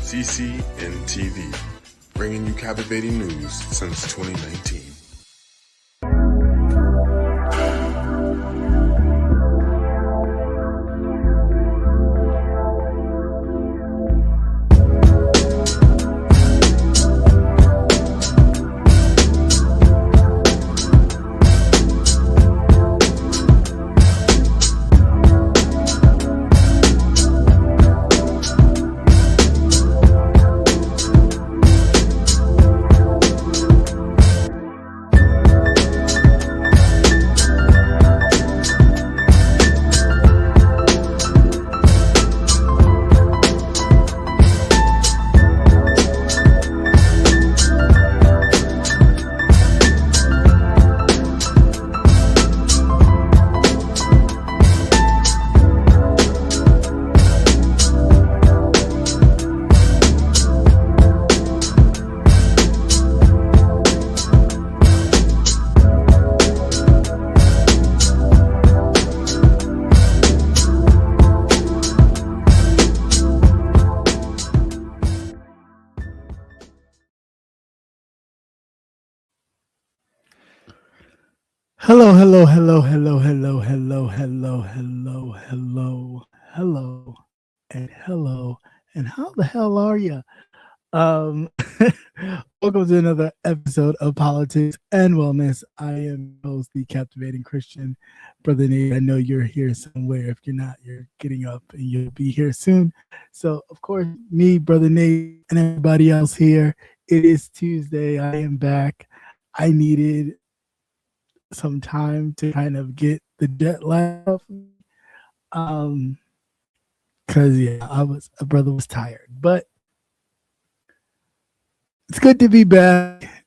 CCN-TV, bringing you captivating news since 2019. Hello, hello, hello, hello, hello, hello, hello, hello, hello, hello, and hello, and how the hell are you? Um, Welcome to another episode of Politics and Wellness. I am your host, the captivating Christian, Brother Nate. I know you're here somewhere. If you're not, you're getting up and you'll be here soon. So, of course, me, Brother Nate, and everybody else here. It is Tuesday. I am back. I needed some time to kind of get the jet lag off me. Cause yeah, a brother was tired. But it's good to be back,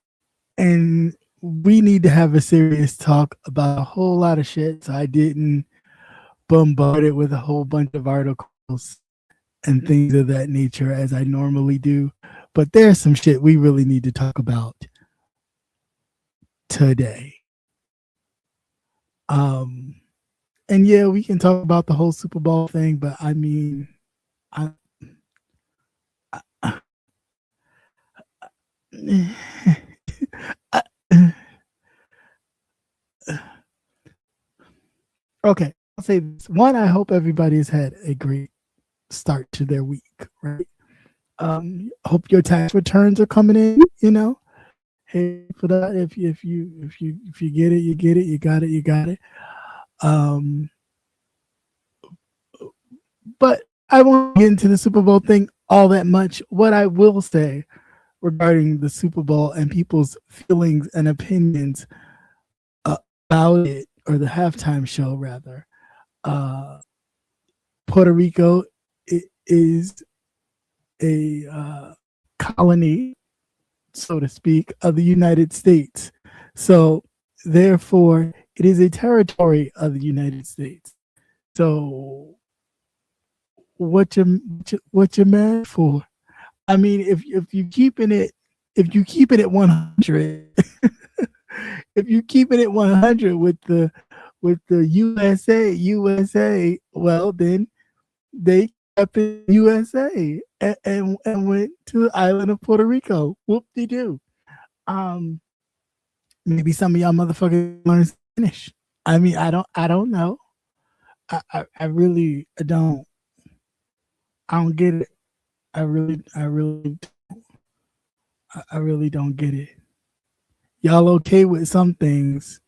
and we need to have a serious talk about a whole lot of shit. So I didn't bombard it with a whole bunch of articles and things of that nature as I normally do. But there's some shit we really need to talk about today. And yeah, we can talk about the whole Super Bowl thing, but I mean, okay, I'll say this. One, I hope everybody's had a great start to their week, right? Hope your tax returns are coming in, Hey, for that, if you get it, you get it, you got it, you got it. But I won't get into the Super Bowl thing all that much. What I will say regarding the Super Bowl and people's feelings and opinions about it, or the halftime show rather, Puerto Rico is a colony, so to speak, of the United States. So therefore, it is a territory of the United States. So what you mad for? I mean, if you keeping it 100, if you keeping it 100 with the USA, well then they kept it USA and went to the island of Puerto Rico. Whoop-de-doo. Maybe some of y'all motherfuckers learn Spanish. I mean, I don't know. I really don't. I don't get it. I really don't get it. Y'all okay with some things?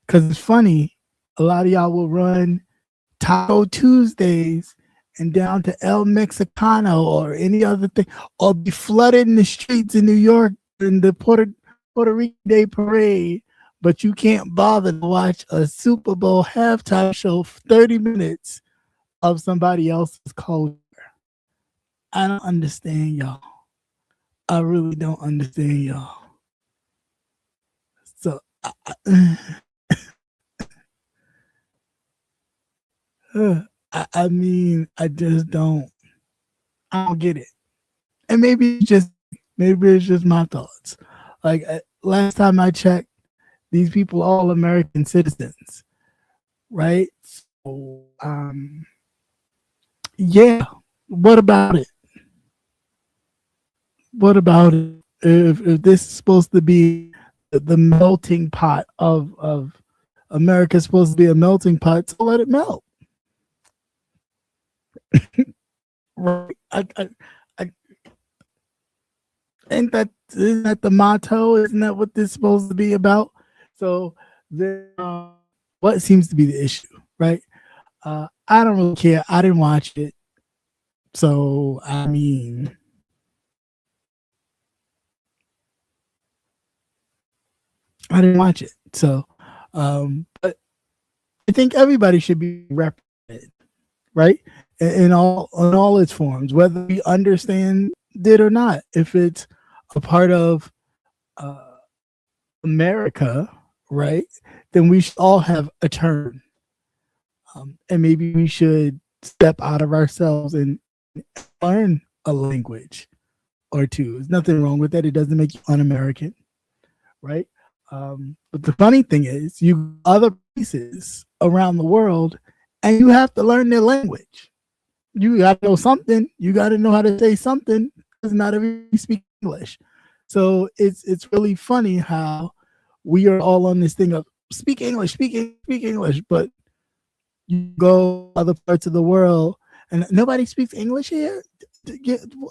Cause it's funny. A lot of y'all will run Taco Tuesdays and down to El Mexicano or any other thing, or be flooded in the streets in New York in the Puerto Rico Day Parade, but you can't bother to watch a Super Bowl halftime show for 30 minutes of somebody else's culture. I don't understand y'all. I really don't understand y'all. So, I mean, I just don't. I don't get it. And maybe it's just my thoughts. Like last time I checked, these people all American citizens, right? So, yeah. What about it? What about it? If this is supposed to be the melting pot of America, is supposed to be a melting pot, so let it melt. Right? I isn't that the motto? Isn't that what this is supposed to be about? So then, what seems to be the issue, right? I don't really care. I didn't watch it, so I mean, I didn't watch it. So, but I think everybody should be represented, right? In all its forms, whether we understand it or not. If it's a part of uh, America, right, then we should all have a turn, and maybe we should step out of ourselves and learn a language or two. There's nothing wrong with that. It doesn't make you un-American, right? But the funny thing is, you go other places around the world, and you have to learn their language. You got to know something. You got to know how to say something, because not everybody speaks English. So it's really funny how we are all on this thing of speak English, speak English, but you go other parts of the world and nobody speaks English here.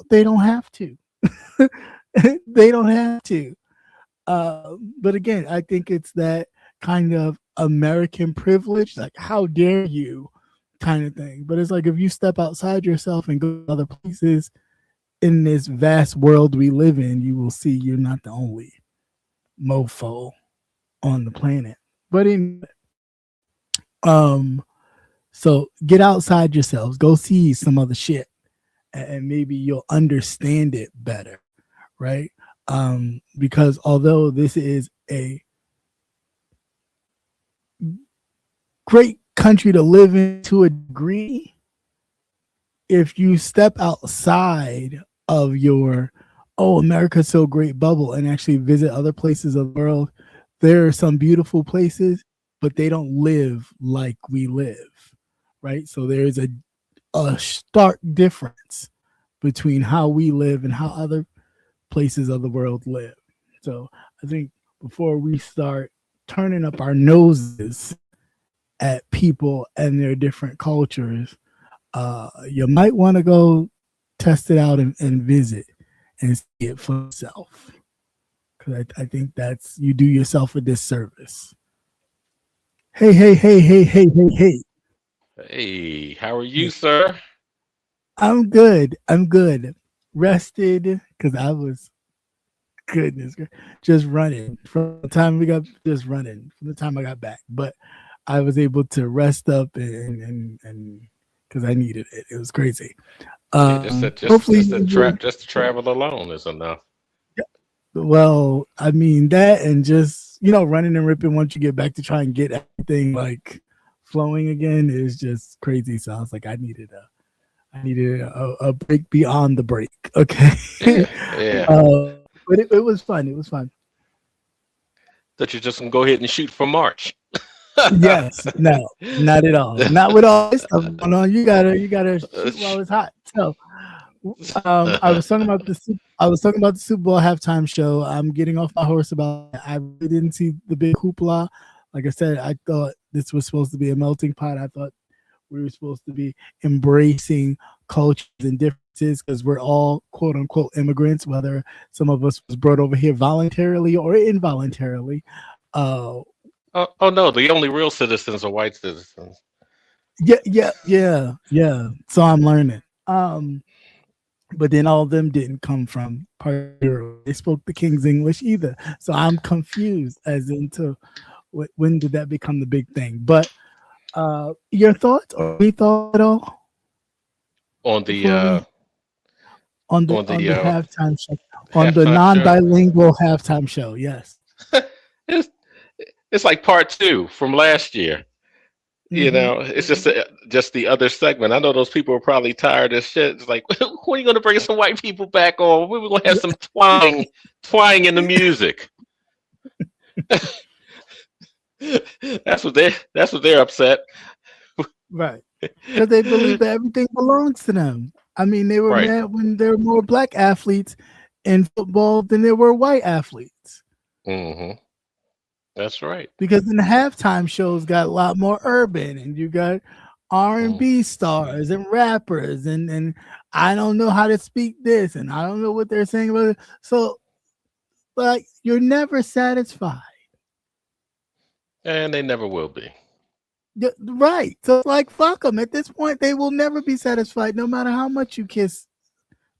They don't have to. They don't have to. But again, I think it's that kind of American privilege, like how dare you kind of thing. But it's like if you step outside yourself and go to other places in this vast world we live in, you will see you're not the only mofo on the planet. But um, so get outside yourselves, go see some other shit, and maybe you'll understand it better, right? Because although this is a great country to live in to a degree, if you step outside of your America's so great bubble and actually visit other places of the world, there are some beautiful places, but they don't live like we live, right? So there's a stark difference between how we live and how other places of the world live. So I think before we start turning up our noses at people and their different cultures, you might want to go test it out and visit and see it for yourself. Because I think that's, you do yourself a disservice. Hey, hey, hey, hey, hey, hey, hey. Hey, how are you, sir? I'm good. I'm good. Rested because I was, goodness, just running from the time we got, just running from the time I got back. But I was able to rest up and because I needed it. It was crazy. Yeah, just that, just Hopefully, just that just to travel alone is enough. well, I mean that, and just running and ripping once you get back to try and get everything like flowing again is just crazy. So I was like, I needed a break beyond the break. Okay. Yeah, yeah. But it was fun. It was fun. That you're just gonna go ahead and shoot for March. Yes. No, not at all. Not with all this stuff going on. You gotta shoot while it's hot. So I was talking about the Super Bowl halftime show. I'm getting off my horse about it. I really didn't see the big hoopla. Like I said, I thought this was supposed to be a melting pot. I thought we were supposed to be embracing cultures and differences because we're all quote unquote immigrants, whether some of us was brought over here voluntarily or involuntarily. Uh, Oh no, the only real citizens are white citizens. yeah. So I'm learning. But then all of them didn't come from part of Europe. They spoke the King's English either. So I'm confused as into when did that become the big thing. But your thoughts or any thought at all On before we the on on the the halftime show, on the halftime show. non-bilingual halftime show? Yes. It's it's like part two from last year. Hmm. It's just the other segment. I know those people are probably tired as shit. It's like, when are you gonna bring some white people back on? We were gonna have some twang in the music. That's what they're upset. Right. Because they believe that everything belongs to them. I mean, they were Right. mad when there were more black athletes in football than there were white athletes. Mm-hmm. That's right. Because in the halftime shows got a lot more urban, and you got R&B stars and rappers, and I don't know how to speak this, and I don't know what they're saying about it. So, like, you're never satisfied. And they never will be. Right. So, like, fuck them. At this point, they will never be satisfied, no matter how much you kiss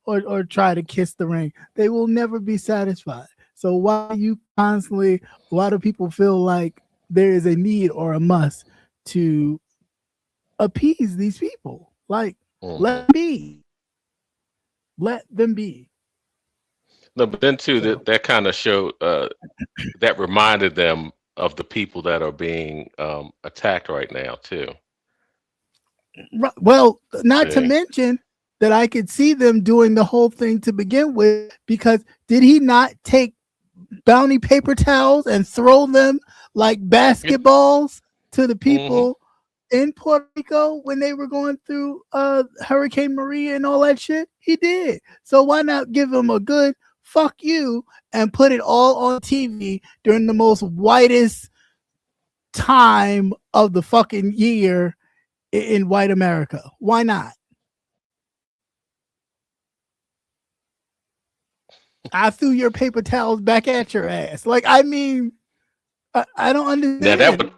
or try to kiss the ring. They will never be satisfied. So why do people feel like there is a need or a must to appease these people? Like, let them be. Let them be. No, but then too, that kind of showed, that reminded them of the people that are being attacked right now too. Right. Well, not to mention that I could see them doing the whole thing to begin with, because did he not take bounty paper towels and throw them like basketballs to the people in Puerto Rico when they were going through Hurricane Maria and all that shit? He did. So why not give him a good fuck you and put it all on TV during the most whitest time of the fucking year in white America? Why not? I threw your paper towels back at your ass. Like, I mean, I don't understand.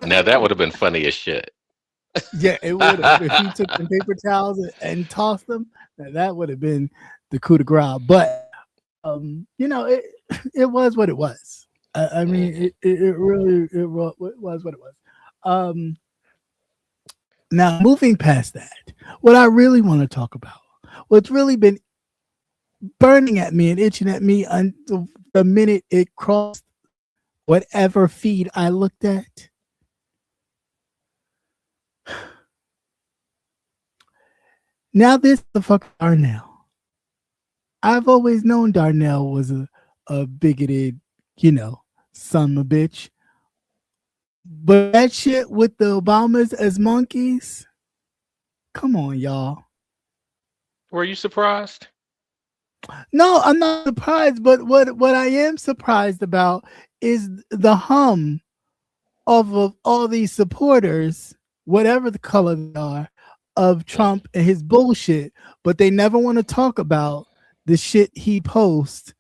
Now that would have been funny as shit. Yeah, it would have. If you took the paper towels and tossed them, that would have been the coup de grace. But you know, it was what it was. I mean, it really was what it was. Now, moving past that, what I really want to talk about, what's really been burning at me and itching at me until the minute it crossed whatever feed I looked at. Now this the fuck Darnell. I've always known Darnell was a bigoted, son of a bitch. But that shit with the Obamas as monkeys, come on, y'all. Were you surprised? No, I'm not surprised, but what I am surprised about is the hum of all these supporters, whatever the color they are, of Trump and his bullshit, but they never want to talk about the shit he posts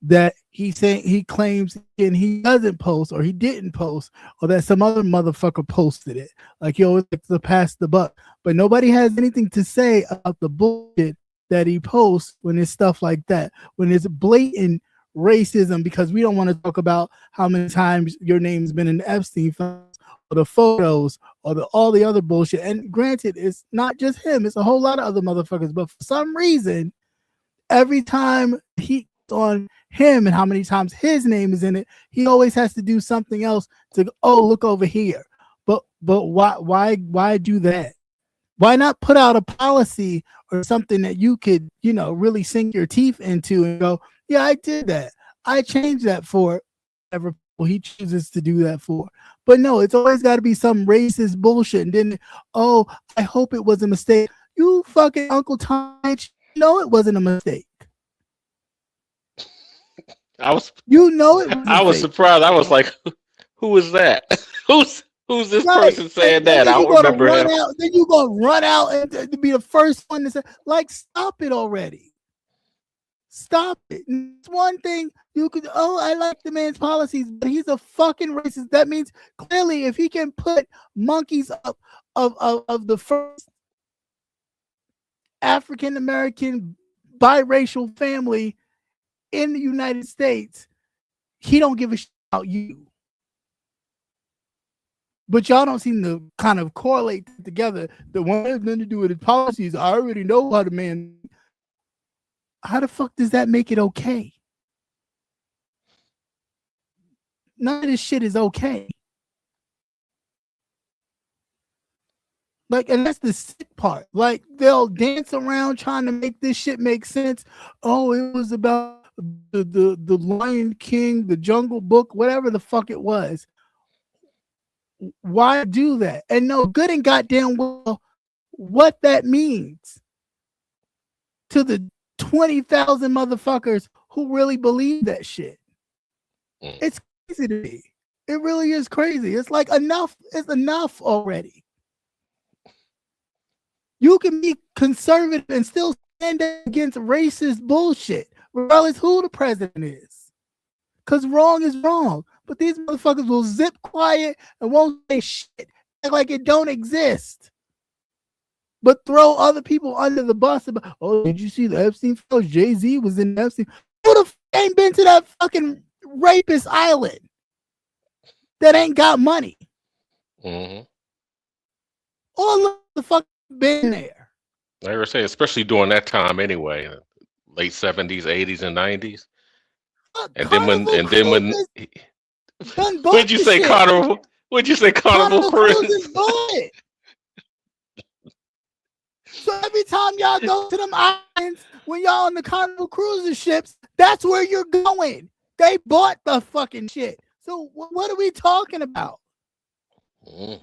that he claims and he doesn't post, or he didn't post, or that some other motherfucker posted it. Like, you always like to pass the buck, but nobody has anything to say about the bullshit that he posts when it's stuff like that, when it's blatant racism, because we don't want to talk about how many times your name's been in the Epstein files, or the photos, or all the other bullshit. And granted, it's not just him, it's a whole lot of other motherfuckers, but for some reason, every time he on him and how many times his name is in it, he always has to do something else to look over here. But why do that? Why not put out a policy or something that you could, really sink your teeth into and go, yeah, I did that. I changed that for whatever he chooses to do that for. But no, it's always got to be some racist bullshit. And then, I hope it was a mistake. You fucking Uncle Tom, it wasn't a mistake. I was surprised. I was like, who is that? Who's this person saying that? I don't remember him. Then you gonna run out and be the first one to say, like, stop it already. Stop it. It's one thing you could, I like the man's policies, but he's a fucking racist. That means clearly if he can put monkeys up of the first African American biracial family in the United States, he don't give a shit about you. But y'all don't seem to kind of correlate together. The one has nothing to do with his policies. I already know how the man. How the fuck does that make it okay? None of this shit is okay. Like, and that's the sick part. Like, they'll dance around trying to make this shit make sense. Oh, it was about the Lion King, the Jungle Book, whatever the fuck it was. Why do that? And know good and goddamn well what that means to the 20,000 motherfuckers who really believe that shit. Mm. It's crazy to me. It really is crazy. It's like enough is enough already. You can be conservative and still stand against racist bullshit, regardless who the president is. Because wrong is wrong. But these motherfuckers will zip quiet and won't say shit, act like it don't exist. But throw other people under the bus about, oh, did you see the Epstein files? Jay-Z was in Epstein. Who the f ain't been to that fucking rapist island that ain't got money? Mm-hmm. All of the fuck been there. Like I say, especially during that time anyway, late 70s, 80s, and 90s. And then when what'd you say, Carnival? What'd you say, Carnival Cruise? So every time y'all go to them islands, when y'all on the Carnival Cruises ships, that's where you're going. They bought the fucking shit. So what are we talking about? Mm.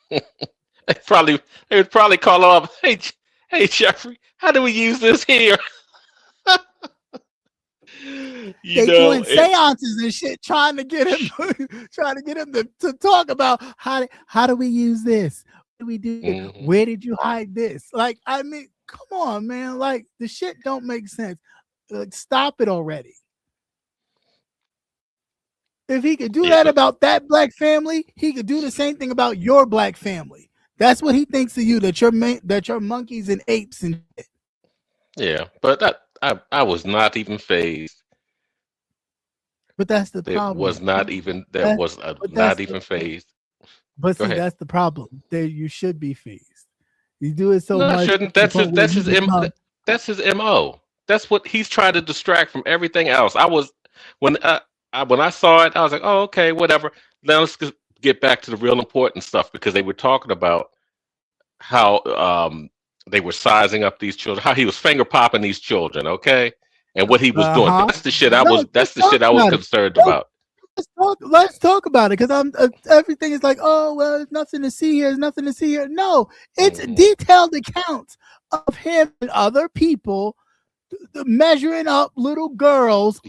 They would probably call up, hey Jeffrey, how do we use this here? They doing seances and shit, trying to get him to talk about how do we use this? What do we do? Mm-hmm. Where did you hide this? Like, I mean, come on, man. Like, the shit don't make sense. Like, stop it already. If he could do that about that black family, he could do the same thing about your black family. That's what he thinks of you, that you're monkeys and apes and shit. Yeah, but I was not even phased. But that's the problem. It was not even not even phased. But see, that's the problem. That you should be phased. You do it so much. Shouldn't. That's his MO. That's what he's trying to distract from everything else. When I saw it, I was like, oh, okay, whatever. Now let's get back to the real important stuff, because they were talking about how they were sizing up these children, how he was finger popping these children, okay, and what he was doing. That's the shit I was concerned about. Let's talk about it, because everything is like, oh well, there's nothing to see here. There's nothing to see here. No, it's detailed accounts of him and other people measuring up young girls,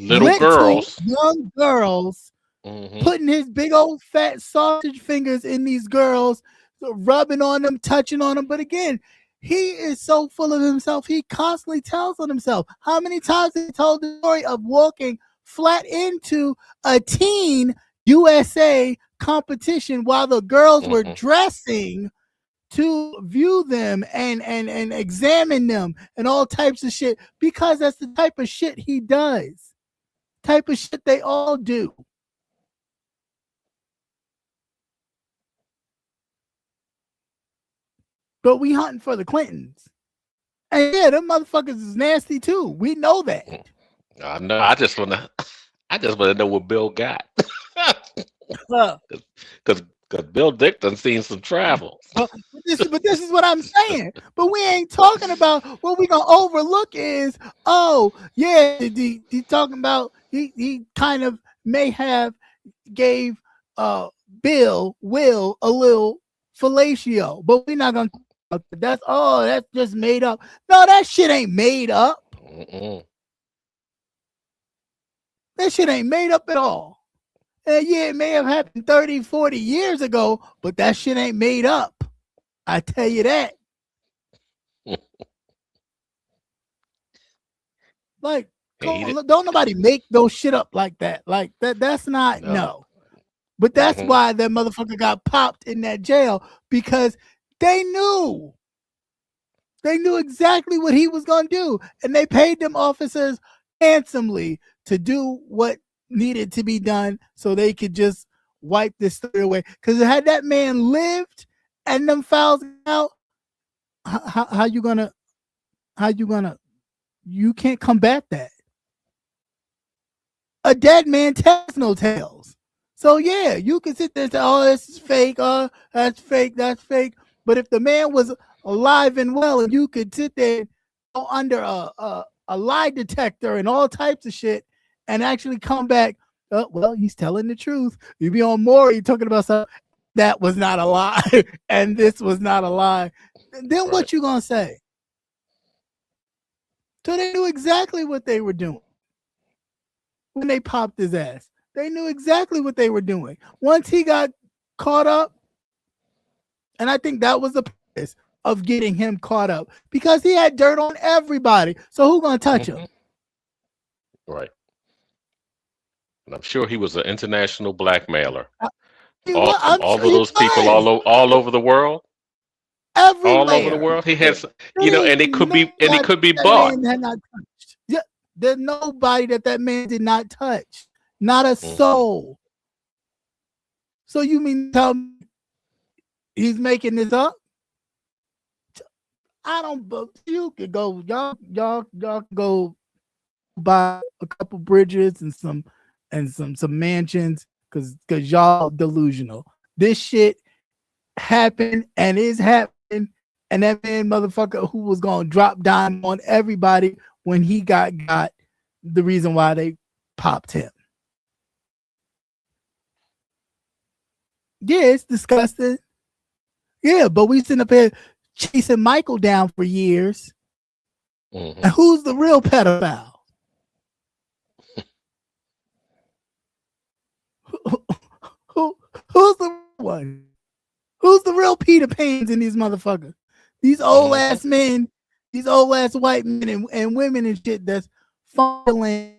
putting his big old fat sausage fingers in these girls, rubbing on them, touching on them. But again, he is so full of himself. He constantly tells on himself. How many times he told the story of walking flat into a Teen USA competition while the girls were dressing to view them and examine them and all types of shit, because that's the type of shit he does. Type of shit they all do. But we hunting for the Clintons. And yeah, them motherfuckers is nasty too. We know that. No, I just wanna know what Bill got. Because Bill Dick done seen some travel. But this is what I'm saying. But we ain't talking about what we gonna overlook is, oh yeah, he talking about he kind of may have gave Will a little fellatio, but we're not gonna talk about that. That's just made up. No, that shit ain't made up. That shit ain't made up at all. And yeah, it may have happened 30, 40 years ago, but that shit ain't made up. I tell you that. Like, don't nobody make those shit up like that. Like that's not no. But that's why that motherfucker got popped in that jail, because they knew. They knew exactly what he was gonna do, and they paid them officers handsomely to do what needed to be done so they could just wipe this story away. Because had that man lived and them files out, how you gonna you can't combat that. A dead man tells no tales. So yeah, you can sit there and say, oh, this is fake, that's fake, but if the man was alive and well, and you could sit there and go under a lie detector and all types of shit and actually come back, well, he's telling the truth. You be on Maury talking about something that was not a lie and this was not a lie. Then what you gonna say? So they knew exactly what they were doing when they popped his ass. They knew exactly what they were doing. Once he got caught up, and I think that was the purpose of getting him caught up, because he had dirt on everybody. So who's gonna touch him? Right. And I'm sure he was an international blackmailer. All of those people all over the world. Everywhere. All over the world. He has, and it could be bought. Had not touched. Yeah, there's nobody that man did not touch. Not a soul. So you mean tell me he's making this up? I don't. You could go. Y'all go buy a couple bridges and some mansions because y'all delusional. This shit happened and is happening, and that man motherfucker who was gonna drop dime on everybody when he got the reason why they popped him. Yeah, it's disgusting. Yeah, but we sitting up here chasing Michael down for years. And who's the real pedophile? Who's the one? Who's the real Peter Pans in these motherfuckers? These old ass men, these old ass white men and women and shit that's fondling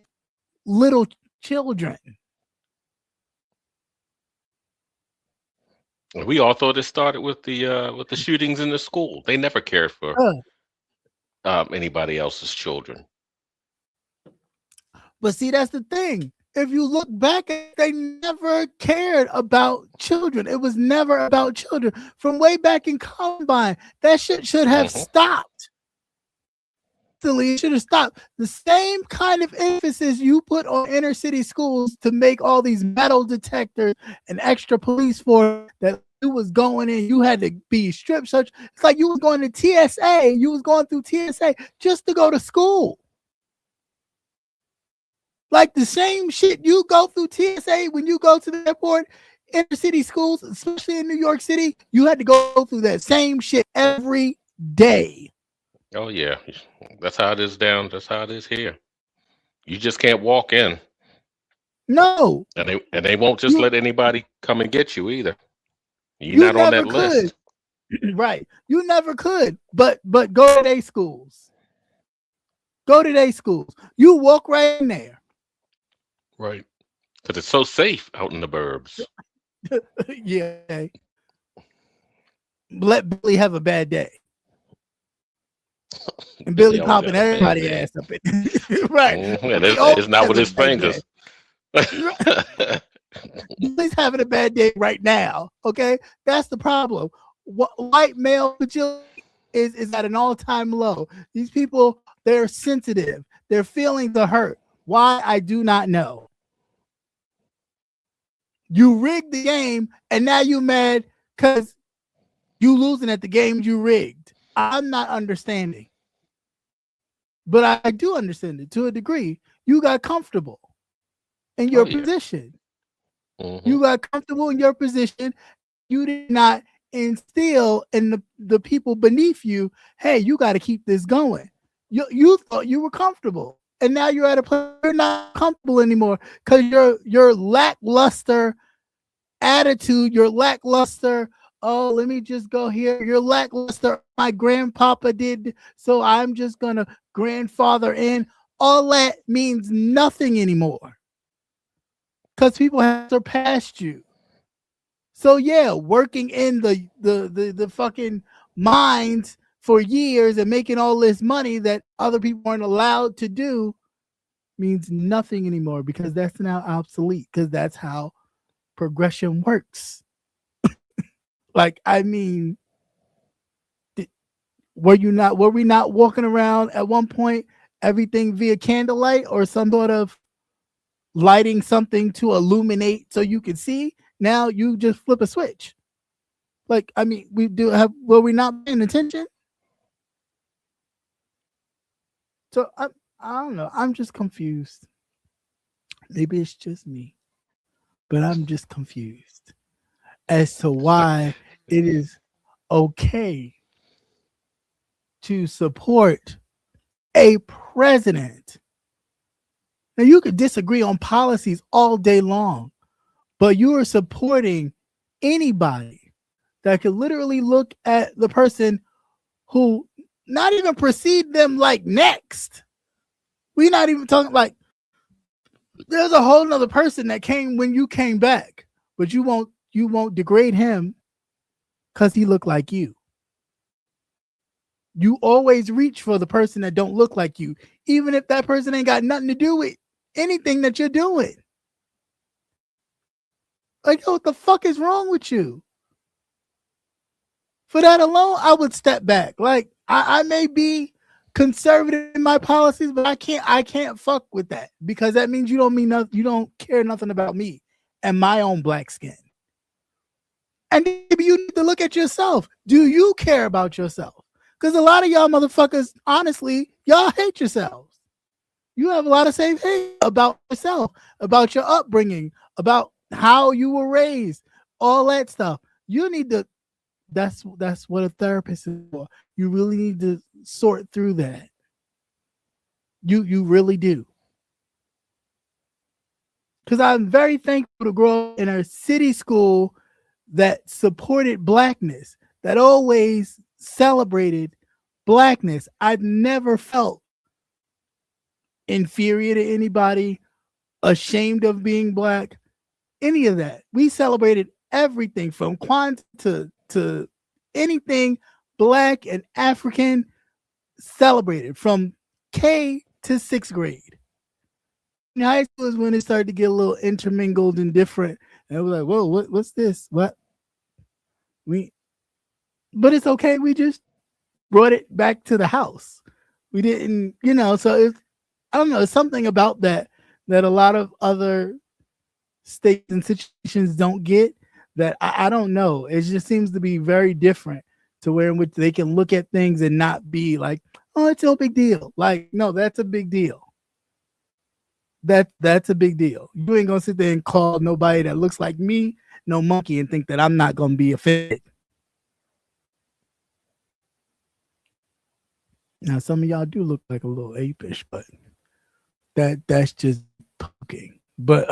little children. We all thought it started with the shootings in the school. They never cared for anybody else's children. But see, that's the thing. If you look back, they never cared about children. It was never about children. From way back in Columbine, that shit should have stopped. It should have stopped. The same kind of emphasis you put on inner city schools to make all these metal detectors and extra police force that you was going in, you had to be strip search. It's like you was going to TSA. You was going through TSA just to go to school. Like the same shit you go through TSA when you go to the airport, inner city schools, especially in New York City, you had to go through that same shit every day. Oh yeah, that's how it is down. That's how it is here. You just can't walk in. No, and they won't just let anybody come and get you either. You're not on that list, right? You never could. But go to their schools. Go to their schools. You walk right in there. Right, because it's so safe out in the burbs. Yeah. Let Billy have a bad day. And Billy popping everybody's ass up in right. It's not with his fingers. Billy's having a bad day right now. Okay, that's the problem. White male fragility is at an all-time low. These people, they're sensitive. Their feelings are hurt. Why? I do not know. You rigged the game, and now you mad because you losing at the game you rigged. I'm not understanding. But I do understand it to a degree. You got comfortable in your position. You got comfortable in your position. You did not instill in the people beneath you, hey, you got to keep this going. You thought you were comfortable. And now you're at a place you're not comfortable anymore because your lackluster attitude, your lackluster, oh, let me just go here. Your lackluster, my grandpapa did, so I'm just going to grandfather in. All that means nothing anymore because people have surpassed you. So yeah, working in the fucking mines for years and making all this money that other people aren't allowed to do means nothing anymore because that's now obsolete because that's how progression works. Like, I mean, were we not walking around at one point everything via candlelight or some sort of lighting something to illuminate so you can see? Now you just flip a switch. Like, I mean, were we not paying attention? So I don't know. I'm just confused. Maybe it's just me, but I'm just confused as to why it is okay to support a president. Now, you could disagree on policies all day long, but you are supporting anybody that could literally look at the person who not even precede them like next. We're not even talking like there's a whole nother person that came when you came back, but you won't degrade him because he looked like you. You always reach for the person that don't look like you, even if that person ain't got nothing to do with anything that you're doing. Like, what the fuck is wrong with you? For that alone, I would step back. Like, I may be conservative in my policies, but I can't fuck with that because that means you don't mean nothing. You don't care nothing about me and my own black skin. And maybe you need to look at yourself. Do you care about yourself? Because a lot of y'all motherfuckers, honestly, y'all hate yourselves. You have a lot of self-hate about yourself, about your upbringing, about how you were raised, all that stuff. You need to, that's what a therapist is for. You really need to sort through that. You really do. Because I'm very thankful to grow up in a city school that supported blackness, that always celebrated blackness. I've never felt inferior to anybody, ashamed of being black, any of that. We celebrated everything from Kwanzaa to anything black and African, celebrated from K to 6th grade. In high school is when it started to get a little intermingled and different. And it was like, whoa, what's this? What? But it's okay. We just brought it back to the house. We didn't, so it's, I don't know, it's something about that a lot of other states and situations don't get, that I don't know. It just seems to be very different to where in which they can look at things and not be like, oh, it's no big deal. Like, no, that's a big deal. That's a big deal. You ain't gonna sit there and call nobody that looks like me no monkey and think that I'm not gonna be offended. Now, some of y'all do look like a little apish, but that's just poking. But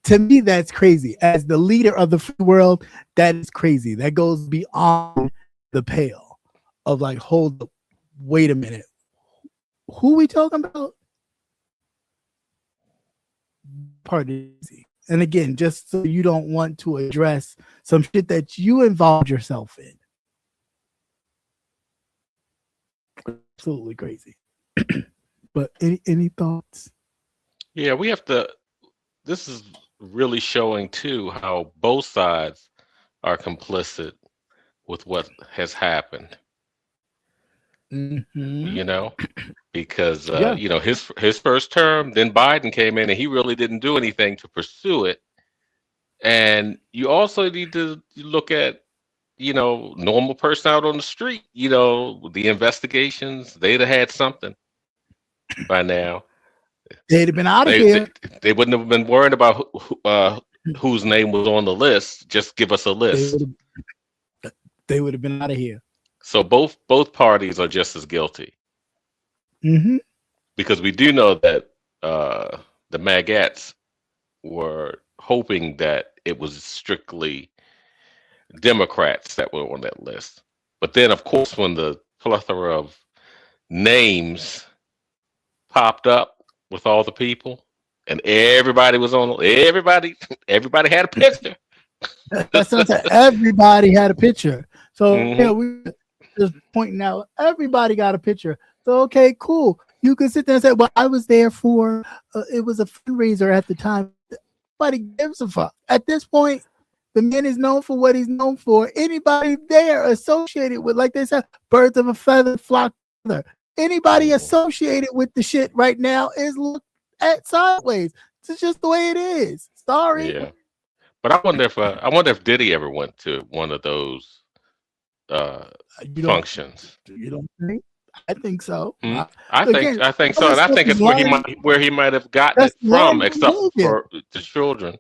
to me, that's crazy. As the leader of the free world, that is crazy. That goes beyond the pale of like, hold up, wait a minute. Who we talking about? Part easy. And again, just so you don't want to address some shit that you involved yourself in. Absolutely crazy. But any thoughts? Yeah, we have to. This is really showing too how both sides are complicit with what has happened. Mm-hmm. Because his first term, then Biden came in and he really didn't do anything to pursue it. And you also need to look at normal person out on the street, the investigations, they'd have had something by now. They'd have been out of here. They wouldn't have been worried about whose name was on the list. Just give us a list. They would have been out of here. So both parties are just as guilty. Mm-hmm. Because we do know that the Magettes were hoping that it was strictly Democrats that were on that list. But then, of course, when the plethora of names popped up with all the people, and everybody was on, everybody had a picture. That's what I said. Everybody had a picture. So we just pointing out everybody got a picture. So okay, cool. You can sit there and say, "Well, I was there for it was a fundraiser at the time." Nobody gives a fuck. At this point, the man is known for what he's known for. Anybody there associated with, like they said, birds of a feather flock together. Anybody associated with the shit right now is looked at sideways. It's just the way it is. Sorry. Yeah, but I wonder if Diddy ever went to one of those functions. You don't think? I think so. I think so, and I think it's where he might have gotten it from, except for the children.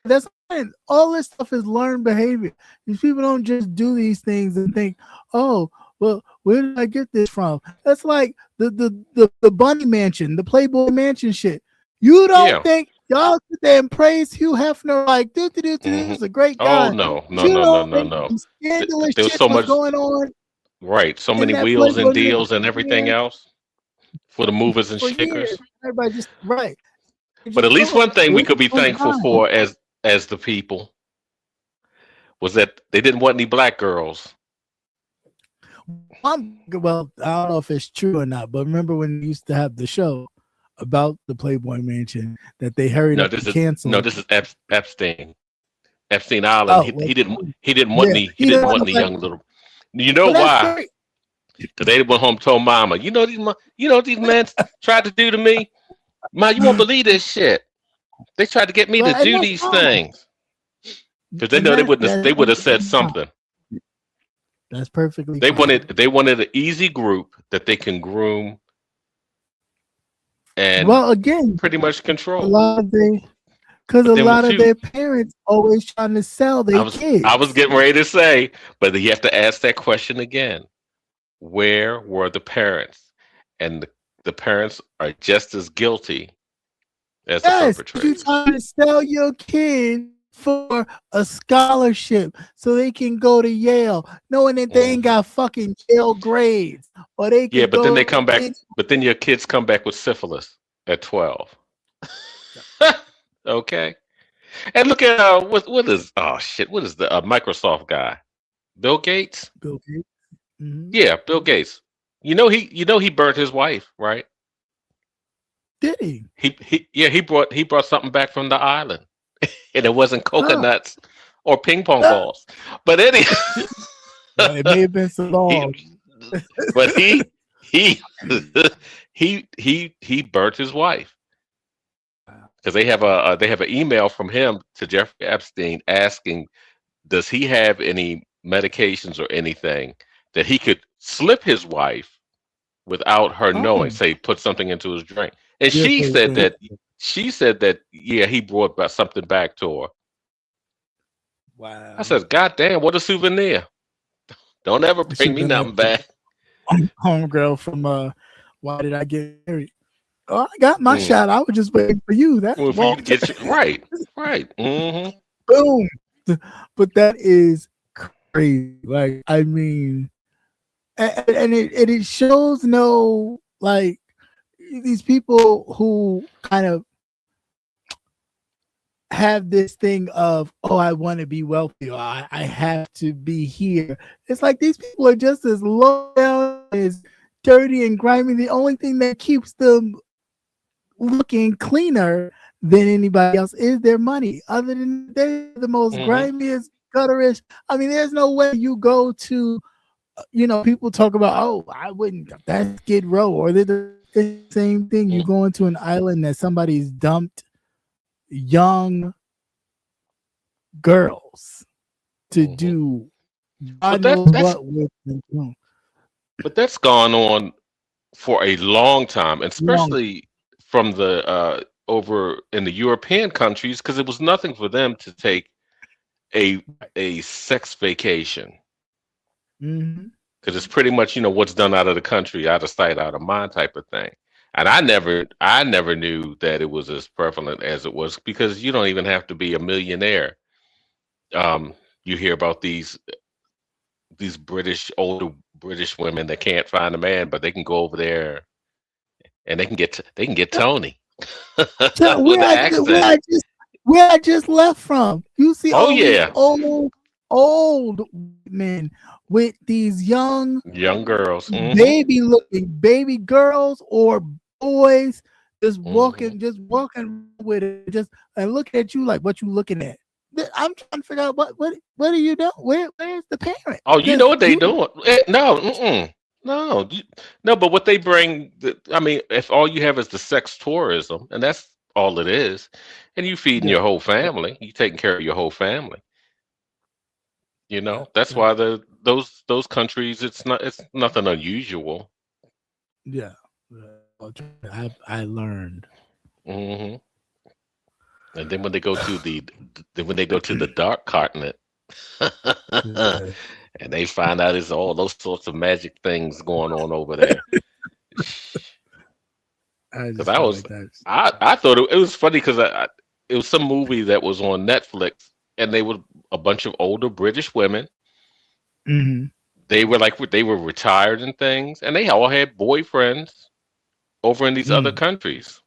That's fine. All this stuff is learned behavior. These people don't just do these things and think, oh, Well, where did I get this from? That's like the Bunny Mansion, the Playboy Mansion shit. You don't think y'all sit there and praise Hugh Hefner like he's a great guy? Oh no. You don't think scandalous There was shit so was much, going on right? So in many that wheels and Playboy deals and Mansion everything else for the movers and for shakers. years? Everybody just right. But at least one thing we could be It was thankful fine. for as the people was that they didn't want any black girls. Well, I don't know if it's true or not, but remember when we used to have the show about the Playboy Mansion that they hurried up to cancel? This is Epstein Island. Oh, He didn't want the young little. You know why? Because they went home and told mama, you know what these men tried to do to me? Ma, you won't believe this shit. They tried to get me to do these things. Because they know they would have said something. That's perfectly they fine. wanted an easy group that they can groom and again pretty much control. A lot of their parents always trying to sell their kids. I was getting ready to say, but you have to ask that question again. Where were the parents? And the parents are just as guilty as the perpetrators. You trying to sell your kid for a scholarship so they can go to Yale, knowing that they ain't got fucking Yale grades, or they can but then they come back. But then your kids come back with syphilis at 12. Okay, and look at what is the Microsoft guy, Bill Gates. Bill Gates. Mm-hmm. Yeah, Bill Gates. You know he burnt his wife, right? Did he? He brought something back from the island. And it wasn't coconuts or ping pong balls, but it may have been some balls. But he burnt his wife because they have an email from him to Jeffrey Epstein asking, does he have any medications or anything that he could slip his wife without her knowing? Say, put something into his drink, and she said that. She said that, he brought something back to her. Wow. I said, God damn, what a souvenir. Don't ever bring me nothing back. Homegirl from Why Did I Get Married? Oh, I got my shot. I was just waiting for you. That's right. Mm-hmm. Boom. But that is crazy. Like, I mean, and it shows no, like, these people who kind of have this thing of, I want to be wealthy, or I have to be here. It's like these people are just as low down, as dirty and grimy. The only thing that keeps them looking cleaner than anybody else is their money. Other than they're the most grimiest, gutterish. I mean, there's no way you go to, people talk about, I wouldn't, that's Skid Row, or they're the same thing. You go into an island that somebody's dumped young girls to do. But that's gone on for a long time, and especially from the over in the European countries, because it was nothing for them to take a sex vacation. Because it's pretty much what's done out of the country, out of sight, out of mind type of thing. And I never knew that it was as prevalent as it was, because you don't even have to be a millionaire. You hear about these older British women that can't find a man, but they can go over there and they can get Tony. Where I just left from. You see old men with these young girls, baby girls or boys just walking with it, and look at you like, what you looking at? I'm trying to figure out what are you doing? Where's the parent? Oh, you know what they doing? No. But what they bring, if all you have is the sex tourism, and that's all it is, and you feeding your whole family, you taking care of your whole family. That's why those countries, it's nothing unusual. Yeah, I learned. And then when they go to the dark continent, and and they find out it's all those sorts of magic things going on over there. I Because just feel like that's I thought it was funny because it was some movie that was on Netflix, and they were a bunch of older British women. hmm They were retired and things, and they all had boyfriends over in these other countries,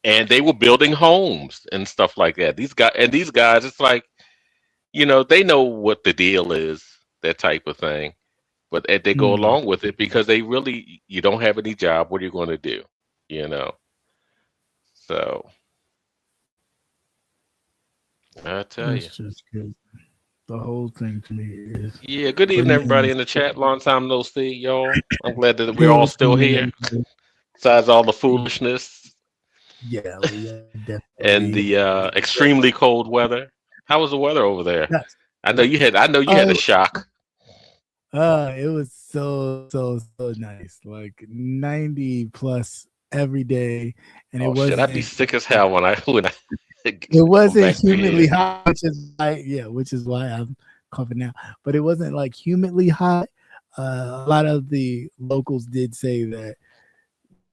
and they were building homes and stuff like that. These guys, it's like, they know what the deal is, that type of thing, but they go along with it because you don't have any job. What are you going to do? You know. So I tell you. It's just good. The whole thing to me is Yeah. Good evening, everybody in the chat. Long time no see, y'all. I'm glad that we're yeah, all still here. Besides all the foolishness yeah, we are and definitely. the extremely cold weather. How was the weather over there? Yes. I know you had a shock. It was so nice. Like 90 plus every day, and it Oh shit, wasn't. I'd be sick as hell when I It wasn't back to humidly here. hot, which is why I'm coughing now. But it wasn't like humidly hot. A lot of the locals did say that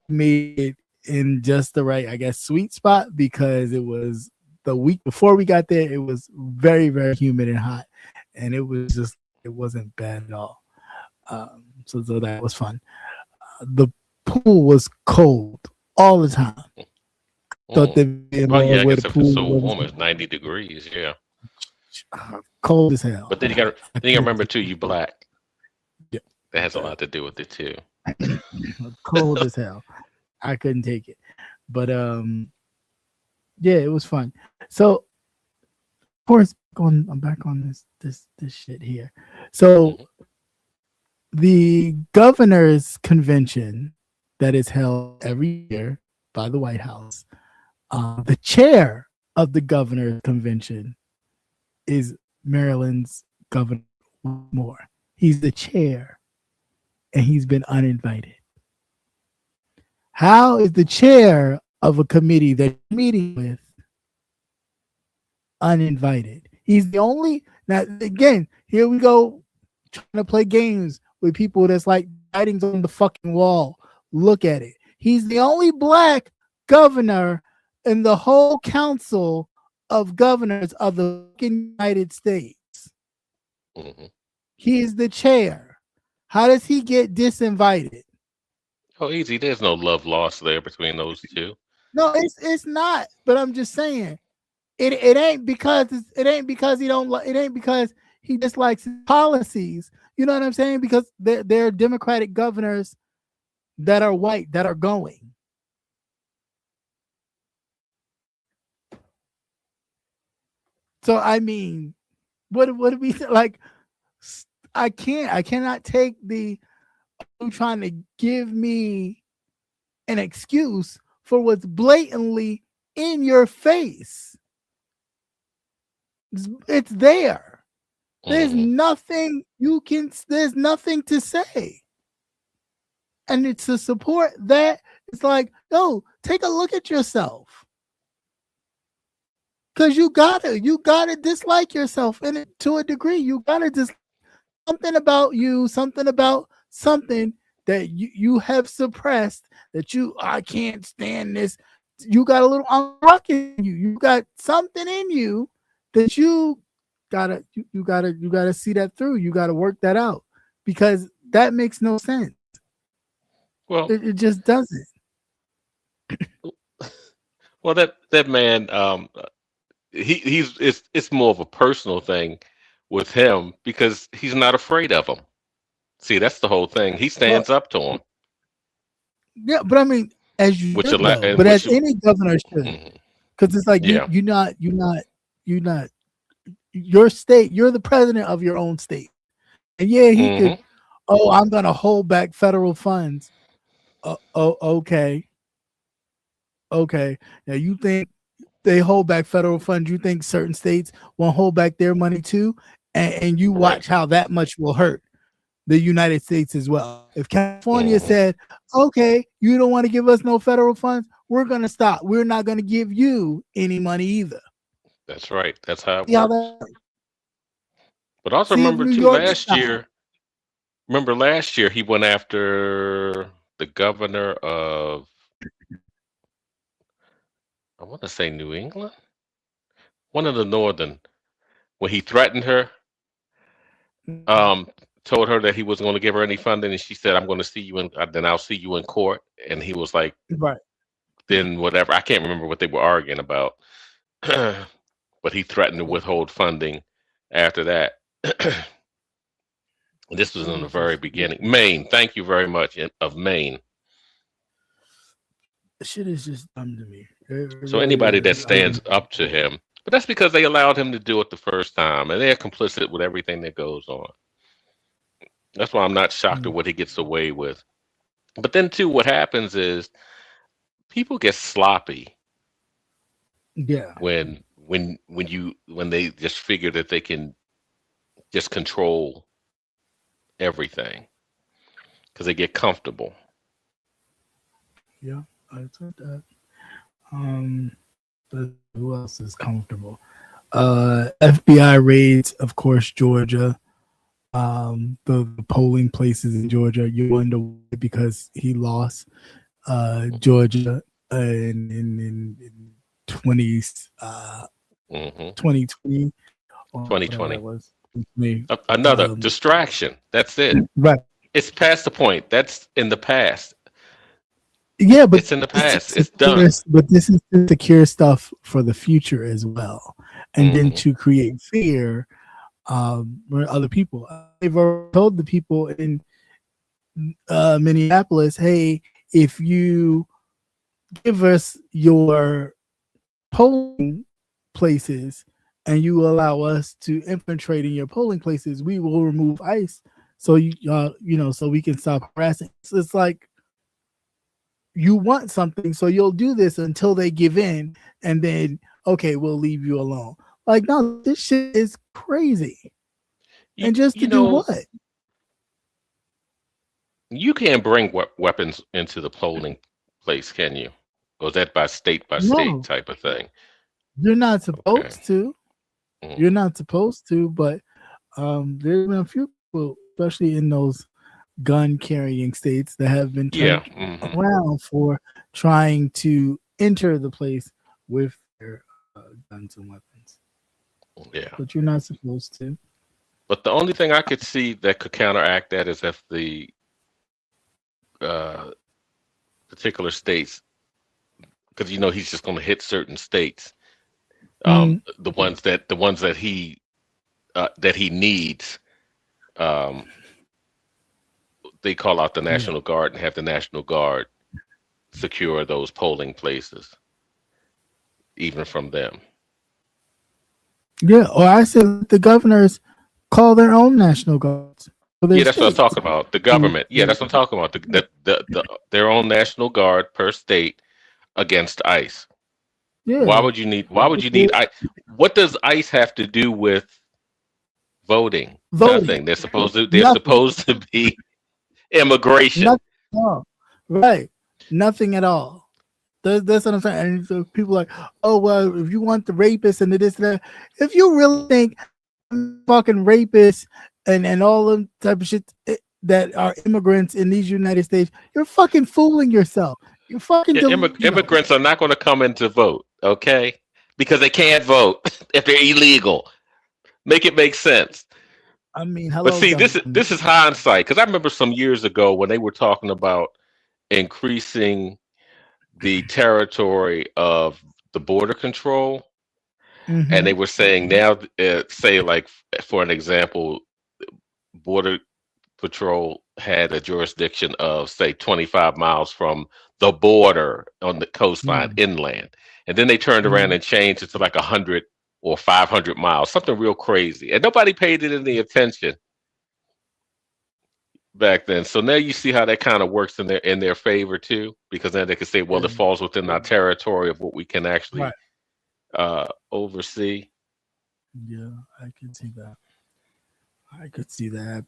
made it in just the right, I guess, sweet spot, because it was the week before we got there. It was very, very humid and hot, and it wasn't bad at all. So that was fun. The pool was cold all the time. Thought that Well, yeah, I where guess the if it's pool so was warm, it's 90 degrees, yeah. cold as hell. But then you got to remember too, you black. Yeah. That has a lot to do with it too. Cold as hell. I couldn't take it. But yeah, it was fun. So of course I'm back on this shit here. So the governor's convention that is held every year by the White House, the chair of the governor's convention is Maryland's Governor Moore. He's the chair, and he's been uninvited. How is the chair of a committee that you're meeting with uninvited? He's the only. Now, again, here we go, trying to play games with people that's like writings on the fucking wall. Look at it. He's the only black governor in the whole council of governors of the United States. Mm-hmm. He is the chair. How does he get disinvited? Oh, easy. There's no love lost there between those two. No, it's not. But I'm just saying, it ain't because he don't. It ain't because he dislikes his policies. You know what I'm saying? Because there are Democratic governors that are white that are going. So I mean, what do we like? I cannot take the trying to give me an excuse for what's blatantly in your face. It's there. There's nothing there's nothing to say. And it's to support that. It's like, no, take a look at yourself. Because you gotta dislike yourself to a degree. You gotta dislike something about you, something about something that you have suppressed, that I can't stand this. You got a little unrock in you. You got something in you that you gotta see that through. You gotta work that out, because that makes no sense. Well, it just doesn't. Well, that man, it's more of a personal thing with him because he's not afraid of him. See, that's the whole thing. He stands up to him. Yeah, but I mean, as you should, as any governor should, because it's like you're not your state. You're the president of your own state, and yeah, he could. Oh, I'm gonna hold back federal funds. Okay. Now you think they hold back federal funds? You think certain states won't hold back their money too? And you watch how that much will hurt the United States as well. If California said, okay, you don't want to give us no federal funds, we're going to stop. We're not going to give you any money either. That's right. That's how it works. But also See if remember New too, York last stopped. year. Remember last year he went after the governor of, I want to say New England, one of the northern, when he threatened her, um, told her that he wasn't going to give her any funding, and she said, "I'm going to see you in, then I'll see you in court." And he was like, Right. "Then whatever." I can't remember what they were arguing about, but he threatened to withhold funding after that. This was in the very beginning. Maine, thank you very much. Of Maine. Shit is just dumb to me. It So really anybody that is. stands up to him, but that's because they allowed him to do it the first time, and they're complicit with everything that goes on. That's why I'm not shocked at what he gets away with. But then too, what happens is people get sloppy Yeah. when they just figure that they can just control everything because they get comfortable. Yeah, I said that. But who else is comfortable? FBI raids, of course, Georgia. The polling places in Georgia. You wonder why, because he lost Georgia in 20s 2020 or 2020. that was. Another distraction. That's it. Right. It's past the point. That's in the past. Yeah, but it's in the past. It's done. But this is to secure stuff for the future as well, and then to create fear for other people. I've already told the people in Minneapolis, hey, if you give us your polling places and you allow us to infiltrate in your polling places, we will remove ICE. So so we can stop harassing. So it's like, you want something, so you'll do this until they give in, and then okay, we'll leave you alone. Like, no, this shit is crazy. And just to do what? You can't bring weapons into the polling place, can you? Or is that by state type of thing? You're not supposed to. You're not supposed to, but there's been a few people, especially in those gun carrying states, that have been turned around for trying to enter the place with their guns and weapons. Yeah, but you're not supposed to. But the only thing I could see that could counteract that is if the particular states, because he's just going to hit certain states, the ones that he needs. They call out the National Guard and have the National Guard secure those polling places, even from them. Yeah, or I said the governors call their own National Guards. Yeah, that's what I'm talking about. The government. Yeah, that's what I'm talking about. Their own National Guard per state against ICE. Yeah. Why would you need ICE? What does ICE have to do with voting? Nothing. They're supposed to be immigration. Nothing at all. Right. Nothing at all. That's what I'm saying. And so people are like, oh, well, if you want the rapists and this and that, if you really think fucking rapists and all them type of shit that are immigrants in these United States, you're fucking fooling yourself. You're fucking immigrants are not going to come in to vote, okay? Because they can't vote if they're illegal. Make it make sense. I mean, hello. But see, this is hindsight, because I remember some years ago when they were talking about increasing the territory of the border control, and they were saying now, say like for an example, border patrol had a jurisdiction of say 25 miles from the border on the coastline inland, and then they turned around and changed it to like 100 or 500 miles, something real crazy, and nobody paid it any attention back then. So now you see how that kind of works in their favor too, because then they can say, well, it falls within our territory of what we can actually oversee. Yeah, I can see that. I could see that.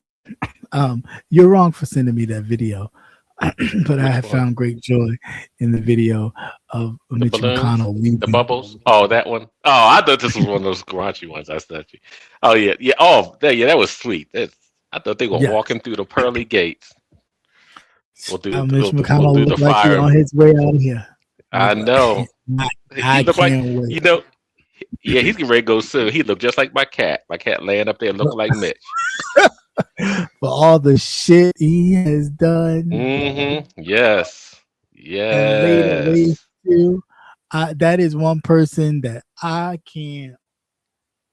You're wrong for sending me that video. But I Which have one? found great joy in the video of The Mitch balloons? McConnell The leaving. bubbles? Oh, that one. Oh, I thought this was one of those raunchy ones. I sent you. Oh yeah, yeah. Oh, that was sweet. I thought they were Yeah, walking through the pearly gates. Mitch We'll McConnell do the looked like he fire. on his way out of here. I Look know. like I, He I looked like can't wait. yeah, he's getting ready to go soon. He looked just like my cat. My cat laying up there looking like Mitch. For all the shit he has done Yes. and laid a waste Yes. to, that is one person that I can't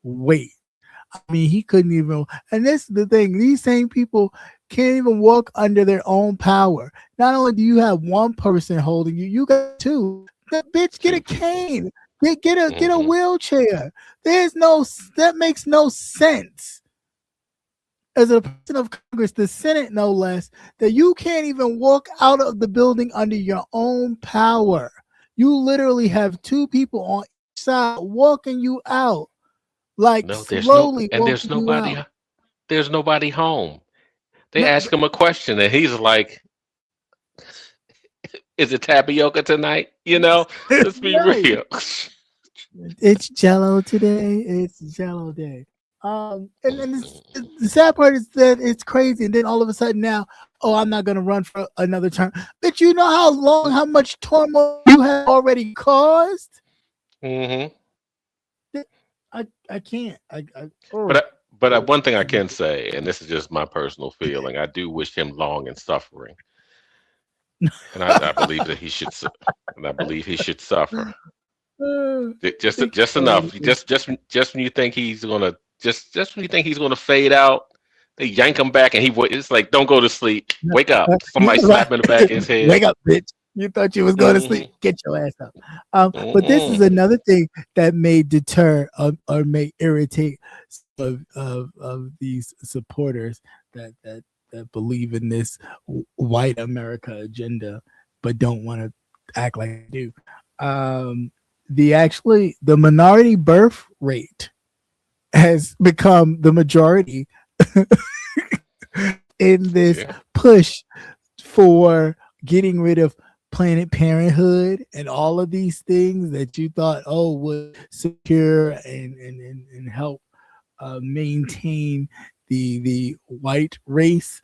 wait. I mean, he couldn't even, and this is the thing, these same people can't even walk under their own power. Not only do you have one person holding you, you got two. That bitch get a cane. Get a wheelchair. That makes no sense. As a person of Congress, the Senate no less, that you can't even walk out of the building under your own power. You literally have two people on each side walking you out, like No, slowly there's walking you nobody. out. There's nobody home. They No, ask him a question, and he's like, "Is it tapioca tonight?" Let's be right. real. It's Jello today. It's Jello day. And the sad part is that it's crazy, and then all of a sudden now, oh, I'm not gonna run for another term. But you know how much turmoil you have already caused. I can't. But one thing I can say, and this is just my personal feeling, I do wish him long and suffering, and I believe that he should, and I believe he should suffer. Just enough. Just when you think he's gonna just when you think he's gonna fade out, they yank him back, and it's like, don't go to sleep. Wake up. Somebody slap him in the back of his head. Wake up, bitch. You thought you was going to sleep. Get your ass up. But this is another thing that may deter or may irritate of these supporters that believe in this white America agenda, but don't want to act like they do. The minority birth rate has become the majority in this push for getting rid of Planned Parenthood and all of these things that you thought would secure and help maintain the white race.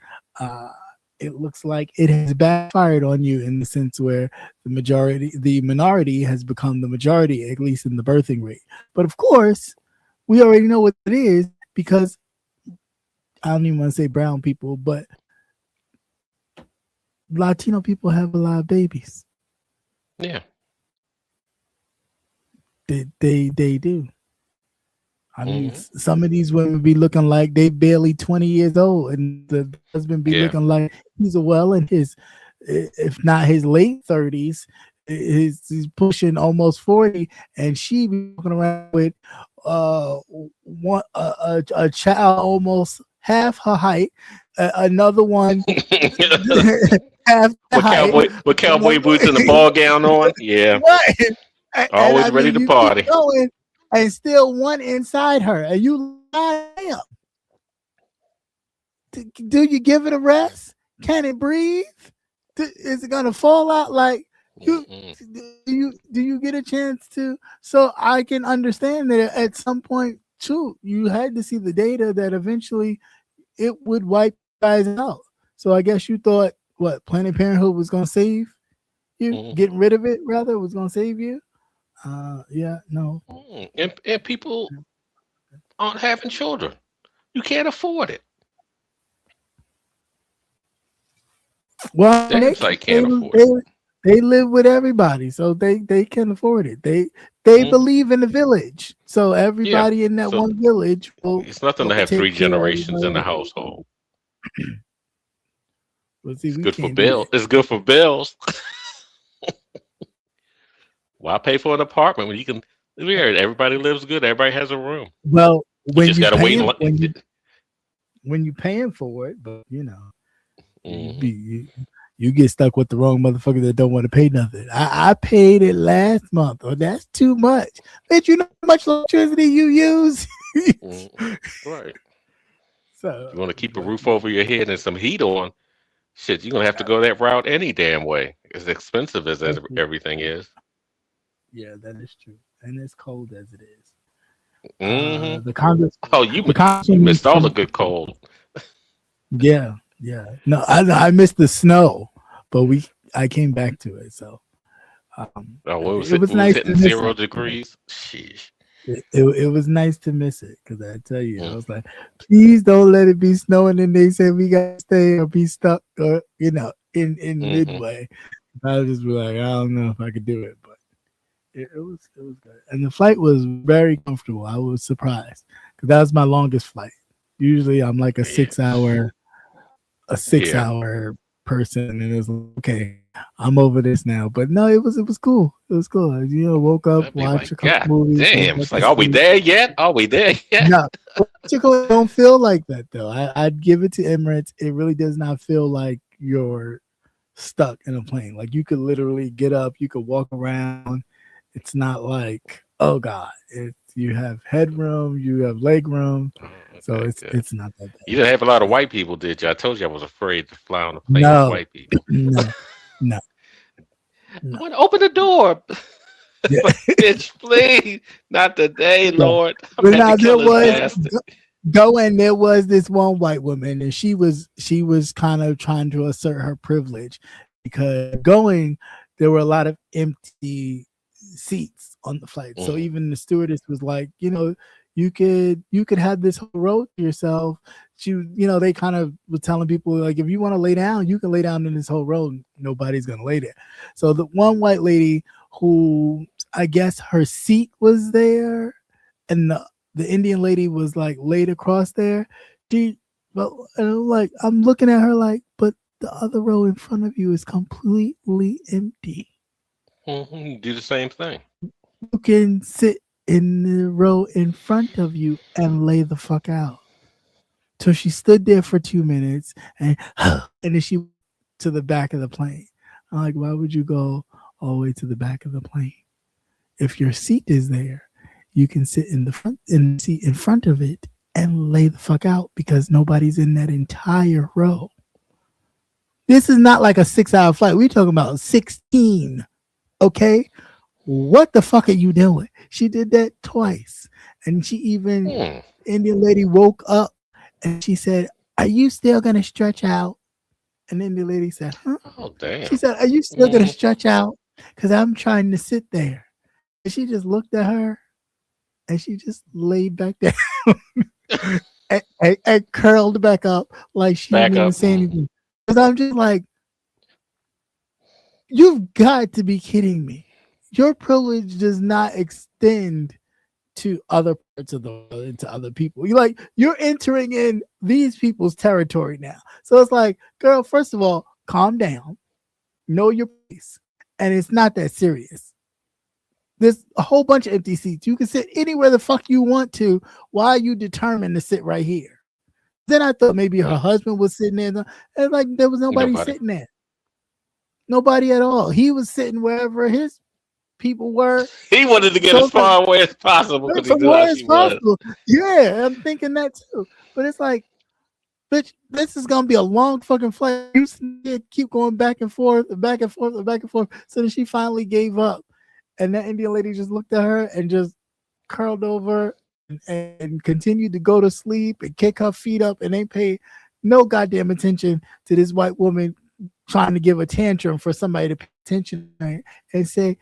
It looks like it has backfired on you in the sense where the minority has become the majority, at least in the birthing rate. But of course, we already know what it is, because I don't even want to say brown people, but Latino people have a lot of babies. Yeah. They do. I mean, some of these women be looking like they barely 20 years old, and the husband be looking like he's well in his, if not his late 30s, he's pushing almost 40, and she be walking around with a child almost half her height, another one half with cowboy boots and a ball gown on. Yeah, right. Always ready to party. And still one inside her, and you damn. Do you give it a rest? Can it breathe? Is it gonna fall out? Like do you get a chance to? So I can understand that at some point too, you had to see the data that eventually it would wipe guys out. So I guess you thought what Planned Parenthood was gonna save you, getting rid of it rather was gonna save you. No. And people aren't having children. You can't afford it. Well, they can't afford it. They live with everybody, so they can afford it. They believe in the village, so everybody in that one village will. It's nothing to have 3 generations in the household. It's good for bills. It's good for bills. Why pay for an apartment when you can? Everybody lives good. Everybody has a room. Well, when you just gotta wait. When you paying for it, but you get stuck with the wrong motherfucker that don't want to pay nothing. I paid it last month. Oh, that's too much. Bitch, you know how much electricity you use? Right. So you want to keep a roof over your head and some heat on. Shit, you're gonna have to go that route any damn way. As expensive as everything is. Yeah, that is true, and it's cold as it is. Mm-hmm. The Congress. Oh, The you Congress. missed all the good cold. Yeah. No, I missed the snow, but I came back to it. So Oh, what was it it? was It was nice to hitting miss 0 it. degrees. Sheesh. It was nice to miss it because I tell you, I Mm. was like, please don't let it be snowing. And they said we gotta stay or be stuck or in Mm-hmm. midway. I was just like, I don't know if I could do it, but it was good. And the flight was very comfortable. I was surprised because that was my longest flight. Usually I'm like a Yeah. 6 hour person, and it was like, okay, I'm over this now. But no, it was cool. It was cool. Woke up, I'd be watched like, a couple God movies. damn. It's like, are we there yet? Are we there yet? No, particularly don't feel like that though. I'd give it to Emirates. It really does not feel like you're stuck in a plane. Like you could literally get up, you could walk around. It's not like, oh God, you have headroom, you have leg room, so it's not that bad. You didn't have a lot of white people, did you? I told you I was afraid to fly on a plane No. with white people. No. I want to open the door. Yeah. Bitch, please. Not today, Lord. I'm But at now to kill this bastard. there was this one white woman, and she was kind of trying to assert her privilege because there were a lot of empty seats on the flight. So even the stewardess was like, you could have this whole row to yourself. They kind of were telling people like, if you want to lay down, you can lay down in this whole row. Nobody's gonna lay there. So the one white lady who I guess her seat was there, and the Indian lady was like laid across there. And I'm looking at her like, but the other row in front of you is completely empty. Do the same thing. You can sit in the row in front of you and lay the fuck out. So she stood there for 2 minutes and then she went to the back of the plane. I'm like, why would you go all the way to the back of the plane? If your seat is there, you can sit in the seat in front of it and lay the fuck out because nobody's in that entire row. This is not like a 6-hour flight. We're talking about 16. Okay? What the fuck are you doing? She did that twice. And she even, Indian lady woke up and she said, are you still going to stretch out? And then the lady said, huh? Oh, damn. She said, are you still going to stretch out? Because I'm trying to sit there. And she just looked at her and she just laid back down and curled back up like she didn't even say anything. Because I'm just like, you've got to be kidding me. Your privilege does not extend to other parts of the world and to other people. You're entering in these people's territory now. So it's like, girl, first of all, calm down, know your place, and it's not that serious. There's a whole bunch of empty seats. You can sit anywhere the fuck you want to. Why are you determined to sit right here? Then I thought maybe her husband was sitting there, and like there was nobody sitting there. Nobody at all. He was sitting wherever his people were. He wanted to get as far away as possible. Yeah, I'm thinking that too. But it's like, bitch, this is gonna be a long fucking flight. You keep going back and forth, back and forth, back and forth. So then she finally gave up. And that Indian lady just looked at her and just curled over and continued to go to sleep and kick her feet up and ain't pay no goddamn attention to this white woman trying to give a tantrum for somebody to pay attention to her and say,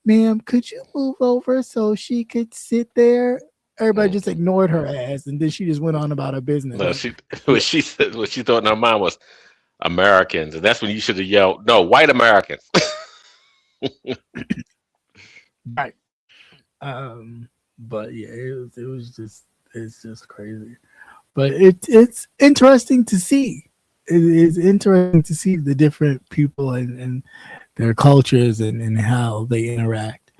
ma'am, could you move over so she could sit there? Everybody just ignored her ass, and then she just went on about her business. No, what she thought in her mind was Americans, and that's when you should have yelled, "No, white Americans!" Right. But yeah, it's just crazy. But it's interesting to see. It is interesting to see the different people and their cultures and how they interact.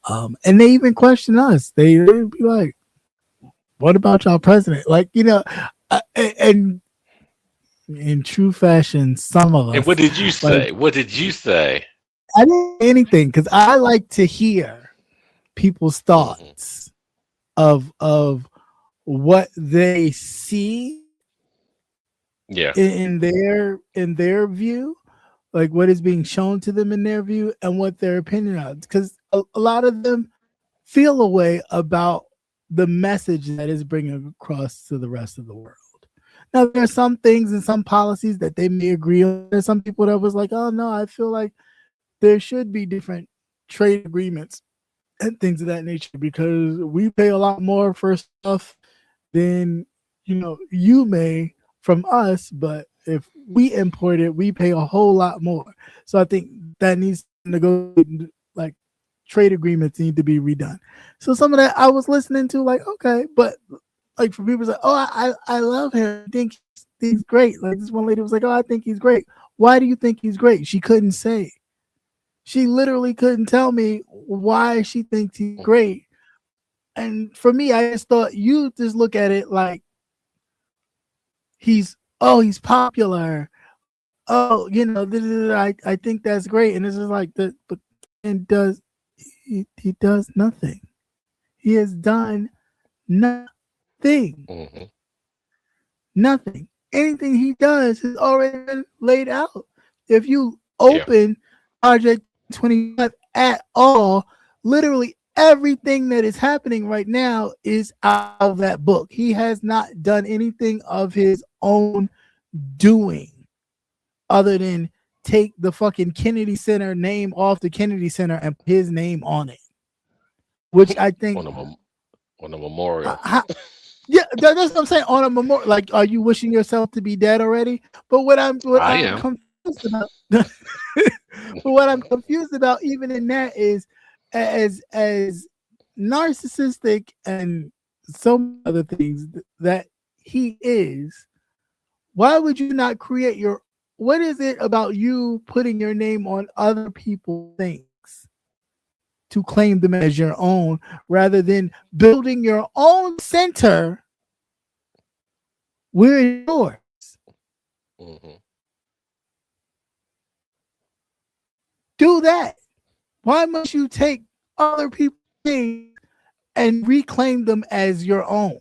And they even question us. They'd be like, what about y'all president? Like, and in true fashion, some of us. And what did you say? What did you say? I didn't say anything because I like to hear people's thoughts of what they see Yeah. in their view, like what is being shown to them in their view and what their opinion of. Because a lot of them feel a way about the message that is bringing across to the rest of the world. Now, there are some things and some policies that they may agree on. There's some people that was like, oh no, I feel like there should be different trade agreements and things of that nature because we pay a lot more for stuff than you may from us, but if we import it, we pay a whole lot more. So I think that needs to go, like trade agreements need to be redone. So some of that I was listening to, like, okay, but like for people like, oh, I love him, I think he's great. Like this one lady was like, oh, I think he's great. Why do you think he's great? She couldn't say. She literally couldn't tell me why she thinks he's great. And for me, I just thought you just look at it like he's popular. Oh, I think that's great. And this is like but he does nothing. He has done nothing. Mm-hmm. Nothing. Anything he does has already been laid out. If you open Project 25 at all, literally everything that is happening right now is out of that book. He has not done anything of his own doing other than take the fucking Kennedy Center name off the Kennedy Center and put his name on it, which I think on a memorial. Yeah, that's what I'm saying. On a memorial, like, are you wishing yourself to be dead already? But what I'm confused about, but what I'm confused about, even in that, is as narcissistic and some other things that he is. Why would you not create your? What is it about you putting your name on other people's things to claim them as your own, rather than building your own center where it's yours? Mm-hmm. Do that. Why must you take other people's things and reclaim them as your own?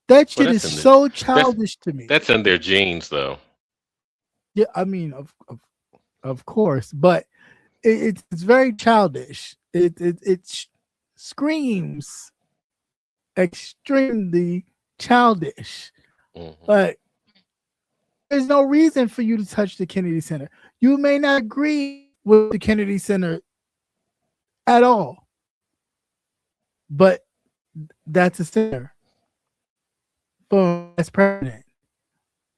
That shit is so childish to me. That's in their genes, though. Yeah, I mean, of course, but it's very childish. It screams extremely childish. Mm-hmm. But there's no reason for you to touch the Kennedy Center. You may not agree with the Kennedy Center at all, but that's a center. Boom, as president.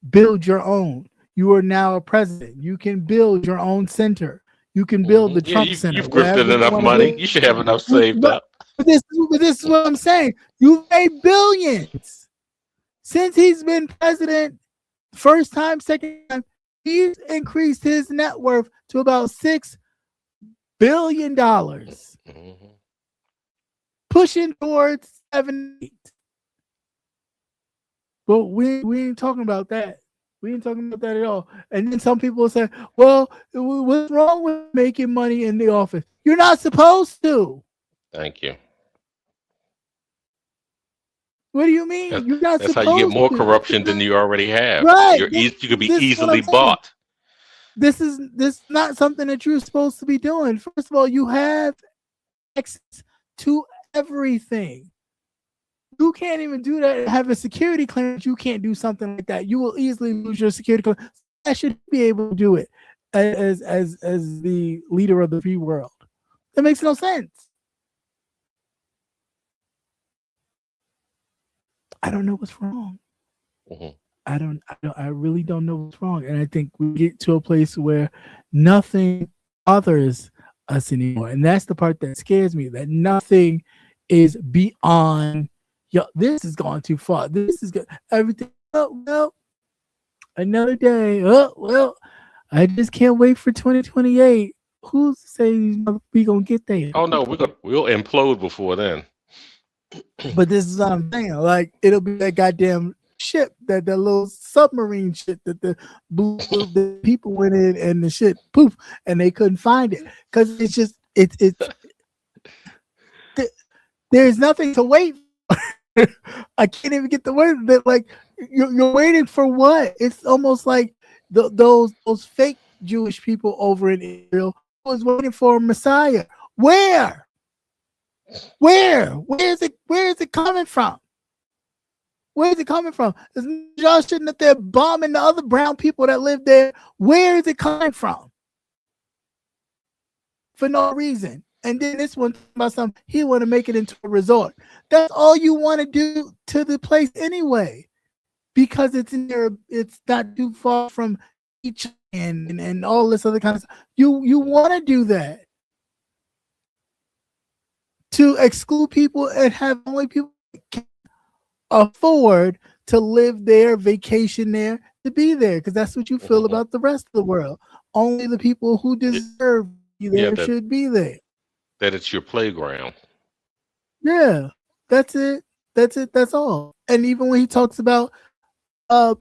Build your own. You are now a president. You can build your own center. You can build the Trump Center. You've grifted enough money. You should have enough saved up. But this is what I'm saying. You've made billions since he's been president. First time, second time, he's increased his net worth to about $6 billion, pushing towards 7, 8. But we ain't talking about that. We ain't talking about that at all. And then some people say, well, what's wrong with making money in the office? You're not supposed to. Thank you. What do you mean? You're not that's supposed how you get more to. corruption than you already have. Right. You could be easily bought. This is not something that you're supposed to be doing. First of all, you have access to everything. You can't even do that. Have a security clearance. You can't do something like that. You will easily lose your security clearance. I should be able to do it as the leader of the free world. That makes no sense. I don't know what's wrong. Mm-hmm. I really don't know what's wrong. And I think we get to a place where nothing bothers us anymore. And that's the part that scares me, that nothing is beyond, this is going too far. This is good. Everything, well, another day. Oh, well, I just can't wait for 2028. Who's to say we gonna get there? Oh no, we'll implode before then. But this is what I'm saying. Like, it'll be that goddamn ship, that little submarine ship that the people went in and the shit poof and they couldn't find it because it's just there's nothing to wait for. I can't even get the word that, like, You're waiting for what? It's almost like those fake Jewish people over in Israel was waiting for a Messiah. Where? Where is it? Where is it coming from? Where is it coming from? Y'all sitting up there bombing the other brown people that live there. Where is it coming from? For no reason. And then this one about something, he want to make it into a resort. That's all you want to do to the place anyway, because it's in there. It's not too far from each and all this other kind of stuff. You want to do that to exclude people and have only people can afford to live there, vacation there, to be there, because that's what you feel about the rest of the world. Only the people who deserve to be there should be there. That it's your playground. Yeah, that's it. That's all. And even when he talks about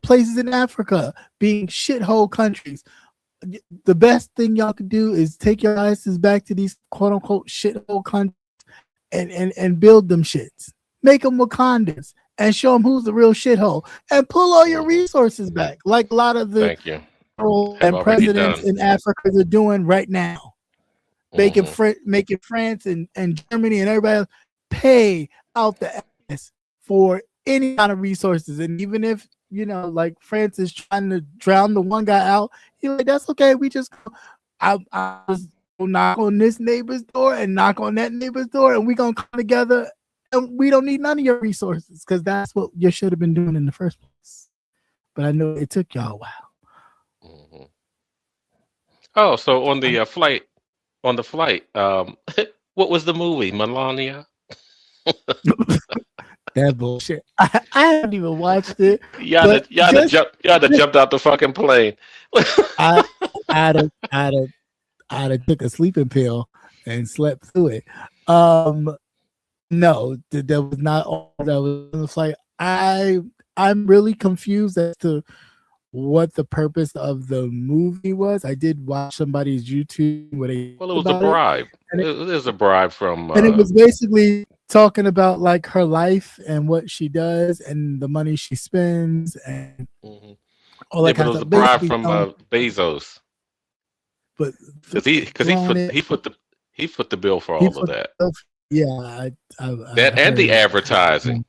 places in Africa being shithole countries, the best thing y'all could do is take your asses back to these quote unquote shithole countries and build them shits. Make them Wakandas and show them who's the real shithole and pull all your resources back, like a lot of the and presidents in Africa are doing right now. Making France and Germany and everybody else pay out the ass for any kind of resources. And even if, like France is trying to drown the one guy out, he's like, that's okay. We just, I was gonna knock on this neighbor's door and knock on that neighbor's door, and we're going to come together, and we don't need none of your resources, because that's what you should have been doing in the first place. But I know it took y'all a while. Oh, so on the flight, what was the movie? Melania? That bullshit. I haven't even watched it. Y'all jumped out the fucking plane. I'd have took a sleeping pill and slept through it. No, that was not all that was on the flight. I'm really confused as to what the purpose of the movie was. I did watch somebody's YouTube where they it was a bribe. It was a bribe from and it was basically talking about like her life and what she does and the money she spends and all that kind of stuff. It was a bribe from Bezos. But because he put the bill for all of that. Yeah, that and the advertising.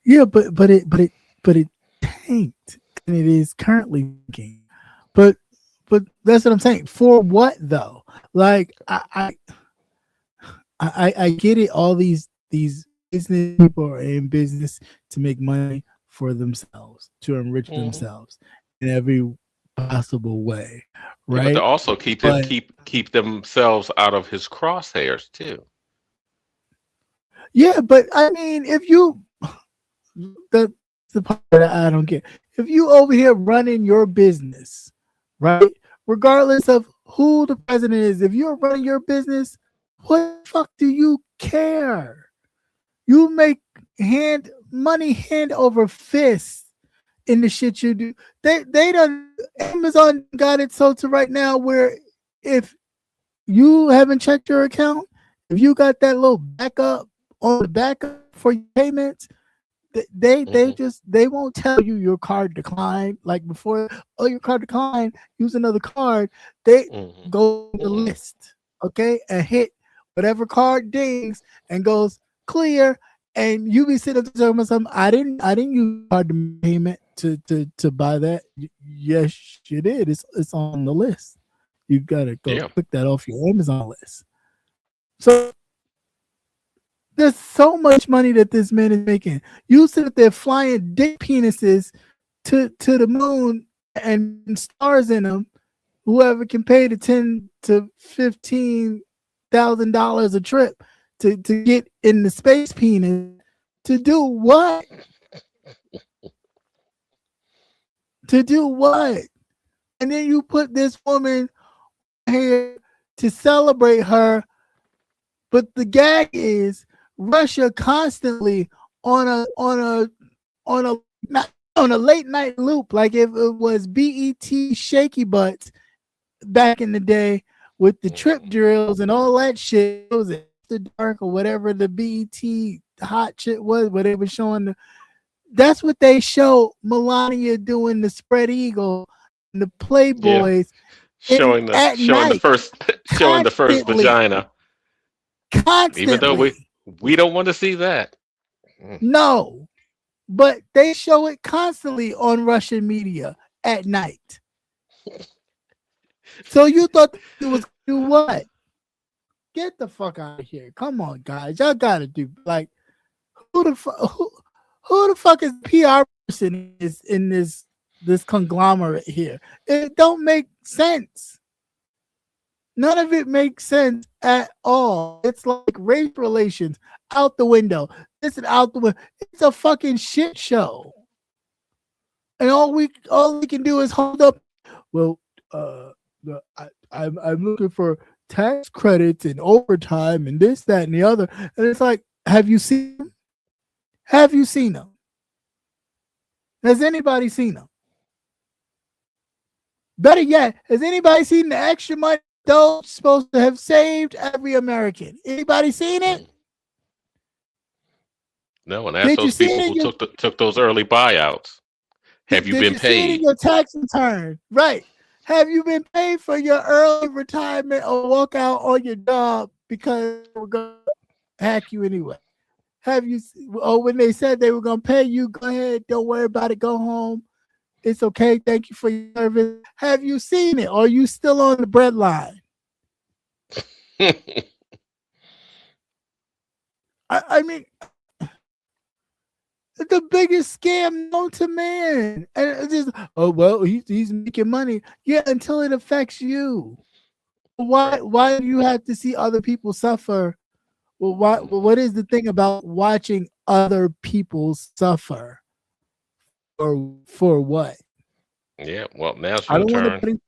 Yeah, but it tanked, and it is currently tanking. But that's what I'm saying. For what though? Like I get it. All these business people are in business to make money for themselves, to enrich themselves in every possible way, right? But to also keep themselves out of his crosshairs too. Yeah, but I mean, if you that's the part that I don't get. If you over here running your business, right, regardless of who the president is, if you're running your business, what the fuck do you care? You make money hand over fist in the shit you do. They done, Amazon got it so to right now where if you haven't checked your account, if you got that little backup on the backup for your payments, they won't tell you your card declined. Like before, your card declined, use another card. They go to the list, okay, and hit whatever card dings and goes clear. And you be sitting there talking about something. I didn't use card payment to buy that. Yes, you did. It's on the list. You gotta go click that off your Amazon list. So there's so much money that this man is making. You sit there flying dick penises to the moon and stars in them. Whoever can pay the $10,000 to $15,000 a trip to get in the space penis, to do what? To do what? And then you put this woman here to celebrate her, but the gag is Russia constantly on a late night loop, like if it was BET Shaky Butts back in the day with the trip drills and all that shit. It was the dark or whatever the BET hot shit was, where they were showing That's what they show Melania doing, the spread eagle, and the Playboys, showing the first vagina. Constantly. Even though we don't want to see that. No, but they show it constantly on Russian media at night. So you thought it was do what? Get the fuck out of here! Come on, guys, y'all gotta do like who the fuck is PR person is in this conglomerate here? It don't make sense. None of it makes sense at all. It's like race relations out the window. This is out the window. It's a fucking shit show. And all we can do is hold up. Well, I'm looking for tax credits and overtime and this, that, and the other. And it's like, have you seen them? Have you seen them? Has anybody seen them? Better yet, has anybody seen the extra money those supposed to have saved every American? Anybody seen it? No, and ask those people who took those early buyouts. Have you been paid? See it in your tax return, right? Have you been paid for your early retirement or walk out on your job because we're gonna hack you anyway? Have you? Or when they said they were gonna pay you, go ahead, don't worry about it, go home. It's okay. Thank you for your service. Have you seen it? Or are you still on the bread line? I mean, the biggest scam known to man. And it's just, oh, well, he's making money. Yeah, until it affects you. Why do you have to see other people suffer? Well, what is the thing about watching other people suffer? Or for what? Yeah, well, now it's your turn.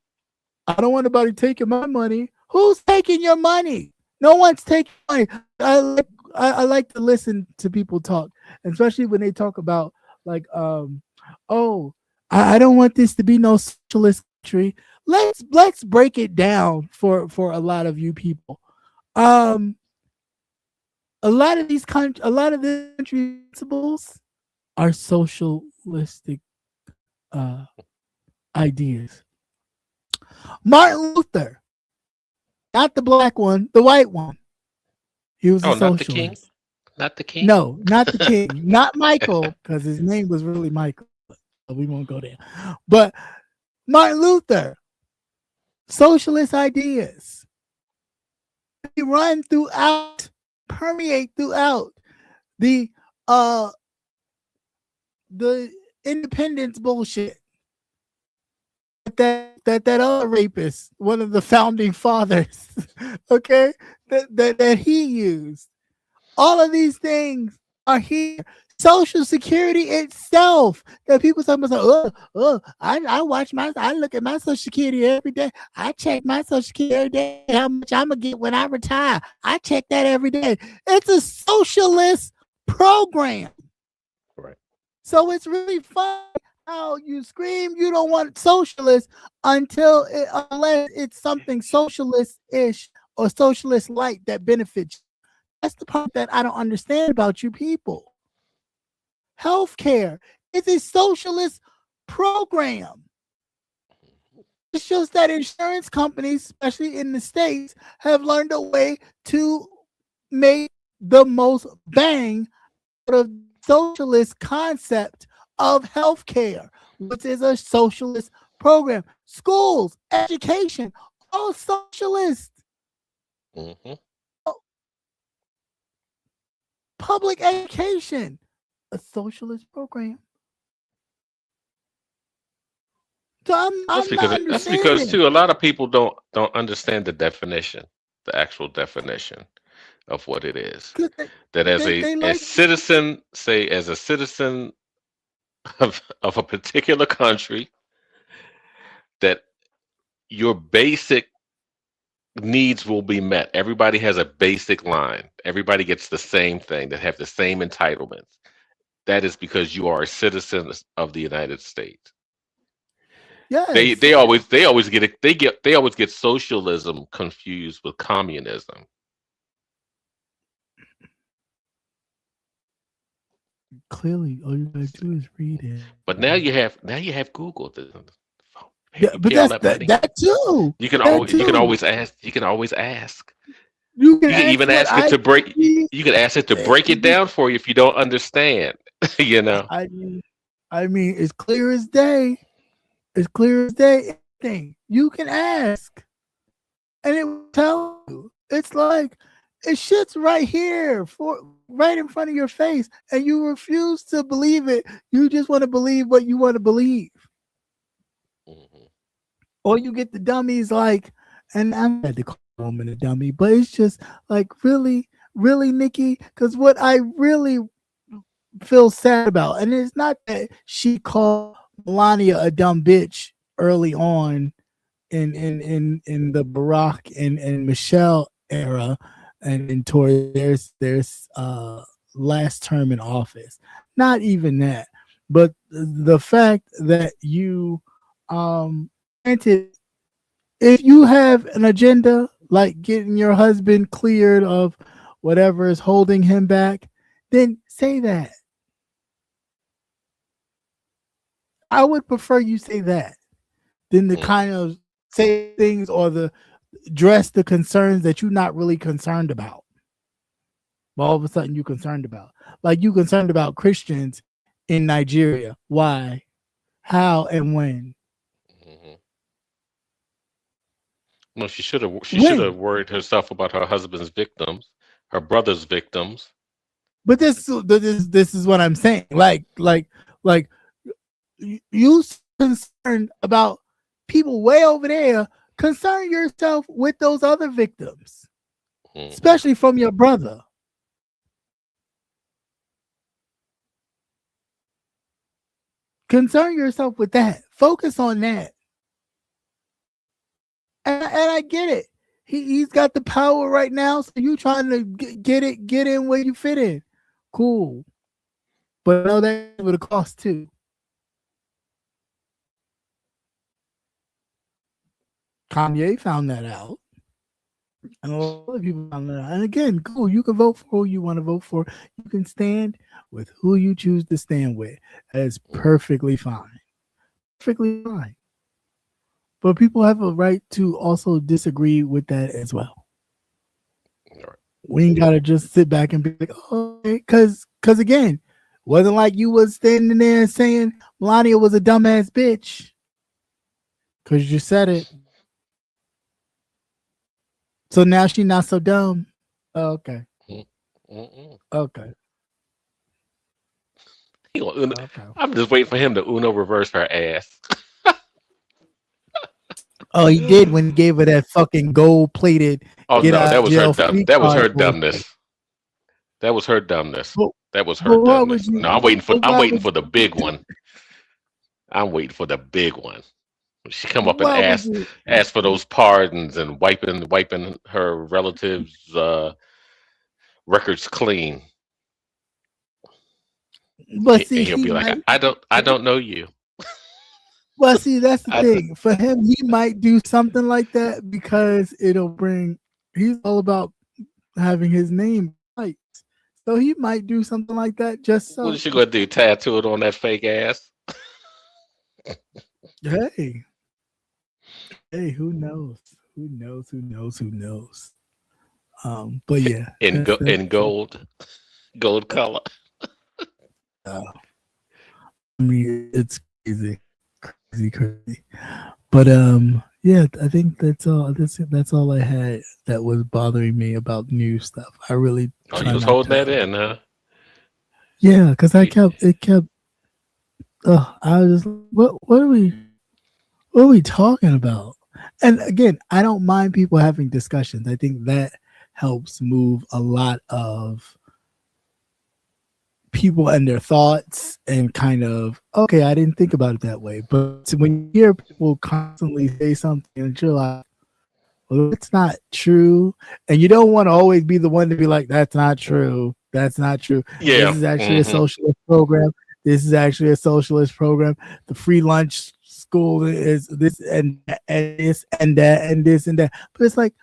I don't want anybody taking my money. Who's taking your money? No one's taking money. I like to listen to people talk, especially when they talk about like, I don't want this to be no socialist country. Let's break it down for a lot of you people. A lot of the country principles are socialistic ideas. Martin Luther, not the black one, the white one. He was a socialist. Not the king? Not the king? No, not the king. Not Michael, because his name was really Michael. We won't go there. But Martin Luther, socialist ideas. They permeate throughout the independence bullshit that other rapist, one of the founding fathers, okay, that he used. All of these things are here. Social Security itself, that people sometimes say, I look at my Social Security every day. I check my Social Security every day, how much I'm gonna get when I retire. I check that every day. It's a socialist program. Right. So it's really fun how you scream you don't want socialist unless it's something socialist-ish or socialist-like that benefits you. That's the part that I don't understand about you people. Healthcare is a socialist program. It's just that insurance companies, especially in the States, have learned a way to make the most bang out of the socialist concept of healthcare, which is a socialist program. Schools, education, all socialist. Mm-hmm. Public education, a socialist program. So that's because too, a lot of people don't understand the definition, the actual definition of what it is. That as a citizen of a particular country, that your basic needs will be met. Everybody has a basic line. Everybody gets the same thing, that have the same entitlements. That is because you are a citizen of the United States. Yes. They always get socialism confused with communism. clearly all you gotta do is read it. But now you have Google. Hey, Yeah, you but pay all that's that money. that too. You can That too. always ask. You can always ask. You can You can ask even what ask it I to break. see. You can ask it to break it down for you if you don't understand. You know. I mean, it's clear as day. It's clear as day. Anything you can ask, and it will tell you. It's like it shit's right here, right in front of your face, and you refuse to believe it. You just want to believe what you want to believe, or you get the dummies like. And I'm not to call a woman a dummy, but it's just like really, Nikki. Because what I really feel sad about, and it's not that she called Melania a dumb bitch early on in the Barack and Michelle era, and toward their last term in office. Not even that, but the fact that you granted, if you have an agenda like getting your husband cleared of whatever is holding him back, then say that. I would prefer you say that than the kind of say things or the dress the concerns that you're not really concerned about. But all of a sudden you're concerned about. Like you concerned about Christians in Nigeria. Why? How and when? No, she should have worried herself about her husband's victims, her brother's victims. But this is what I'm saying. Like you concerned about people way over there. Concern yourself with those other victims, especially from your brother. Concern yourself with that. Focus on that. And I get it. He's got the power right now, so you trying to get in where you fit in. Cool. But no, that would have cost too. Kanye found that out. And a lot of people found that out. And again, cool. You can vote for who you want to vote for. You can stand with who you choose to stand with. That is perfectly fine. Perfectly fine. But people have a right to also disagree with that as well. We ain't gotta just sit back and be like, oh, because again, wasn't like you was standing there and saying Melania was a dumbass bitch. Because you said it. So now she's not so dumb. Oh, okay. Okay. I'm just waiting for him to Uno reverse her ass. Oh, he did when he gave her that fucking gold-plated. Oh no, that was her dumb. That was her dumbness. That was her dumbness. That was her dumbness. No, I'm waiting for the big one. I'm waiting for the big one. She come up and ask for those pardons and wiping her relatives' records clean. But see, and he'll be like, I don't know you. Well, see, that's the thing. For him, he might do something like that because it'll bring. He's all about having his name right, so he might do something like that just so. What is she gonna do? Tattoo it on that fake ass? Hey, who knows? Who knows? But yeah, in gold color. I mean, it's crazy. But yeah, I think that's all. That's all I had that was bothering me about new stuff. I really. Oh, you was holding that in, huh? Yeah, because I kept. I was just, what are we talking about? And again, I don't mind people having discussions. I think that helps move a lot of people and their thoughts and kind of, okay, I didn't think about it that way. But when you hear people constantly say something and you're like, well, it's not true. And you don't want to always be the one to be like, that's not true. That's not true. Yeah. This is actually a socialist program. The free lunch school is this and this and that and this and that. But it's like,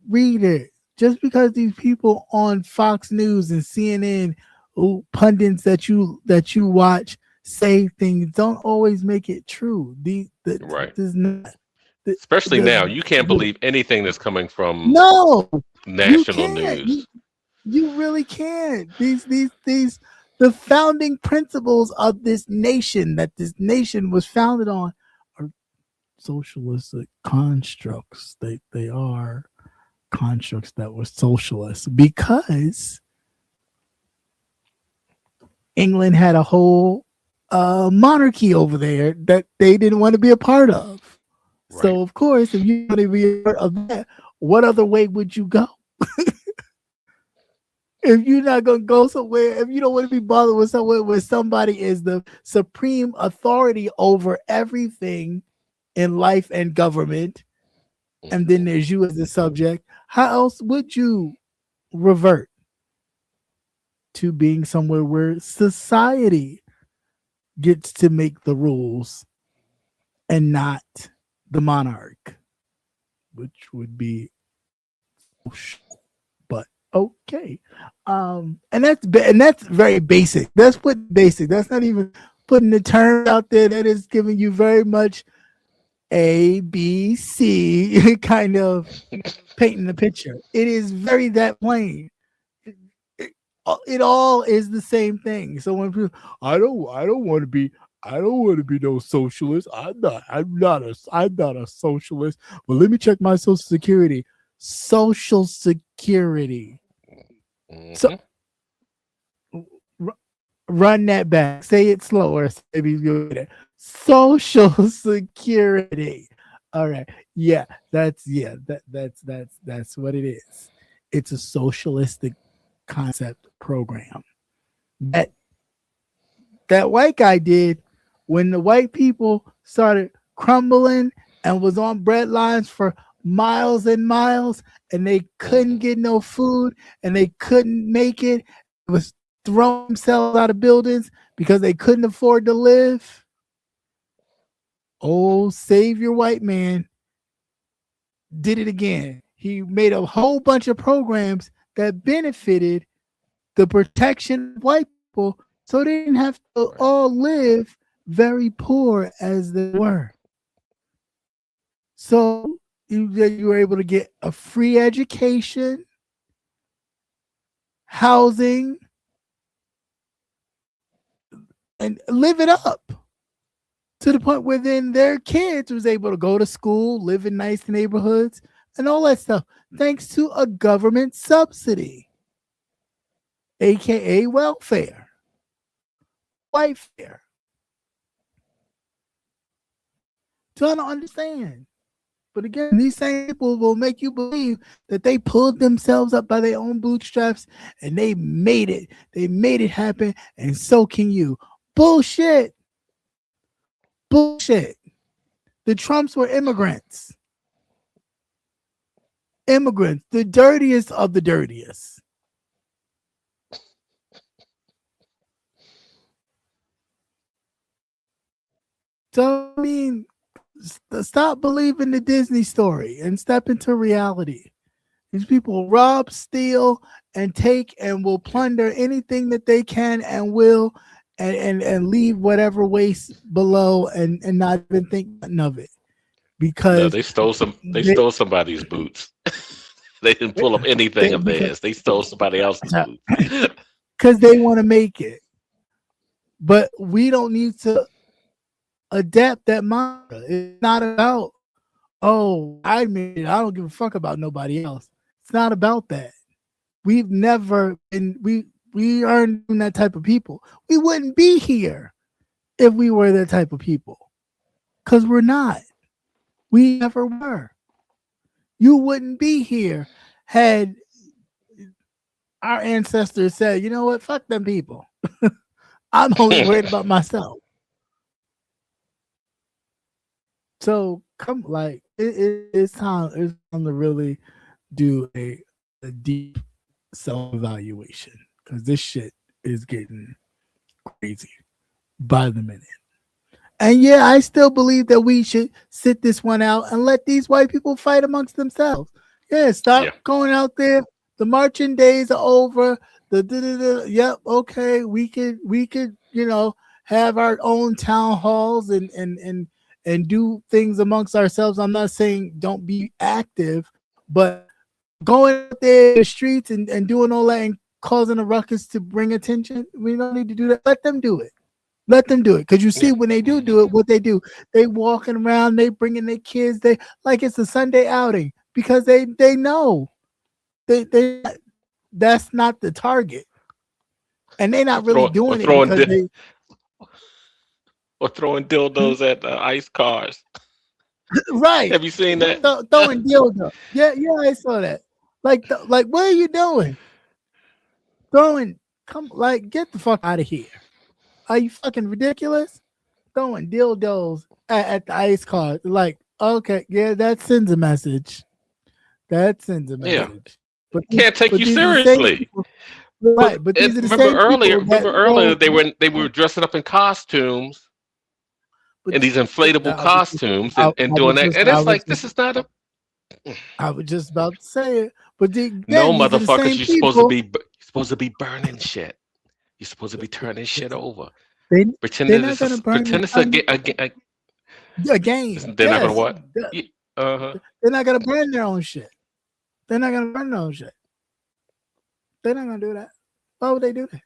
read it. Just because these people on Fox News and CNN pundits that you watch say things don't always make it true. Right. Does not, Especially now, you can't believe anything that's coming from no national news. You really can't. These the founding principles of this nation that this nation was founded on are socialistic constructs. They are constructs that were socialist because England had a whole monarchy over there that they didn't want to be a part of. Right. So of course, if you want to be a part of that, what other way would you go? If you're not going to go somewhere, if you don't want to be bothered with somewhere where somebody is the supreme authority over everything in life and government, and then there's you as the subject, how else would you revert to being somewhere where society gets to make the rules and not the monarch, which would be okay. And that's very basic. That's what basic. That's not even putting the terms out there. That is giving you very much A, B, C kind of painting the picture. It is very that plain. It all is the same thing. So when people, I don't want to be no socialist. I'm not a socialist. Well, let me check my Social Security. Social Security. So run that back. Say it slower. Maybe you'll get it. Social Security. All right. Yeah, that's what it is. It's a socialistic concept program that white guy did when the white people started crumbling and was on bread lines for miles and miles, and they couldn't get no food and they couldn't make it. It was throwing themselves out of buildings because they couldn't afford to live. Oh, savior white man did it again. He made a whole bunch of programs that benefited the protection of white people, so they didn't have to all live very poor as they were. So you were able to get a free education, housing, and live it up to the point where then their kids was able to go to school, live in nice neighborhoods, and all that stuff, thanks to a government subsidy, aka welfare, white fare. Trying to understand. But again, these same people will make you believe that they pulled themselves up by their own bootstraps and they made it. They made it happen, and so can you. Bullshit. Bullshit. The Trumps were immigrants. Immigrants, the dirtiest of the dirtiest. So, I mean, stop believing the Disney story and step into reality. These people rob, steal, and take and will plunder anything that they can and will and leave whatever waste below and not even think nothing of it. Because no, they stole somebody's boots. They didn't pull up anything of theirs. They stole somebody else's boots. Because they want to make it. But we don't need to adapt that mantra. It's not about, oh, I made it. I don't give a fuck about nobody else. It's not about that. We've never been, we aren't that type of people. We wouldn't be here if we were that type of people. Because we're not. We never were. You wouldn't be here had our ancestors said, you know what, fuck them people. I'm only worried about myself. So it's time to really do a deep self-evaluation, because this shit is getting crazy by the minute. And yeah, I still believe that we should sit this one out and let these white people fight amongst themselves. Yeah, stop going out there. The marching days are over. Yep, okay, we could, have our own town halls and do things amongst ourselves. I'm not saying don't be active, but going out there in the streets and doing all that and causing a ruckus to bring attention, we don't need to do that. Let them do it. Let them do it. Because you see, when they do it, what they do, they walking around, they bringing their kids, they like it's a Sunday outing, because they know they that's not the target. And they're not really doing it because or throwing dildos at ice cars. Right. Have you seen that? Throwing dildo. Yeah, I saw that. Like, what are you doing? Get the fuck out of here. Are you fucking ridiculous? Throwing dildos at the ice car. Like, okay, yeah, that sends a message. But can't take you seriously. Right, but these are the remember same earlier they were dressing up in costumes, in these inflatable costumes, and doing that. And it's like, this is not a. I was just about to say it, but no, motherfuckers, you're supposed to be burning shit. You're supposed to be turning shit over. Pretend it's a game. They're not gonna what? They're not gonna burn their own shit. They're not gonna burn their own shit. They're not gonna do that. Why would they do that?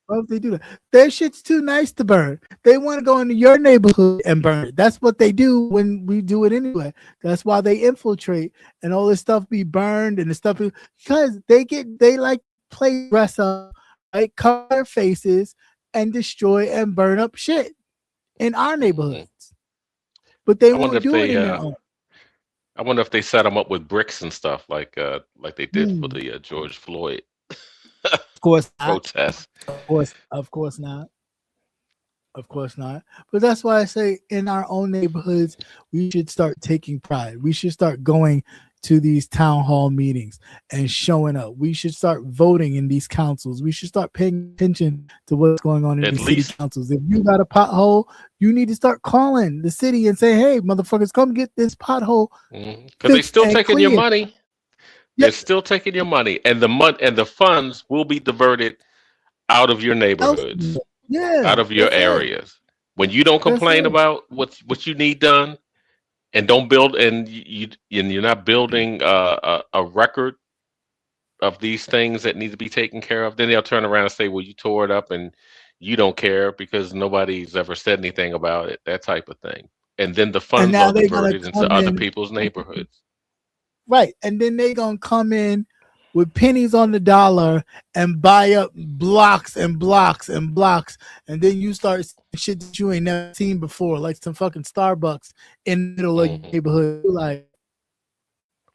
Why would they do that? Their shit's too nice to burn. They want to go into your neighborhood and burn it. That's what they do when we do it anyway. That's why they infiltrate and all this stuff be burned and the stuff because they like play dress up, like cover their faces and destroy and burn up shit in our neighborhoods. But they won't do it in their own. I wonder if they set them up with bricks and stuff like they did for the George Floyd protest. Of course not. But that's why I say in our own neighborhoods, we should start taking pride. We should start going to these town hall meetings and showing up. We should start voting in these councils. We should start paying attention to what's going on in the city councils. If you got a pothole, you need to start calling the city and say, hey, motherfuckers, come get this pothole. Because they're still taking your money. They're still taking your money. And the funds will be diverted out of your neighborhoods. Out of your areas. When you don't complain about what you need done, and don't build, and you're not building a record of these things that need to be taken care of, then they'll turn around and say, well, you tore it up and you don't care because nobody's ever said anything about it, that type of thing. And then the funds are diverted into other people's neighborhoods. Right. And then they're going to come in with pennies on the dollar and buy up blocks and blocks and blocks. And then you start shit that you ain't never seen before, like some fucking Starbucks in the middle of your neighborhood. Like,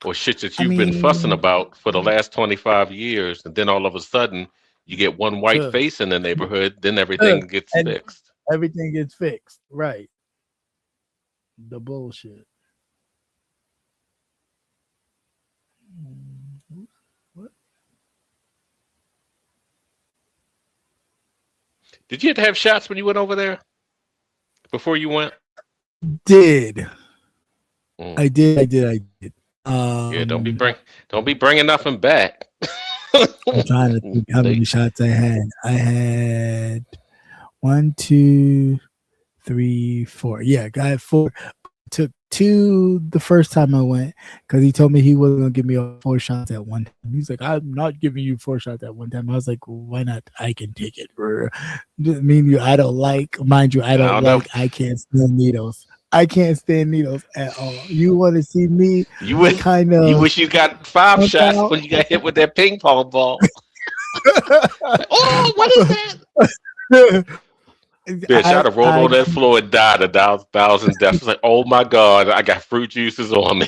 or shit that you've been fussing about for the last 25 years. And then all of a sudden you get one white face in the neighborhood, then everything gets fixed. Everything gets fixed. Right. The bullshit. Did you have to have shots when you went over there? Before you went? I did. Yeah, don't be bringing nothing back. I'm trying to think how many shots I had. I had 1, 2, 3, 4. Yeah, I had 4. Took 2 the first time I went because he told me he wasn't gonna give me 4 shots at one time. He's like, I'm not giving you 4 shots at one time. I was like, well, why not? I can take it. I don't like, mind you, I can't stand needles. I can't stand needles at all. You want to see me? You wish you got 5 shots when you got hit with that ping pong ball. Oh, what is that? Bitch, I'd have rolled on that floor and died 1,000 deaths. Like, oh my God, I got fruit juices on me.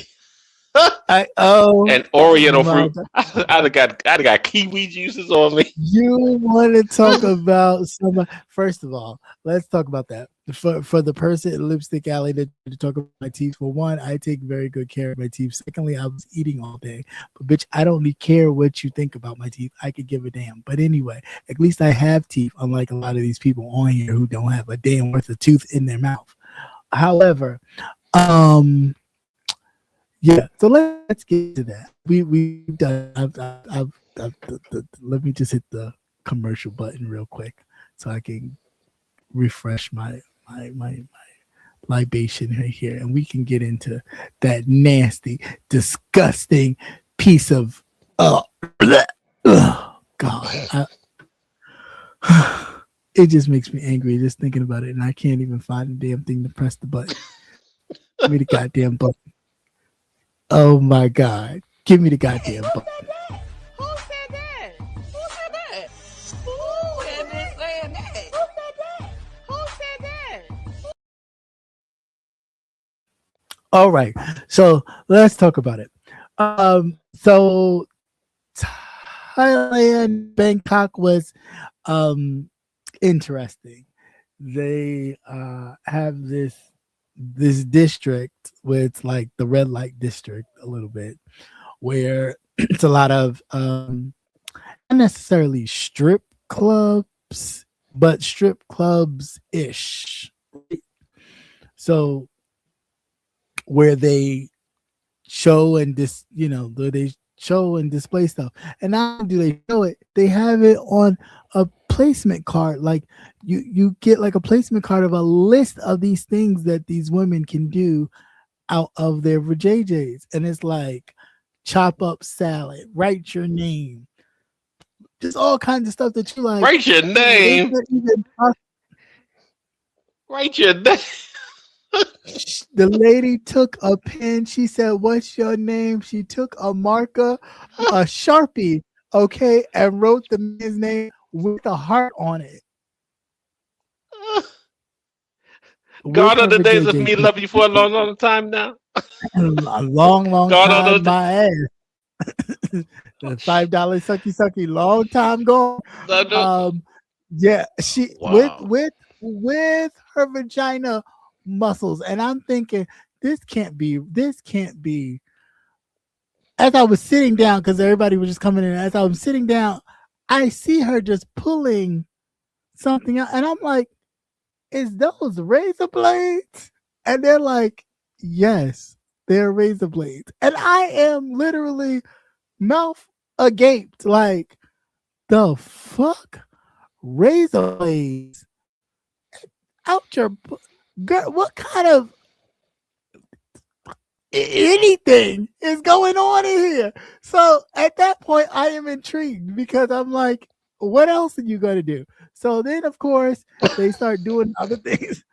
And Oriental fruit. I'd have got kiwi juices on me. You want to talk about first of all, let's talk about that. For the person in Lipstick Alley to talk about my teeth. For one, I take very good care of my teeth. Secondly, I was eating all day. But bitch, I don't really care what you think about my teeth. I could give a damn. But anyway, at least I have teeth, unlike a lot of these people on here who don't have a damn worth of tooth in their mouth. However, yeah, so let's get to that. We've done. let me just hit the commercial button real quick so I can refresh my libation right here, and we can get into that nasty, disgusting piece of God. It just makes me angry just thinking about it, and I can't even find the damn thing to press the button. Give me the goddamn button. Oh my God. Give me the goddamn button. Who said that? Who said that? Who had been saying that? Who said that? Who said that? All right. So let's talk about it. So Thailand, Bangkok was interesting. They have this district where it's like the red light district a little bit, where it's a lot of not necessarily strip clubs, but strip clubs ish. So where they show and they show and display stuff. And not only do they show it, they have it on a placement card. Like you get like a placement card of a list of these things that these women can do out of their vajayjays. And it's like chop up salad, write your name, just all kinds of stuff that you like. Write your name. Write your name. The lady took a pen. She said, "What's your name?" She took a marker, a Sharpie, okay, and wrote the man's name with a heart on it. God on the days of me love you for a long, long time now. A long God time, my ass. The $5 sucky, long time gone. Yeah, she with her vagina muscles, and I'm thinking this can't be. As I was sitting down, because everybody was just coming in, as I was sitting down, I see her just pulling something out, and I'm like, "Is those razor blades?" And they're like, "Yes, they're razor blades," and I am literally mouth agape, like, the fuck, razor blades out your girl? What kind of anything is going on in here? So at that point, I am intrigued because I'm like, what else are you gonna do? So then, of course, they start doing other things.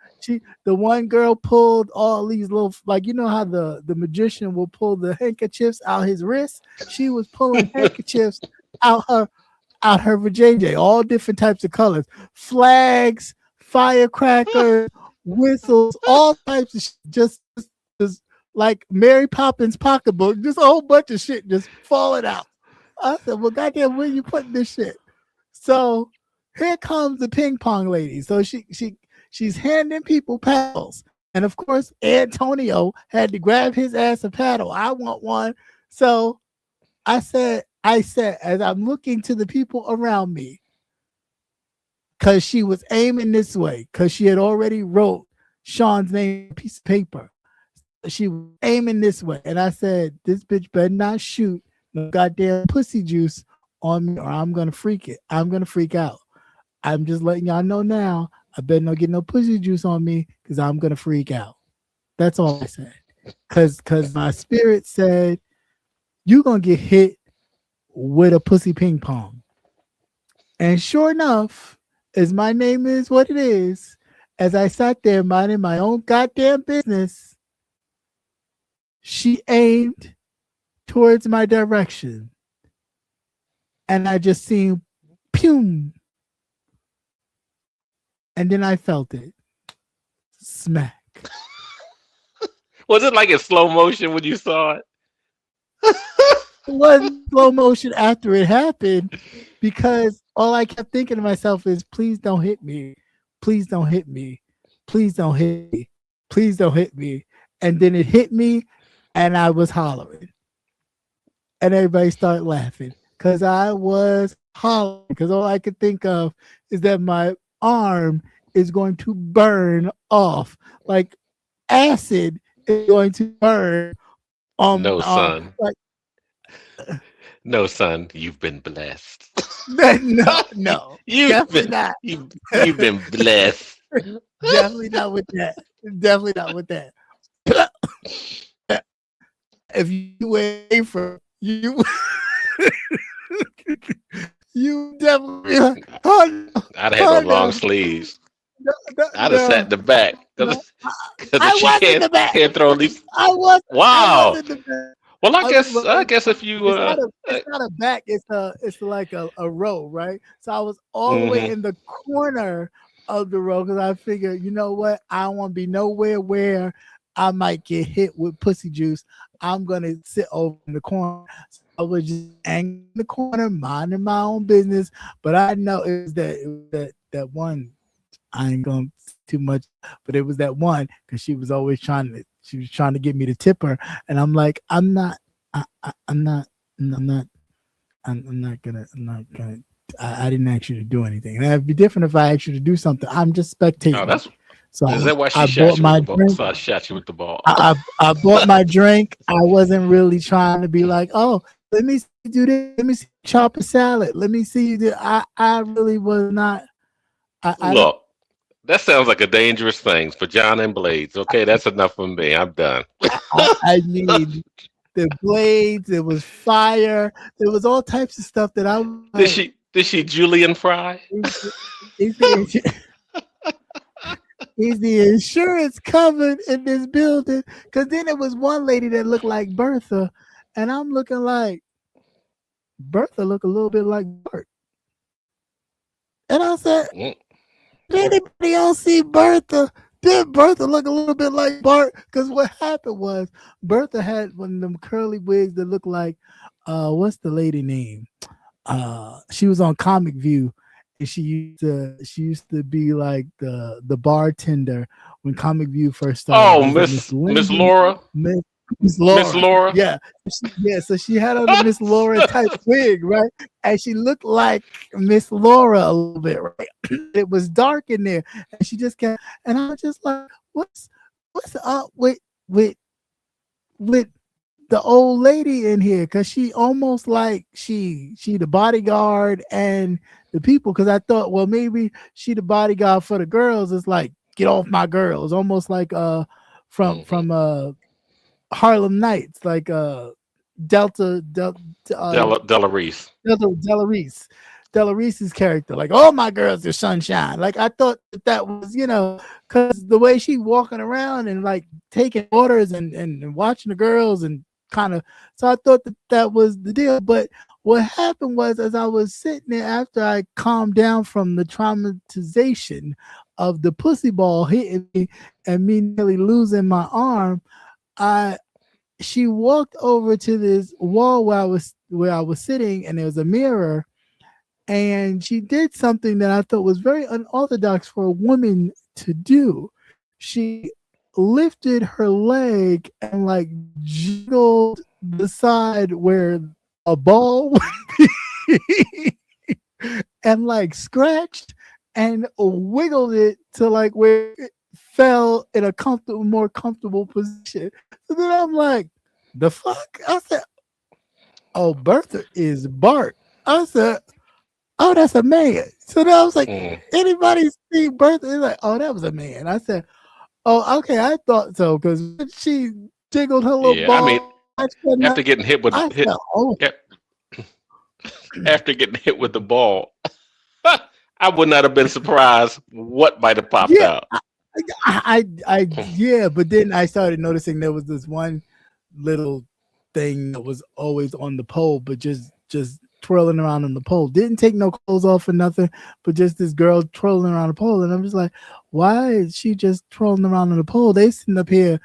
The one girl pulled all these little, like, you know how the magician will pull the handkerchiefs out his wrist. She was pulling handkerchiefs out her vajayjay, all different types of colors, flags, firecrackers, whistles, all types of shit, just like Mary Poppins pocketbook, just a whole bunch of shit just falling out. I said, well, goddamn, where you putting this shit? So here comes the ping pong lady. So she's handing people paddles. And of course, Antonio had to grab his ass a paddle. I want one. So I said, as I'm looking to the people around me, because she was aiming this way, because she had already wrote Sean's name on a piece of paper. She was aiming this way. And I said, this bitch better not shoot no goddamn pussy juice on me, or I'm going to freak it. I'm going to freak out. I'm just letting y'all know now, I better not get no pussy juice on me, because I'm going to freak out. That's all I said. Because my spirit said, you're going to get hit with a pussy ping pong. And sure enough, as my name is what it is, as I sat there minding my own goddamn business, she aimed towards my direction. And I just seen pew. And then I felt it. Smack. Was it like in slow motion when you saw it? It wasn't slow motion after it happened, because all I kept thinking to myself is, please don't hit me. Please don't hit me. Please don't hit me. Please don't hit me. And then it hit me, and I was hollering. And everybody started laughing because I was hollering, because all I could think of is that my arm is going to burn off. Like acid is going to burn on no, my son. arm. Like, No, son, you've been blessed. No, You've definitely been not. you've been blessed. Definitely not with that. Definitely not with that. If you wait for you, you definitely be like, oh, I'd have had oh those long no, sleeves. no, no, I'd have sat in no, the back no. because if I she was in the back. can't throw these. I was Wow. in the back. Well, Well, I guess if you it's not a back, it's like a row, right? So I was all the way mhm. in the corner of the row because I figured, you know what, I don't want to be nowhere where I might get hit with pussy juice. I'm gonna sit over in the corner. So I was just hanging in the corner, minding my own business. But I know it was that one. I ain't gonna say too much, but it was that one because she was trying to get me to tip her, and I'm like, I'm not gonna. I didn't ask you to do anything. And it'd be different if I asked you to do something. I'm just Oh, spectating. So is that why she I shot bought you with my the ball? drink. So I shot you with the ball. I bought my drink. I wasn't really trying to be like, oh, let me see you do this. Let me see you chop a salad. Let me see you do. I really was not. I don't. Look, that sounds like a dangerous thing for John and Blades. Okay, that's enough for me. I'm done. I need the blades. There was fire. There was all types of stuff that I was like. Did she Julian Fry? Is the insurance covered in this building? Because then there was one lady that looked like Bertha, and I'm looking like Bertha look a little bit like Bert. And I said, Mm. did anybody else see Bertha? Did Bertha look a little bit like Bart? Because what happened was Bertha had one of them curly wigs that looked like what's the lady name? She was on Comic View, and she used to be like the bartender when Comic View first started. Oh, Was it Miss Lindsay? Laura. Miss Laura. Miss Laura. Yeah. So she had on the Miss Laura type wig, right? And she looked like Miss Laura a little bit, right? It was dark in there. And she just kept, and I was just like, what's up with the old lady in here? Cause she almost like she the bodyguard and the people. Cause I thought, well, maybe she the bodyguard for the girls. It's like, get off my girls. Almost like from Harlem Nights, like Delta Della Reese. Della Reese's character, like, oh, my girls are sunshine. Like I thought that was, because the way she walking around and like taking orders and watching the girls and kind of, so I thought that was the deal. But what happened was, as I was sitting there after I calmed down from the traumatization of the pussy ball hitting me and me nearly losing my arm, she walked over to this wall where I was sitting, and there was a mirror, and she did something that I thought was very unorthodox for a woman to do. She lifted her leg and like jiggled the side where a ball would be and like scratched and wiggled it to like where it fell in a more comfortable position. So then I'm like, the fuck? I said, oh, Bertha is Bart. I said, oh, that's a man. So then I was like, anybody see Bertha? He's like, oh, that was a man. I said, oh, okay, I thought so, because she jiggled her little ball. I mean, after getting hit with after getting hit with the ball, I would not have been surprised what might have popped out. Yeah, but then I started noticing there was this one little thing that was always on the pole, but just twirling around on the pole. Didn't take no clothes off or nothing, but just this girl twirling around the pole. And I'm just like, why is she just twirling around on the pole? They sitting up here,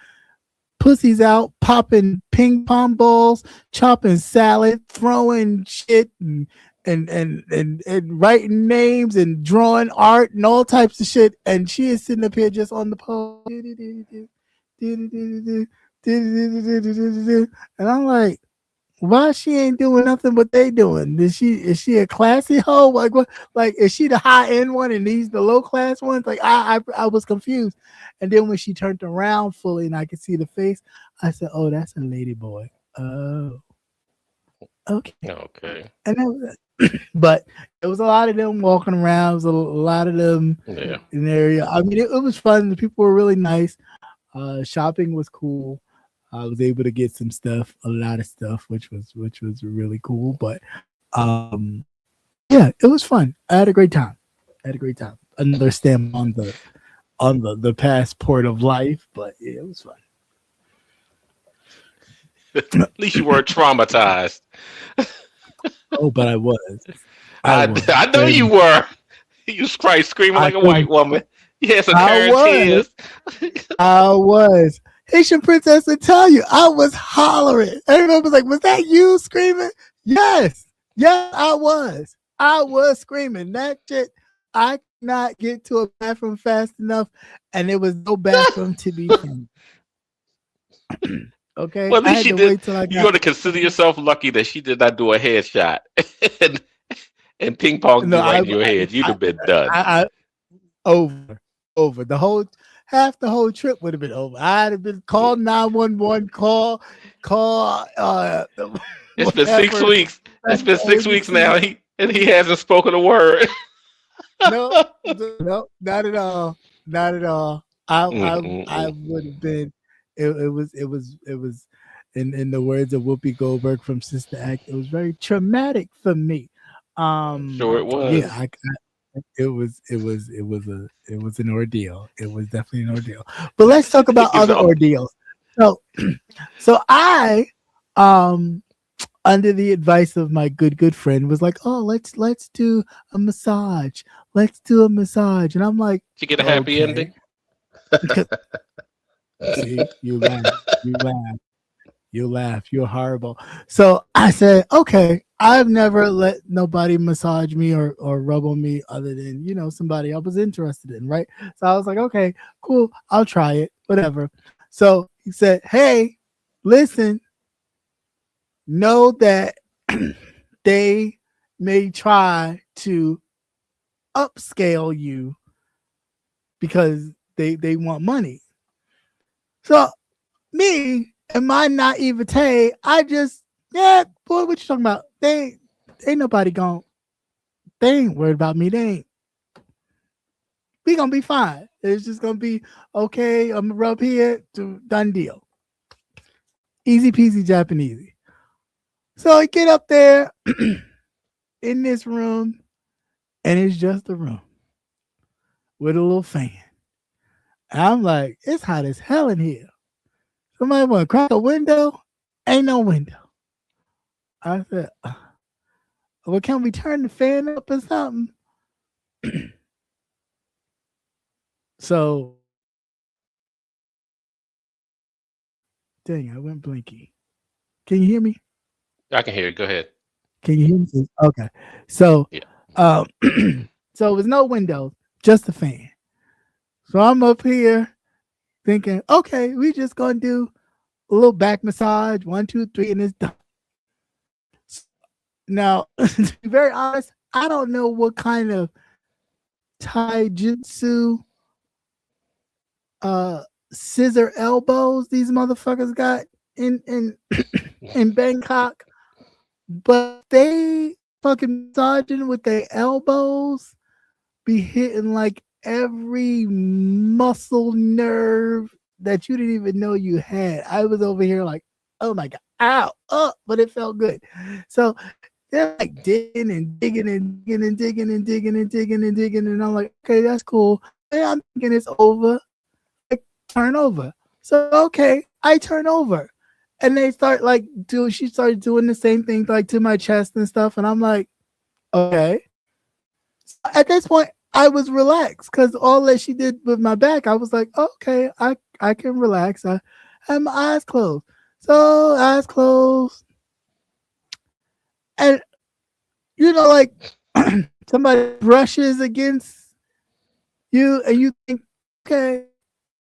pussies out, popping ping pong balls, chopping salad, throwing shit, and writing names and drawing art and all types of shit. And she is sitting up here just on the pole. And I'm like, why she ain't doing nothing but they doing? Is she a classy hoe? Like what? Like is she the high end one and these the low class ones? Like I was confused. And then when she turned around fully and I could see the face, I said, "Oh, that's a lady boy." Oh, Okay. Okay. And that was it. But it was a lot of them walking around. It was a lot of them Yeah. in the area. I mean, it was fun. The people were really nice. Shopping was cool. I was able to get some stuff, a lot of stuff, which was really cool. But yeah, it was fun. I had a great time. Another stamp on the passport of life, but yeah, it was fun. At least you weren't traumatized. Oh, but I was. I know you were. You was crying, screaming like a white woman. You had some tears. I was. Haitian princess would tell you, I was hollering. Everybody was like, was that you screaming? Yes. Yes, I was. I was screaming. That shit, I could not get to a bathroom fast enough, and there was no bathroom to be found. Okay. Well, at least she did. You're going to consider yourself lucky that she did not do a headshot and ping pong you right in your head. You'd have been done. Over. Half the whole trip would have been over. I'd have been called 911. Call. It's been 6 weeks. It's been 6 weeks now. He hasn't spoken a word. No, not at all. Not at all. I would have been. It was in the words of Whoopi Goldberg from Sister Act, it was very traumatic for me. Sure it was. Yeah, it was an ordeal. It was definitely an ordeal. But let's talk about other ordeals. So I under the advice of my good friend was like, oh, let's do a massage. And I'm like, did you get a happy ending? See, you laugh. You're horrible. So I said, okay, I've never let nobody massage me or rub on me other than, somebody I was interested in, right? So I was like, okay, cool. I'll try it, whatever. So he said, hey, listen, know that they may try to upscale you because they want money. So me and my naivete, I just, boy, what you talking about? They ain't nobody they ain't worried about me. We gonna be fine. It's just gonna be okay. I'm gonna rub here to done deal. Easy peasy Japanese. So I get up there in this room, and it's just a room with a little fan. I'm like, it's hot as hell in here. Somebody want to crack a window? Ain't no window. I said, well, can we turn the fan up or something? So, dang, I went blinky. Can you hear me? I can hear you. Go ahead. Can you hear me? Okay. So, yeah. So it was no window, just a fan. So I'm up here thinking, okay, we just gonna do a little back massage, 1, 2, 3, and it's done. Now, to be very honest, I don't know what kind of taijutsu scissor elbows these motherfuckers got in Bangkok, but they fucking massaging with their elbows be hitting like every muscle nerve that you didn't even know you had. I was over here like, oh my God, ow, but it felt good. So they're like digging and digging and digging and digging and digging and digging and digging. And I'm like, okay, that's cool. And I'm thinking it's over. I turn over. So, okay, I turn over. And they start like, she started doing the same thing like to my chest and stuff. And I'm like, okay. So at this point, I was relaxed because all that she did with my back, I was like, okay, I can relax. I had my eyes closed. So eyes closed. And, like somebody brushes against you and you think, okay,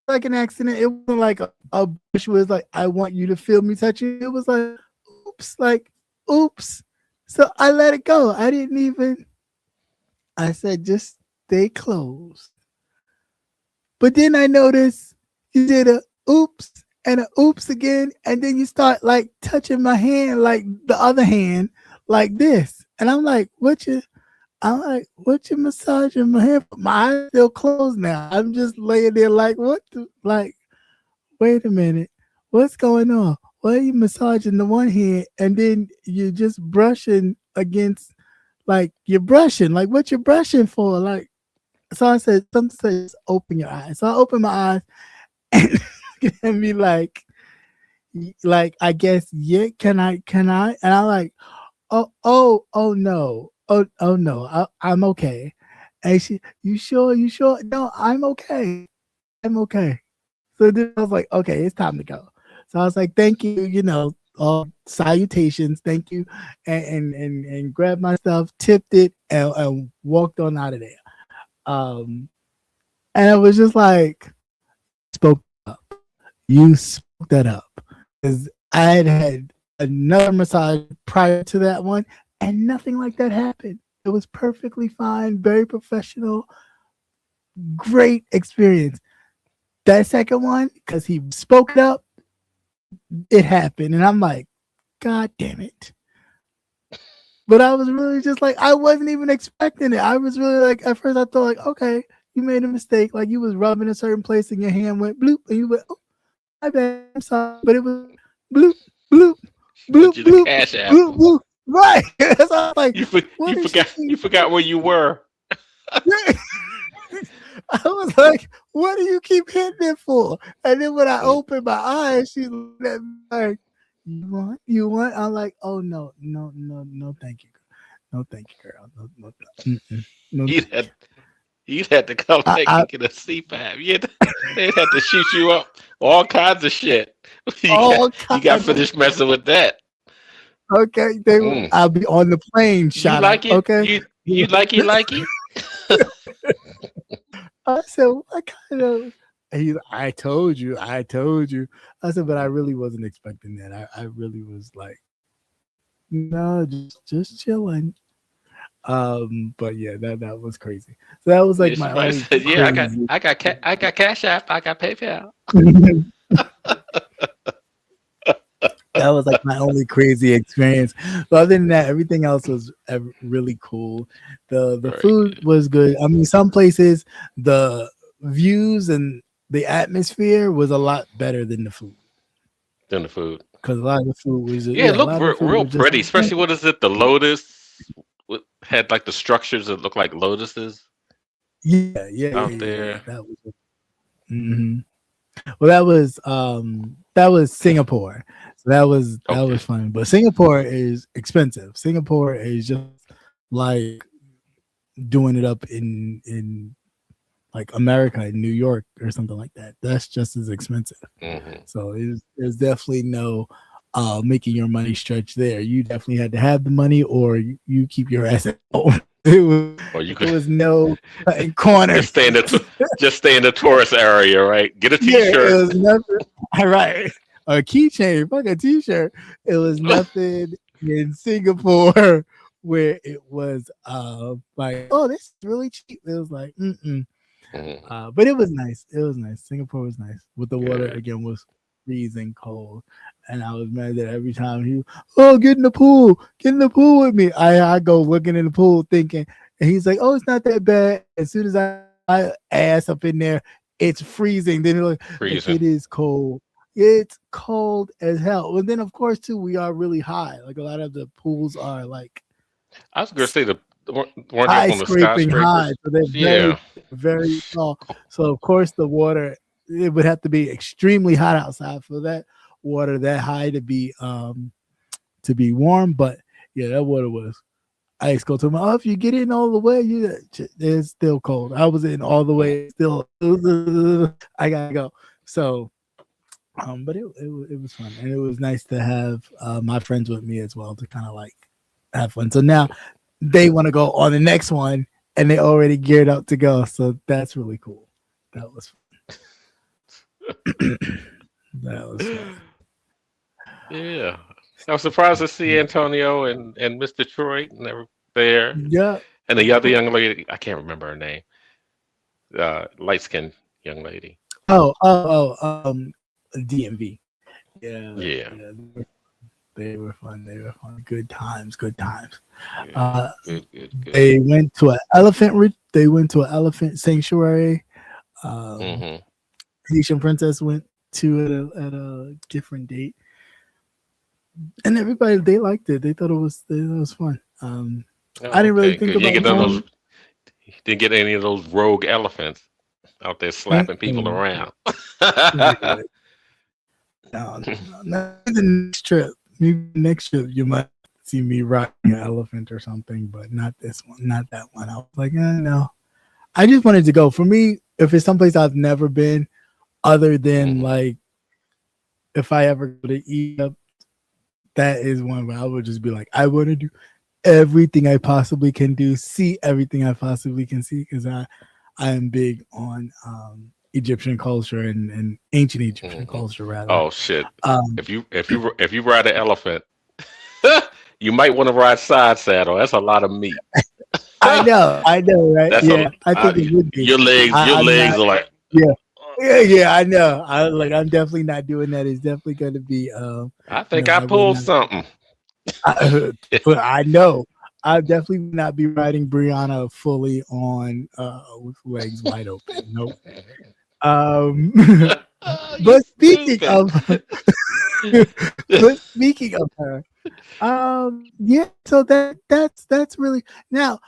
like an accident. It wasn't like a brush was like, I want you to feel me touching. It was like, oops. So I let it go. I said, just stay closed. But then I noticed you did a oops and a oops again. And then you start like touching my hand, like the other hand. like this. And I'm like, I'm like, what you massaging my hand? My eyes still closed now. I'm just laying there like, what the, like, wait a minute. What's going on? Why are you massaging the one hand and then you're just brushing against, like, you're brushing, like, what you're brushing for? Like, so I said, something says, open your eyes. So I open my eyes and be like, I guess, yeah, can I? And I'm like, oh no. Oh no, I'm okay. And you sure? No, I'm okay. I'm okay. So then I was like, okay, it's time to go. So I was like, thank you, all salutations, thank you, and grabbed my stuff, tipped it, and walked on out of there. And I was just like, spoke up. You spoke that up. Because I had another massage prior to that one, and nothing like that happened. It was perfectly fine, very professional, great experience. That second one, because he spoke it up, it happened. And I'm like, God damn it. But I was really just like, I wasn't even expecting it. I was really like, at first I thought like, okay, you made a mistake. Like you was rubbing a certain place and your hand went bloop and you went, oh, my bad, I'm sorry. But it was bloop, bloop, bloop, bloop, bloop, bloop. Right. So I was like, you forgot where you were. I was like, what do you keep hitting it for? And then when I opened my eyes, she's like, you want? I'm like, oh no, thank you. No, thank you, girl. No, You'd had to come back and get a CPAP. They'd have to shoot you up. All kinds of shit. You got finished messing with that. Okay, I'll be on the plane. You like it? Okay, you like it? I said, what kind of? I told you. I said, but I really wasn't expecting that. I really was like, no, just chilling. But yeah, that was crazy. So that was like my only. Said, yeah, I got Cash App. I got PayPal. That was like my only crazy experience. But other than that, everything else was really cool. The food was good. I mean, some places the views and the atmosphere was a lot better than the food. Because a lot of the food was it looked real pretty, especially what is it? The Lotus had like the structures that look like lotuses. Yeah, out there. Yeah. That was. Mm-hmm. Well, that was Singapore. So that was fun. But Singapore is expensive. Singapore is just like doing it up in like America, in New York or something like that. That's just as expensive. Mm-hmm. So there's definitely no making your money stretch there. You definitely had to have the money, or you keep your ass at home. There was no cutting corners. Just stay in the tourist area, right? Get a T-shirt. Yeah, it was nothing. Right. A keychain, fuck a T-shirt. It was nothing in Singapore where it was like, oh, this is really cheap. It was like, but it was nice. It was nice. Singapore was nice. With the water again was freezing cold. And I was mad that every time get in the pool with me. I go looking in the pool thinking, and he's like, oh, it's not that bad. As soon as I ass up in there, it's freezing. Then it is cold. It's cold as hell. And then of course too, we are really high. Like a lot of the pools are like, I was gonna say weren't high on the scraping high, so they're very, Yeah. very tall. So of course the water, it would have to be extremely hot outside for that water that high to be warm. But yeah, that water was ice cold. So if you get in all the way, it's still cold. I was in all the way, still I gotta go. So but it was fun, and it was nice to have my friends with me as well to kind of like have fun. So now they want to go on the next one, and they already geared up to go. So that's really cool. That was fun. That was fun. Yeah, I was surprised to see Antonio and Miss Detroit and they were there. Yeah, and the other young lady, I can't remember her name. Light skinned young lady. DMV. Yeah. They were fun. They were fun. Good times. Good times. Yeah, good. They went to an elephant. They went to an elephant sanctuary. Mm-hmm. Haitian princess went to it at a different date, and everybody they liked it. They thought it was fun. I didn't really think good. You about didn't get any of those rogue elephants out there slapping people around. No, not the next trip. Maybe next trip you might see me riding an elephant or something, but not this one, not that one. I was like, no. I just wanted to go. For me, if it's someplace I've never been, other than like if I ever go to Egypt, that is one where I would just be like, I want to do everything I possibly can do, see everything I possibly can see, because I am big on Egyptian culture and ancient Egyptian culture rather. Oh shit! If you ride an elephant, you might want to ride side saddle. That's a lot of meat. I know, right? That's I think it would be. Your legs are like yeah. I know. I'm definitely not doing that. It's definitely going to be. I think I pulled something. But I know I'll definitely not be riding Brianna fully on with legs wide open. Nope. But speaking of her, yeah. So that's really now.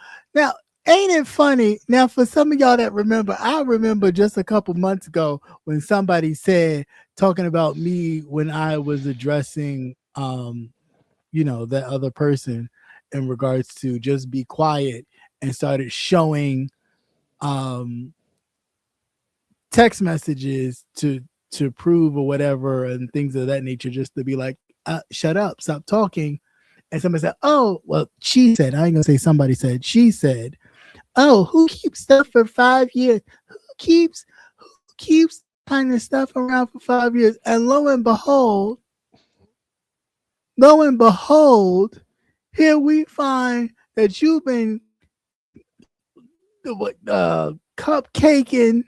Ain't it funny? Now, for some of y'all that remember, I remember just a couple months ago when somebody said talking about me when I was addressing, that other person in regards to just be quiet, and started showing text messages to prove or whatever and things of that nature, just to be like, shut up, stop talking. And somebody said, oh, well, she said, I ain't gonna say somebody said, she said, oh, who keeps stuff for 5 years? Who keeps kind of stuff around for 5 years? And lo and behold, here we find that you've been cupcaking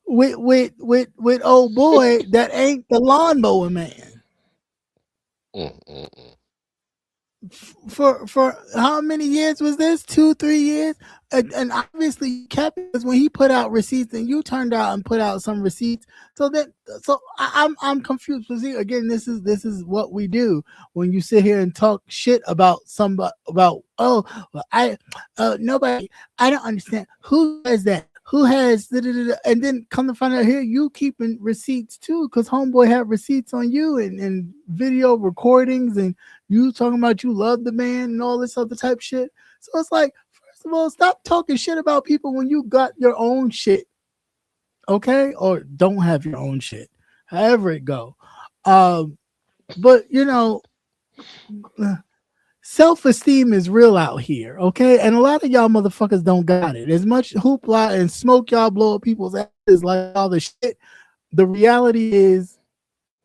with old boy that ain't the lawnmower man. For how many years was this? 2-3 years? And obviously you kept it, because when he put out receipts and you turned out and put out some receipts. So I'm confused. See, again, this is what we do when you sit here and talk shit about somebody, about nobody. I don't understand who does that. Who has and then come to find out here you keeping receipts too, because homeboy had receipts on you and video recordings, and you talking about you love the man and all this other type shit. So it's like, first of all, stop talking shit about people when you got your own shit, okay? Or don't have your own shit, however it go. But self-esteem is real out here, okay? And a lot of y'all motherfuckers don't got it. As much hoopla and smoke y'all blow up people's asses like all the shit, the reality is,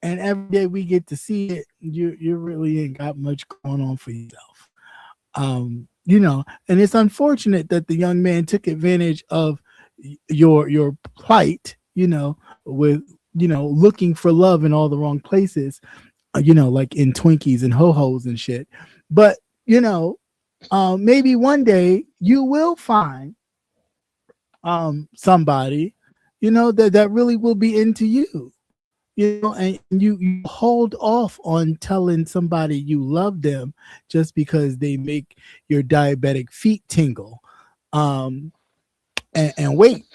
and every day we get to see it, you really ain't got much going on for yourself. And it's unfortunate that the young man took advantage of your plight, with looking for love in all the wrong places, like in Twinkies and ho-hos and shit. But, maybe one day you will find somebody, that really will be into you, and you hold off on telling somebody you love them just because they make your diabetic feet tingle. And wait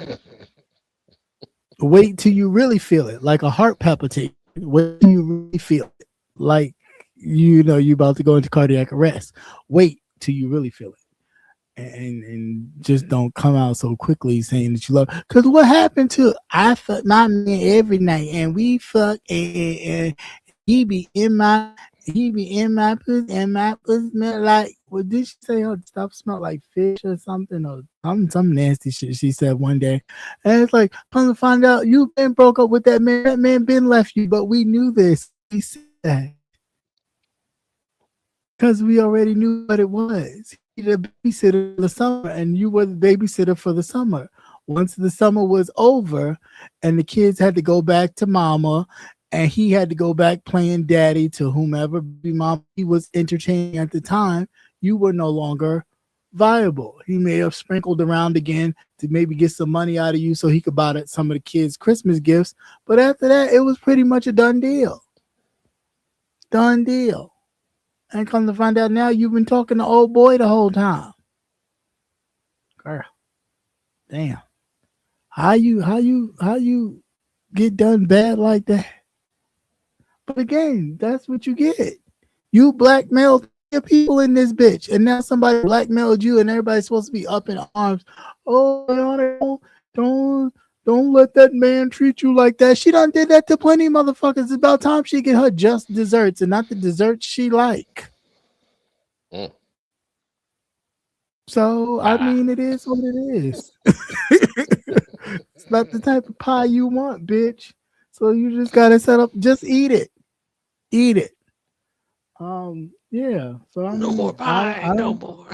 till you really feel it, like a heart palpitation. Wait till you really feel it, like you about to go into cardiac arrest. Wait till you really feel it, and just don't come out so quickly saying that you love. Because what happened to I fuck my man every night, and we fuck, and he be in my pussy, and my pussy smell like, what did she say? Her stuff smell like fish or something, or some nasty shit she said one day. And it's like, come to find out you been broke up with that man. That man been left you, but we knew this. We said that because we already knew what it was. He the babysitter for the summer, and you were the babysitter for the summer. Once the summer was over and the kids had to go back to mama and he had to go back playing daddy to whomever mom he was entertaining at the time, you were no longer viable. He may have sprinkled around again to maybe get some money out of you so he could buy some of the kids Christmas gifts. But after that, it was pretty much a done deal. Done deal. And come to find out now, you've been talking to old boy the whole time. Girl, damn. How you get done bad like that? But again, that's what you get. You blackmailed people in this bitch, and now somebody blackmailed you, and everybody's supposed to be up in arms. Oh, don't let that man treat you like that. She done did that to plenty of motherfuckers. It's about time she get her just desserts and not the desserts she like. So I mean, it is what it is. It's not the type of pie you want, bitch. So you just gotta just eat it. Eat it. Yeah. So No more pie. No more.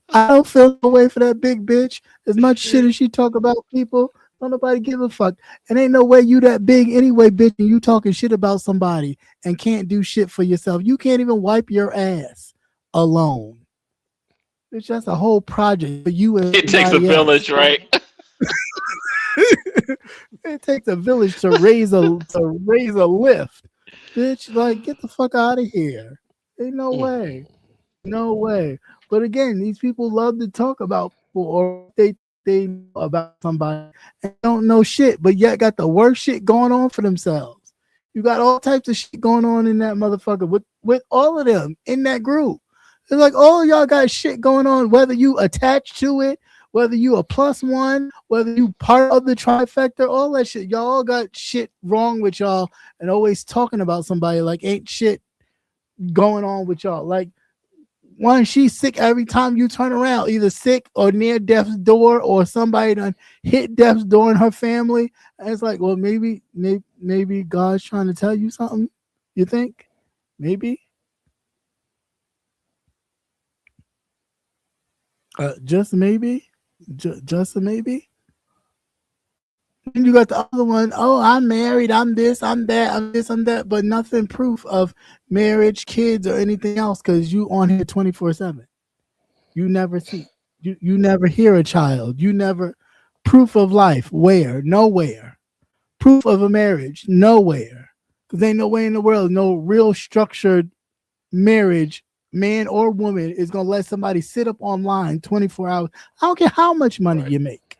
I don't feel the way for that big bitch. As much shit as she talk about people, don't nobody give a fuck. And ain't no way you that big anyway, bitch, and you talking shit about somebody and can't do shit for yourself. You can't even wipe your ass alone. It's just a whole project for you. And it takes a village, right? It takes a village to raise a lift, bitch. Like, get the fuck out of here. Ain't no way, no way. But again, these people love to talk about people, or they know about somebody and don't know shit, but yet got the worst shit going on for themselves. You got all types of shit going on in that motherfucker with all of them in that group. It's like all y'all got shit going on, whether you attach to it, whether you a +1, whether you part of the trifecta, all that shit. Y'all all got shit wrong with y'all and always talking about somebody like ain't shit going on with y'all. Like, one, she's sick every time you turn around, either sick or near death's door, or somebody done hit death's door in her family. And it's like, well, maybe God's trying to tell you something. You think? Maybe? Just maybe? Just a maybe? And you got the other one, oh, I'm married, I'm this, I'm that, I'm this, I'm that, but nothing proof of marriage, kids, or anything else, because you on here 24/7. You never see, you never hear a child. You never, proof of life, where? Nowhere. Proof of a marriage, nowhere. Because ain't no way in the world, no real structured marriage, man or woman, is going to let somebody sit up online 24 hours. I don't care how much money you make.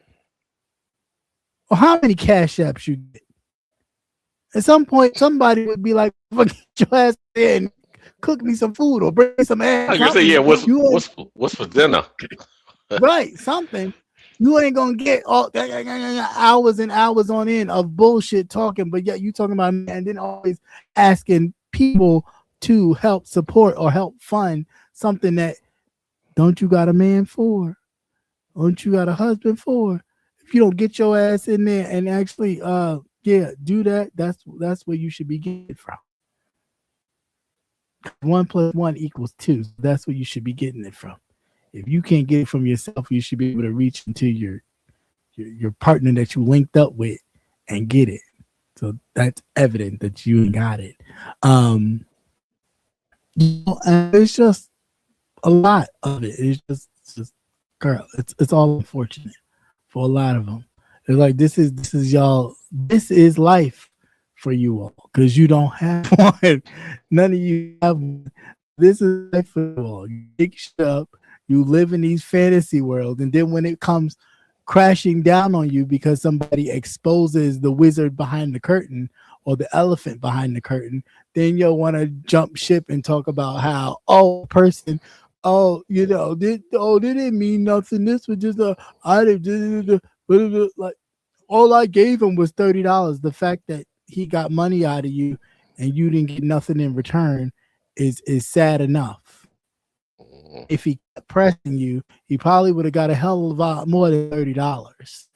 Or how many cash apps you get. At some point, somebody would be like, "Fuck your ass there and cook me some food or bring me some ass." I was gonna say, yeah. What's for dinner? Right, something. You ain't gonna get all hours and hours on end of bullshit talking, but yet you talking about, and then always asking people to help support or help fund something that don't you got a man for? Don't you got a husband for? If you don't get your ass in there and actually do that, that's where you should be getting from. 1 + 1 = 2. That's where you should be getting it from. If you can't get it from yourself, you should be able to reach into your partner that you linked up with and get it. So that's evident that you ain't got it. And it's just a lot of it. It's just girl, it's all unfortunate for a lot of them. It's like this is y'all. This is life for you all because you don't have one. None of you have one. This is life for you all. You pick shit up. You live in these fantasy worlds, and then when it comes crashing down on you because somebody exposes the wizard behind the curtain or the elephant behind the curtain, then you'll want to jump ship and talk about how they didn't mean nothing. This was just like all I gave him was $30. The fact that he got money out of you and you didn't get nothing in return is sad enough. If he kept pressing you, he probably would have got a hell of a lot more than $30.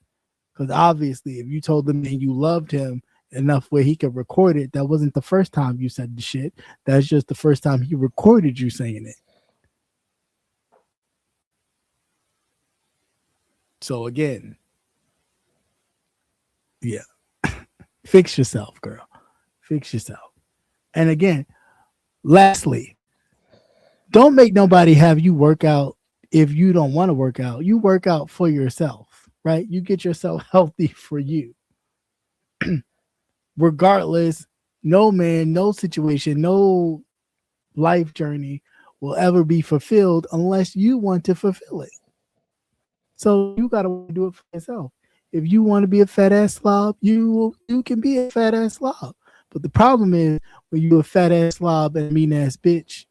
Because obviously, if you told him and you loved him enough where he could record it, that wasn't the first time you said the shit. That's just the first time he recorded you saying it. So again, yeah. Fix yourself, girl. Fix yourself. And again, lastly, don't make nobody have you work out if you don't want to work out. You work out for yourself, right? You get yourself healthy for you. Regardless, no man, no situation, no life journey will ever be fulfilled unless you want to fulfill it. So you gotta do it for yourself. If you want to be a fat ass slob, you can be a fat ass slob. But the problem is when you're a fat ass slob and a mean ass bitch,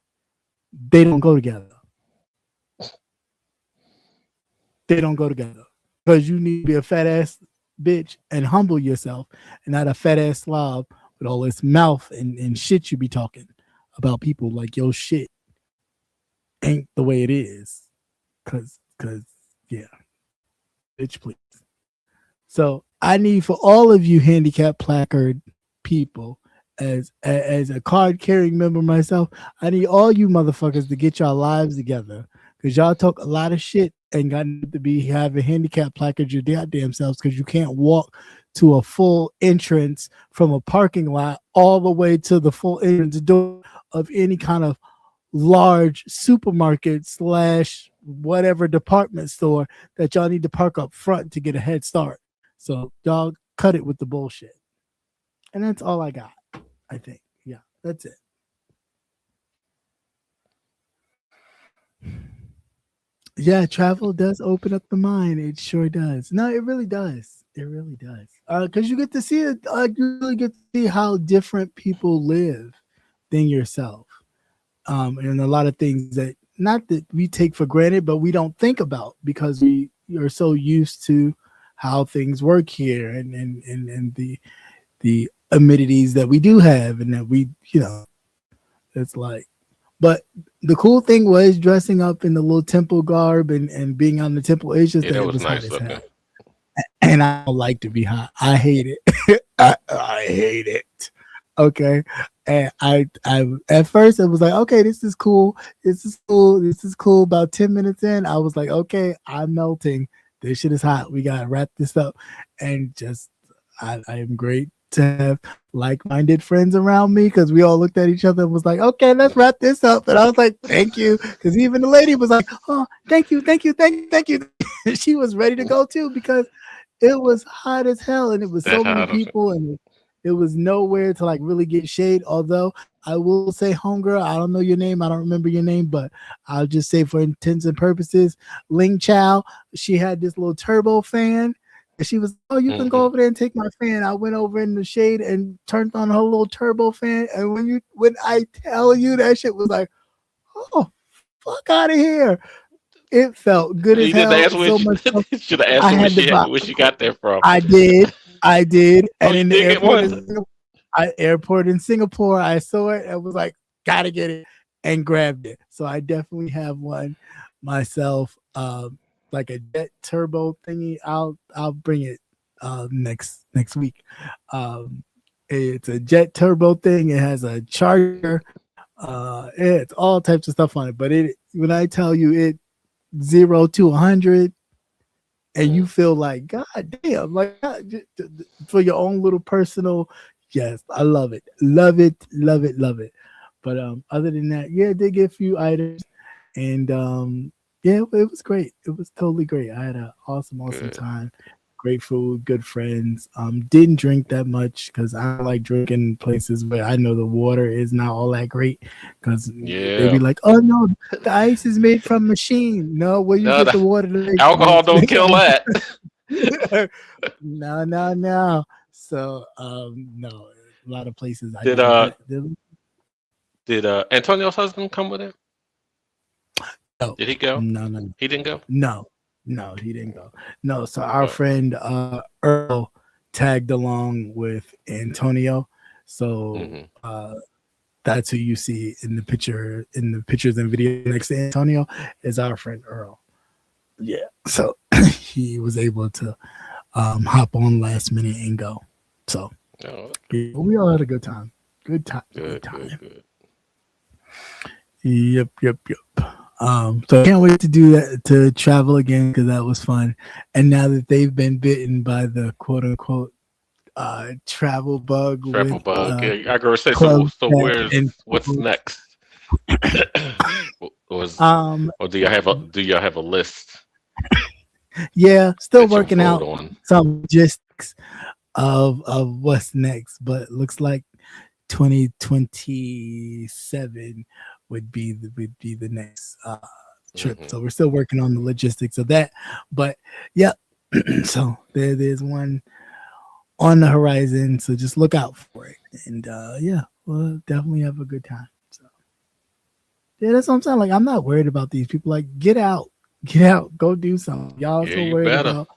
they don't go together. They don't go together. Because you need to be a fat ass bitch and humble yourself and not a fat ass slob with all this mouth and shit you be talking about people like your shit ain't the way it is. Cause yeah. Bitch, please. So I need for all of you handicap placard people, as a card carrying member myself, I need all you motherfuckers to get y'all lives together. Cause y'all talk a lot of shit and got to be having handicap placards your goddamn selves because you can't walk to a full entrance from a parking lot all the way to the full entrance door of any kind of large supermarket / whatever department store that y'all need to park up front to get a head start. So y'all cut it with the bullshit. And that's all I got, I think. Yeah, that's it. Yeah, travel does open up the mind. It sure does. No, it really does. It really does. Because you get to see it. You really get to see how different people live than yourself. And a lot of things that not that we take for granted, but we don't think about because we are so used to how things work here and the amenities that we do have and that we, it's like. But the cool thing was dressing up in the little temple garb and being on the temple. It's just that it was nice hot as hell. And I don't like to be hot. I hate it. I hate it. Okay. And I at first it was like, okay, this is cool. This is cool. This is cool. About 10 minutes in, I was like, okay, I'm melting. This shit is hot. We gotta wrap this up. And just I am great to have like-minded friends around me because we all looked at each other and was like, okay, let's wrap this up. And I was like, thank you. Because even the lady was like, oh, thank you. She was ready to go too because it was hot as hell and it was so many people and it was nowhere to like really get shade. Although I will say, homegirl, I don't know your name. I don't remember your name, but I'll just say for intents and purposes, Ling Chow, she had this little turbo fan. And she was, oh, you can go over there and take my fan. I went over in the shade and turned on her little turbo fan. And when I tell you that shit was like, oh, fuck out of here. It felt good as hell. Should have asked her where she got that from. I did. And in the airport in Singapore, I saw it and was like, gotta get it and grabbed it. So I definitely have one myself. Like a jet turbo thingy. I'll bring it next week. It's a jet turbo thing. It has a charger. It's all types of stuff on it. But when I tell you it 0 to 100, and you feel like God damn, like for your own little personal. Yes, I love it. But other than that, yeah, they get a few items, and yeah, it was great. It was totally great. I had an awesome time. Great food, good friends. Didn't drink that much because I don't like drinking places where I know the water is not all that great. Because they be like, "Oh no, the ice is made from machine." No, where you get the water? Alcohol don't kill that. No. So no, a lot of places. Did Antonio's husband come with him? No. Did he go? No. He didn't go? No, he didn't go. No, so our friend Earl tagged along with Antonio. So that's who you see in the pictures and video next to Antonio is our friend Earl. Yeah. So he was able to hop on last minute and go. So we all had a good time. Good time. Good. Yep. So I can't wait to do that, to travel again because that was fun. And now that they've been bitten by the quote unquote Travel Bug Travel with Bug. Yeah, I gotta say. Club So Tech and what's next? Was or do y'all have a list yeah, still that you'll working vote out on? some logistics of what's next, but it looks like 2027 would be the next trip. Mhm. So we're still working on the logistics of that, but yeah. So there's one on the horizon, so just look out for it. And yeah, we'll definitely have a good time. So yeah, that's what I'm saying. Like, I'm not worried about these people. Like, get out, go do something. Y'all Yeah, so you worried better. about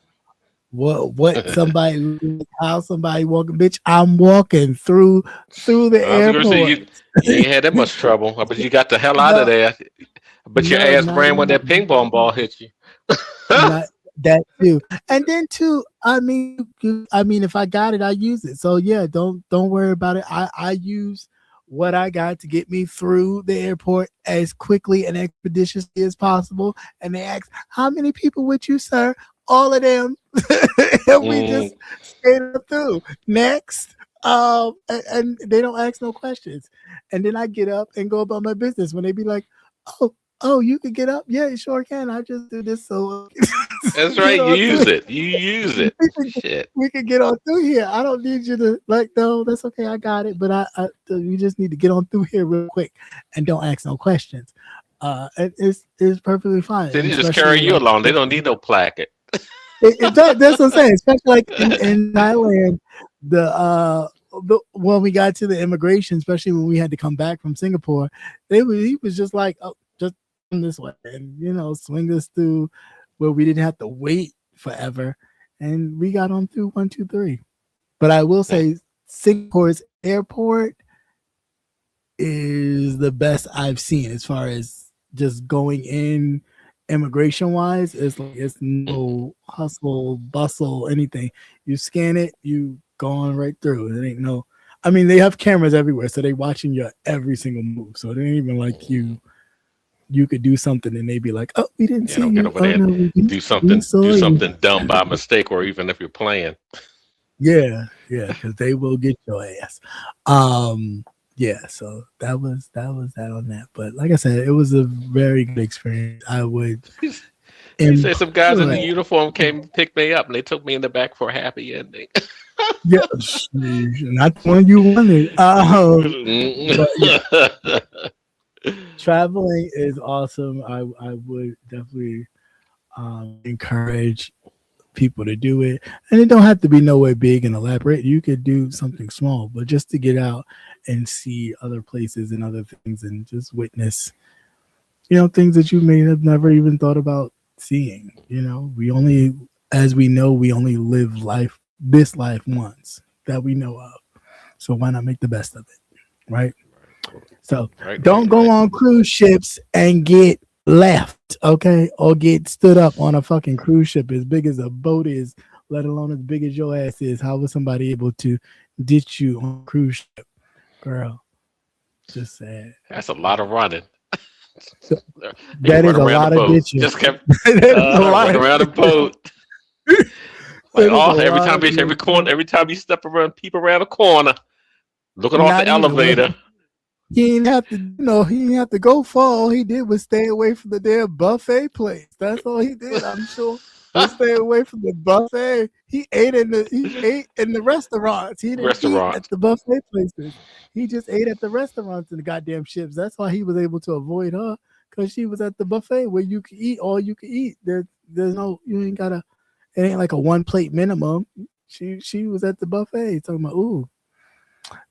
what somebody, how somebody walking. Bitch, I'm walking through the I was gonna say airport. you ain't had that much trouble, but you got the hell out of No, there. But your no, ass not ran when even. that ping pong ball hit you. Not that too. And then too, I mean, if I got it, I use it. So yeah, don't worry about it. I use what I got to get me through the airport as quickly and expeditiously as possible. And they ask, how many people with you, sir? All of them. And we just skated through. Next. And they don't ask no questions. And then I get up and go about my business when they be like, oh, you could get up? Yeah, you sure can. I just do this so That's get right. You on use through. it. You use it. Shit. We can get on through here. I don't need you to like. No, that's okay. I got it. But we just need to get on through here real quick and don't ask no questions. It's perfectly fine. They And just especially carry you like along. They don't need no plaque. that's what I'm saying. Especially like in Thailand, when we got to the immigration, especially when we had to come back from Singapore, he was just like, oh, just come this way, and swing us through where we didn't have to wait forever, and we got on through 1, 2, 3. But I will say, Singapore's airport is the best I've seen as far as just going in immigration wise. It's no hustle, bustle, anything. You scan it, you go on right through. It ain't no. I mean, they have cameras everywhere, so they watching your every single move. So it ain't even like you could do something and they be like, "Oh, we didn't see Don't get you. over Oh there no, and we saw do you." something dumb by mistake, or even if you're playing. Yeah, because they will get your ass. Yeah, so that was that on that. But like I said, it was a very good experience. I would He said some guys in the implore. uniform came to pick me up and they took me in the back for a happy ending. Yeah, not the one you wanted. But yeah, traveling is awesome. I would definitely encourage people to do it, and it don't have to be nowhere big and elaborate. You could do something small, but just to get out and see other places and other things and just witness things that you may have never even thought about seeing. We only, as we know, we only live this life once that we know of, so why not make the best of it, right? So don't go on cruise ships and get left, okay? Or get stood up on a fucking cruise ship as big as a boat is, let alone as big as your ass is. How was somebody able to ditch you on a cruise ship? Girl, just sad. That's a lot of running. That is a lot of ditching. Just kept running around the boat. Like every corner, every time you step around, peep around a corner, looking off the elevator. He didn't have to, he didn't have to go far. All he did was stay away from the damn buffet place. That's all he did, I'm sure. Was stay away from the buffet. He ate in the restaurants. He didn't eat at the buffet places. He just ate at the restaurants and the goddamn ships. That's why he was able to avoid her, because she was at the buffet where you can eat all you can eat. There's no, you ain't gotta. It ain't like a 1 plate minimum. She was at the buffet talking about, ooh,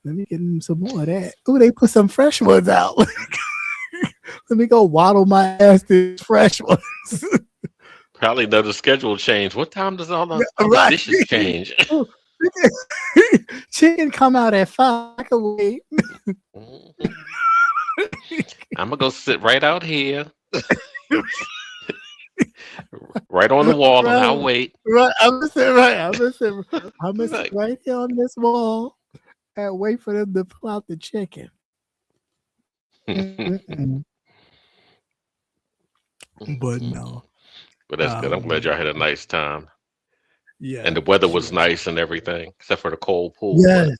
let me get him some more of that. Ooh, they put some fresh ones out. Let me go waddle my ass to fresh ones. Probably know the schedule change. What time does all the dishes change? Chicken come out at 5. I can wait. I'm gonna go sit right out here. Right on the wall, and I'll wait. Right, I'm gonna sit right here on this wall and wait for them to pull out the chicken. But no. But that's good. I'm glad y'all had a nice time. Yeah. And the weather was Sure. nice and everything, except for the cold pool. Yes.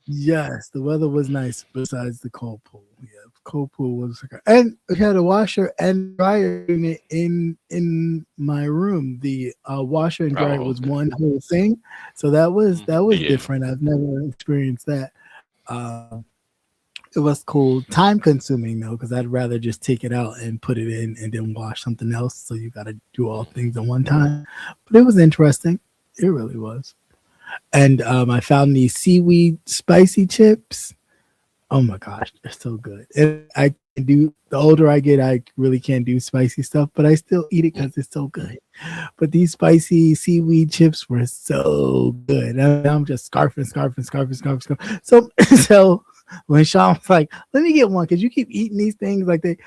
Yes. The weather was nice besides the cold pool. Yeah. Cold pool was and we had a washer and dryer unit in my room. The washer and dryer was okay. one whole thing. So that was Yeah. different. I've never experienced that. It was cool. Time consuming though, because I'd rather just take it out and put it in and then wash something else. So you got to do all things at one time. But it was interesting. It really was. And I found these seaweed spicy chips. Oh my gosh, they're so good. And I can do the older I get, I really can't do spicy stuff, but I still eat it because it's so good. But these spicy seaweed chips were so good. I'm just scarfing. So when Sean was like, "Let me get one," because you keep eating these things like they,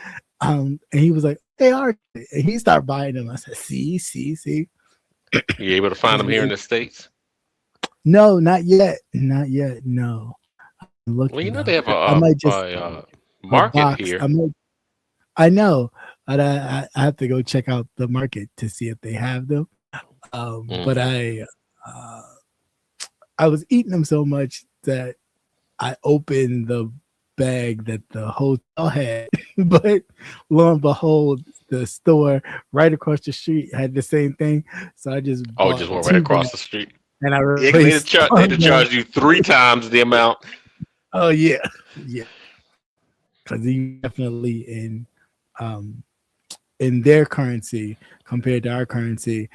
and he was like, "They are," and he started buying them. I said, "See." You able to find them here in the States? No, not yet. No. Well, you know they have I might just a market box. here. I know, but I have to go check out the market to see if they have them. But I was eating them so much that I opened the bag that the hotel had, but lo and behold, the store right across the street had the same thing. So I just just went right across the street. and I Yeah, they had to charge you 3 times the amount. Oh yeah, because you definitely in their currency compared to our currency,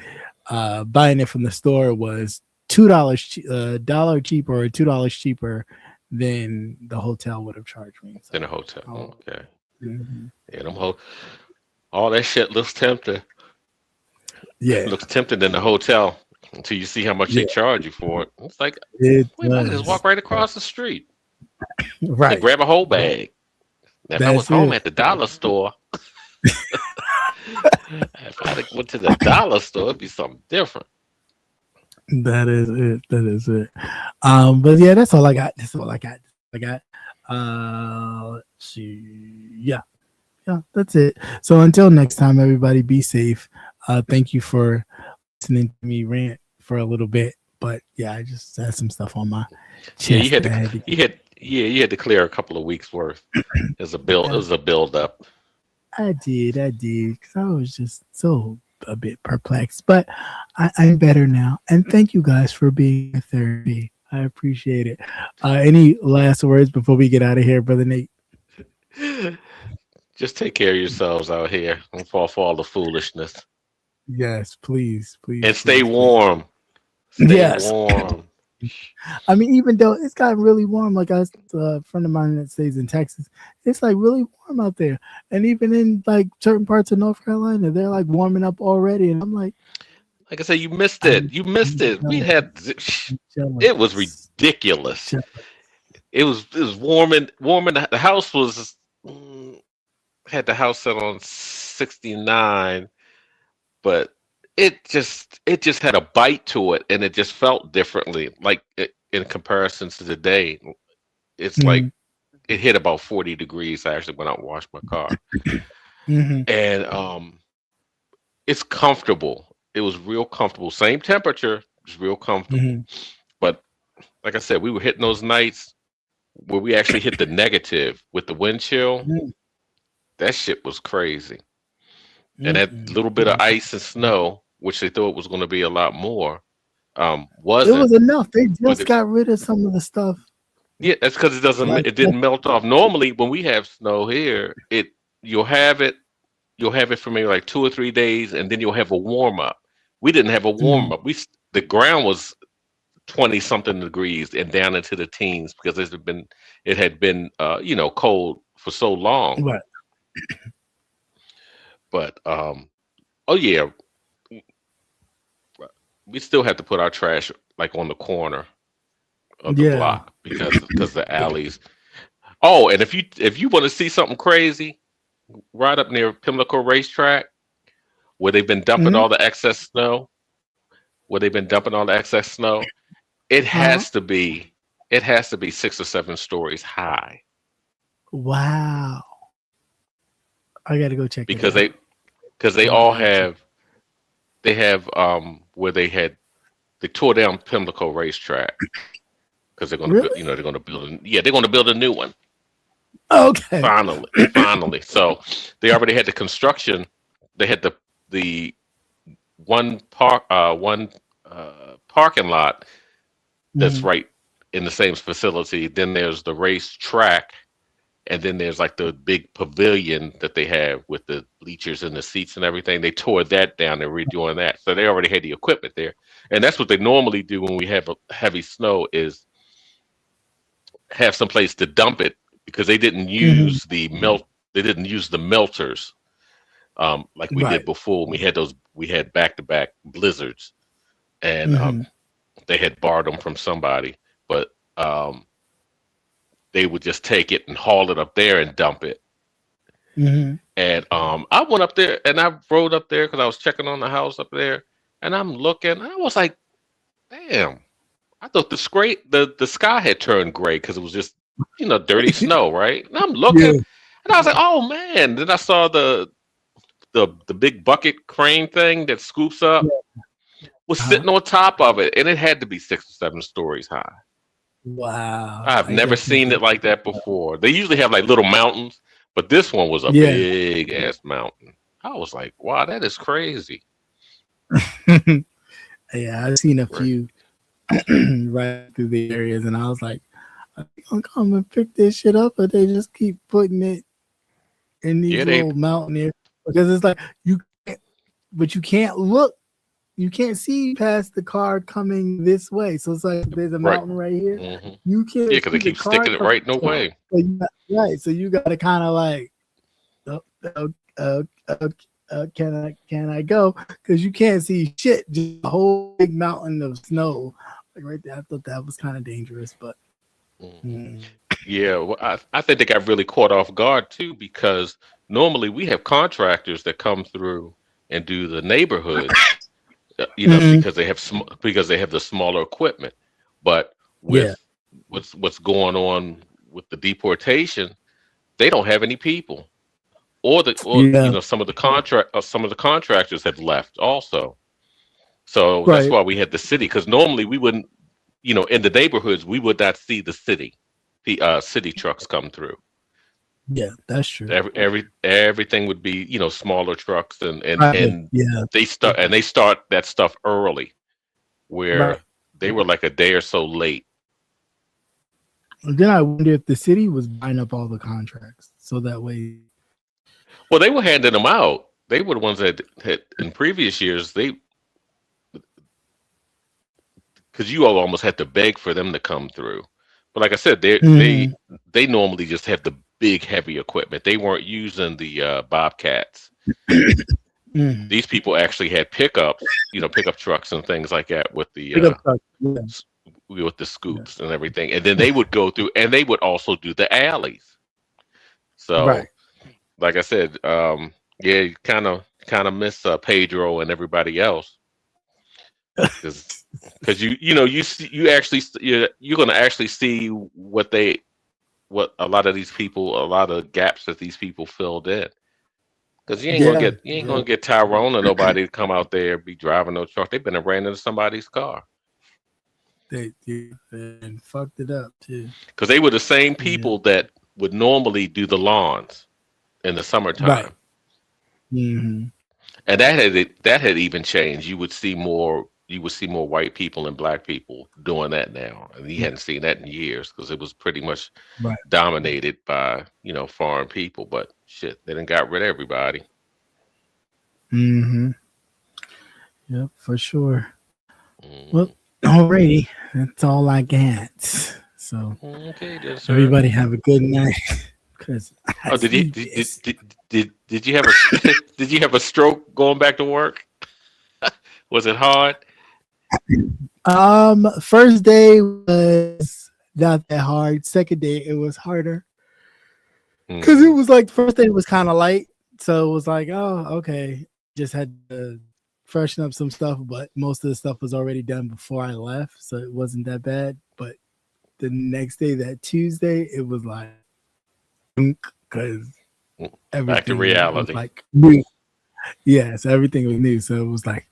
buying it from the store was $2 dollar cheaper or $2 cheaper than the hotel would have charged me. So, In a hotel. Okay. Mm-hmm. Yeah, all that shit looks tempting. Yeah, It looks tempting in the hotel until you see how much they charge you for it. It's like, it wait, I can just walk right across the streit right. and grab a whole bag. If I was home at the dollar store, if I went to the dollar store, it'd be something different. That is it. But yeah, that's all I got. Let's see. Yeah, that's it. So until next time, everybody be safe. Thank you for listening to me rant for a little bit. But yeah, I just had some stuff on my chest. You had to clear a couple of weeks worth as a build. It was a build up. I did, because I was just a bit perplexed, but I'm better now. And thank you guys for being in therapy. I appreciate it. Any last words before we get out of here, Brother Nate? Just take care of yourselves out here. Don't fall for all the foolishness. Yes, please. And stay warm. Stay warm. I mean, even though it's gotten really warm, like a friend of mine that stays in Texas, it's like really warm out there. And even in like certain parts of North Carolina, they're like warming up already. And I'm like I said, you missed it. We had, it was ridiculous. It was warm and the house was, had the house set on 69, but it just had a bite to it, and it just felt differently. Like in comparison to today, it's like it hit about 40 degrees. I actually went out and washed my car, and it's comfortable. It was real comfortable. Same temperature, it's real comfortable. But like I said, we were hitting those nights where we actually hit the negative with the wind chill. That shit was crazy. And that little bit of ice and snow, which they thought was going to be a lot more, wasn't. It was enough. They just got rid of some of the stuff. Yeah, that's because it didn't melt off. Normally, when we have snow here, you'll have it for maybe like 2 or 3 days, and then you'll have a warm up. We didn't have a warm up. The ground was 20 something degrees and down into the teens because it had been cold for so long. Right. But oh yeah, we still have to put our trash like on the corner of the block because the alleys. Oh, and if you want to see something crazy, right up near Pimlico Racetrack, where they've been dumping all the excess snow, it has to be 6 or 7 stories high. Wow. I gotta go check because it out. they all have where they had They tore down Pimlico Racetrack because they're going to, Really? they're going to build. They're going to build a new one. Okay. Finally. So they already had the construction. They had the one parking lot that's Mhm. right in the same facility. Then there's the race track, and then there's like the big pavilion that they have with the bleachers and the seats and everything. They tore that down. They're redoing that, so they already had the equipment there, and that's what they normally do when we have a heavy snow is have some place to dump it because they didn't use the melt. They didn't use the melters like we did Right. before. We had back-to-back blizzards, and Mhm. they had borrowed them from somebody, but they would just take it and haul it up there and dump it. Mhm. And I went up there and I rode up there because I was checking on the house up there, and I'm looking. And I was like, "Damn!" I thought the sky had turned gray because it was just dirty snow, right? And I'm looking, Yeah. and I was like, "Oh man!" Then I saw the big bucket crane thing that scoops up was Uh-huh. sitting on top of it, and it had to be 6 or 7 stories high. Wow. I've I never guess you seen it like that before. They usually have like little mountains, but this one was a Yeah. big ass mountain. I was like, wow, that is crazy. Yeah, I've seen a Right. few right through the areas, and I was like, "Are they gonna come and pick this shit up, or they just keep putting it in these Yeah, they little mountain areas?" Because it's like but you can't look, you can't see past the car coming this way. So it's like there's a right. mountain right here. Hmm. You can't Yeah, because see they the keep car sticking it coming. right in the way. Right, so you got to kind of like, oh, can I go? Because you can't see shit, just a whole big mountain of snow, like right there. I thought that was kind of dangerous, but Mhm. Yeah, well, I think they got really caught off guard too because normally we have contractors that come through and do the neighborhoods, Mhm. because they have the smaller equipment. But Yeah. with what's going on with the deportation, they don't have any people, or Yeah. some of the contractors have left also. So that's Right. why we had the city because normally we wouldn't, in the neighborhoods we would not see the city trucks come through. Yeah, that's true. Everything would be smaller trucks and Right. Yeah. they start that stuff early where Right. they were like a day or so late. And then I wonder if the city was buying up all the contracts, so that way. Well, they were handing them out. They were the ones that had in previous years because you all almost had to beg for them to come through. But like I said, Mhm. they normally just have the big heavy equipment. They weren't using the Bobcats. Mhm. These people actually had pickups, pickup trucks and things like that with the Pick up truck. Yeah. with the scoops and everything. And then they would go through and they would also do the alleys. So Right. like I said, yeah, you kind of miss Pedro and everybody else because you're going to actually see what a lot of gaps that these people filled in. Because you ain't gonna get Tyrone or nobody to come out there be driving no truck. They've been ran into somebody's car. They and fucked it up too. Because they were the same people that would normally do the lawns in the summertime. Right. Mm-hmm. And that had even changed. You would see more white people and black people doing that now. And you hadn't seen that in years because it was pretty much dominated by, foreign people. But shit, they done got rid of everybody. Mm-hmm. Yep, for sure. Well, alrighty. That's all I got. So okay, then, sir. Everybody have a good night. Because did you have a did you have a stroke going back to work? Was it hard? First day was not that hard. Second day it was harder. Because it was like first day was kind of light. So it was like, oh, okay. Just had to freshen up some stuff, but most of the stuff was already done before I left. So it wasn't that bad. But the next day, that Tuesday, it was like because everything back to reality. was like new. Yes, everything was new. So it was like,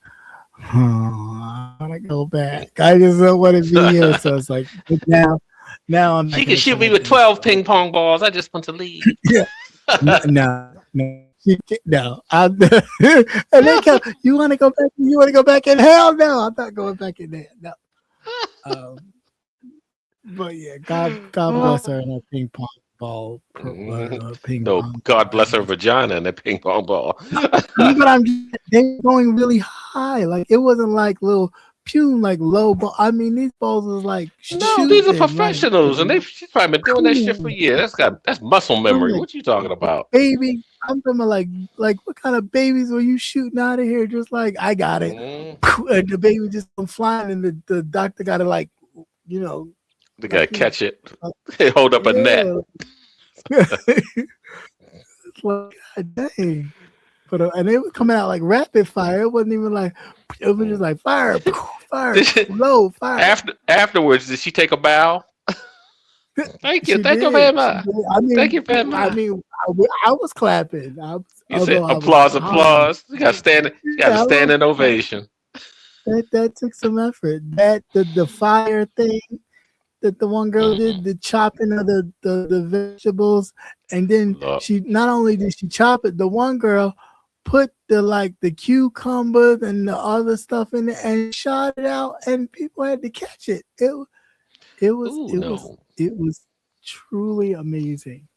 I want to go back. I just don't want to be here. So it's like now I'm. She can shoot me with 12 ping pong balls. I just want to leave. Yeah. No. No, and they come. You want to go back? You want to go back in? Hell no! I'm not going back in there. No. But yeah, God bless her and her ping pong ball. No, God bless her vagina and that ping pong ball. But they're going really high. Like it wasn't like little pew, like low ball. I mean, these balls was like no, these are professionals, and she's probably been doing that shit for years. That's muscle memory. What you talking about, baby? I'm talking about like what kind of babies were you shooting out of here? Just like I got it, and the baby just come flying, and the doctor got to they gotta catch it, hold up a net. It's like God dang. But and they were coming out like rapid fire. It wasn't even like it was just like fire, low fire. Afterwards, did she take a bow? Thank you very much. Thank you very much. I mean, I was clapping. You said applause. You got a standing ovation. That took some effort. That the fire thing that the one girl did, the chopping of the vegetables, and then she not only did she chop it, the one girl put the cucumbers and the other stuff in it and shot it out, and people had to catch it. It was truly amazing.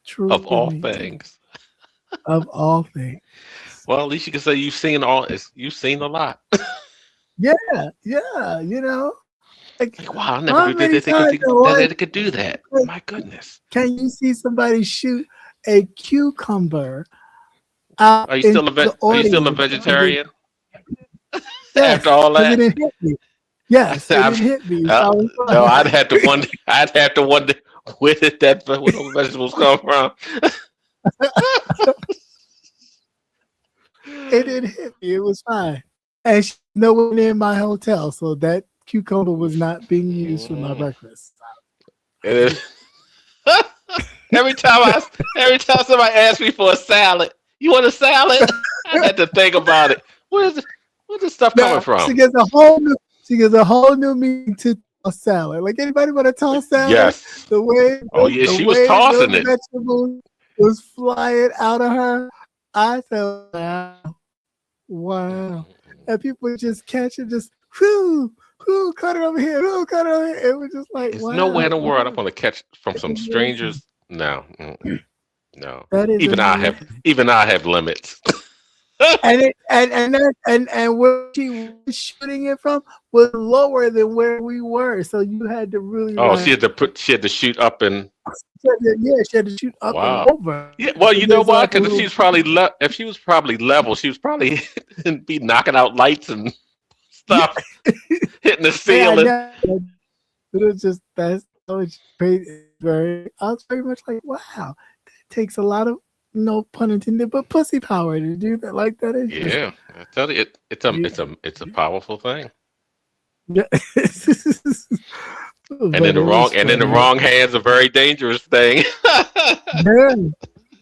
Truly of all amazing. things. Of all things. Well, at least you can say you've seen a lot. Yeah, Like, wow, I never knew that they could do that. My goodness. Can you see somebody shoot a cucumber? Are you still a vegetarian? Yes, after all that? It didn't hit me. Yes, it didn't hit me. No, I'd have to wonder where did those vegetables come from? It didn't hit me. It was fine. And she's nowhere near my hotel, so that cucumber was not being used for my breakfast. Every time somebody asks me for a salad, you want a salad? I had to think about it. Where's this stuff coming from? She gets a whole new meaning to a salad. Like anybody want a tossed salad? Yes. The way she was tossing it. Vegetables was flying out of her. I said, wow. And people just catch it, just whoo, cut it over here, cut it over here. It was just like, there's wow. no way in the world I'm gonna catch from some strangers. No. No. That is even I have limits. and where she was shooting it from was lower than where we were, so you had to really. She had to shoot up and. She had to shoot up and over. Yeah, well, you know why? Because if she was probably level, she was probably be knocking out lights and stuff, hitting the ceiling. It was just that's so crazy. I was very much like, wow, that takes a lot of. No pun intended, but pussy power to do that like that. Yeah, I tell you, it's a powerful thing. Yeah. And in the wrong hands, a very dangerous thing.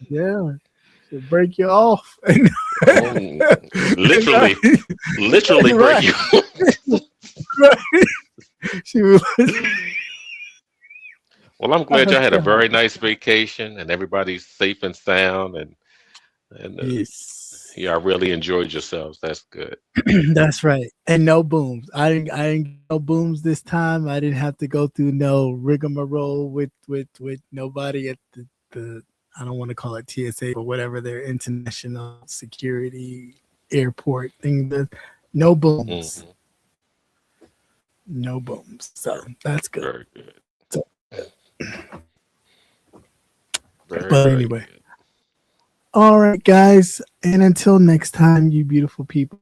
Yeah, to break you off. Literally break you. Right. She was. Well, I'm glad y'all had a very nice vacation and everybody's safe and sound and yes. Yeah, I really enjoyed yourselves. That's good. That's right. And no booms. I didn't get no booms this time. I didn't have to go through no rigmarole with nobody at the I don't want to call it TSA, but whatever their international security airport thing. No booms. Mm-hmm. No booms. So that's good. Very good. So, But anyway, all right, guys, and until next time, you beautiful people,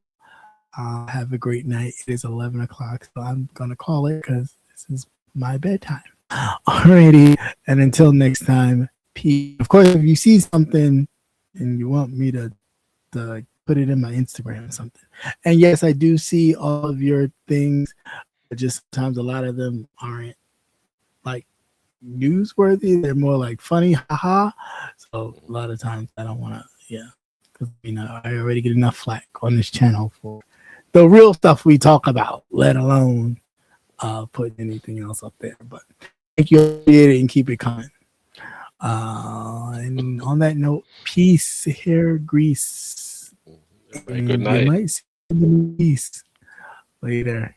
have a great night. It is 11 o'clock, so I'm gonna call it because this is my bedtime. Alrighty, and until next time, peace. Of course, if you see something and you want me to put it in my Instagram or something, and yes, I do see all of your things, but just sometimes a lot of them aren't like newsworthy. They're more like funny, haha. So a lot of times I don't want to, because I already get enough flack on this channel for the real stuff we talk about, let alone putting anything else up there. But thank you and keep it coming. And on that note, peace, hair grease. Good night. You might see you in the peace later.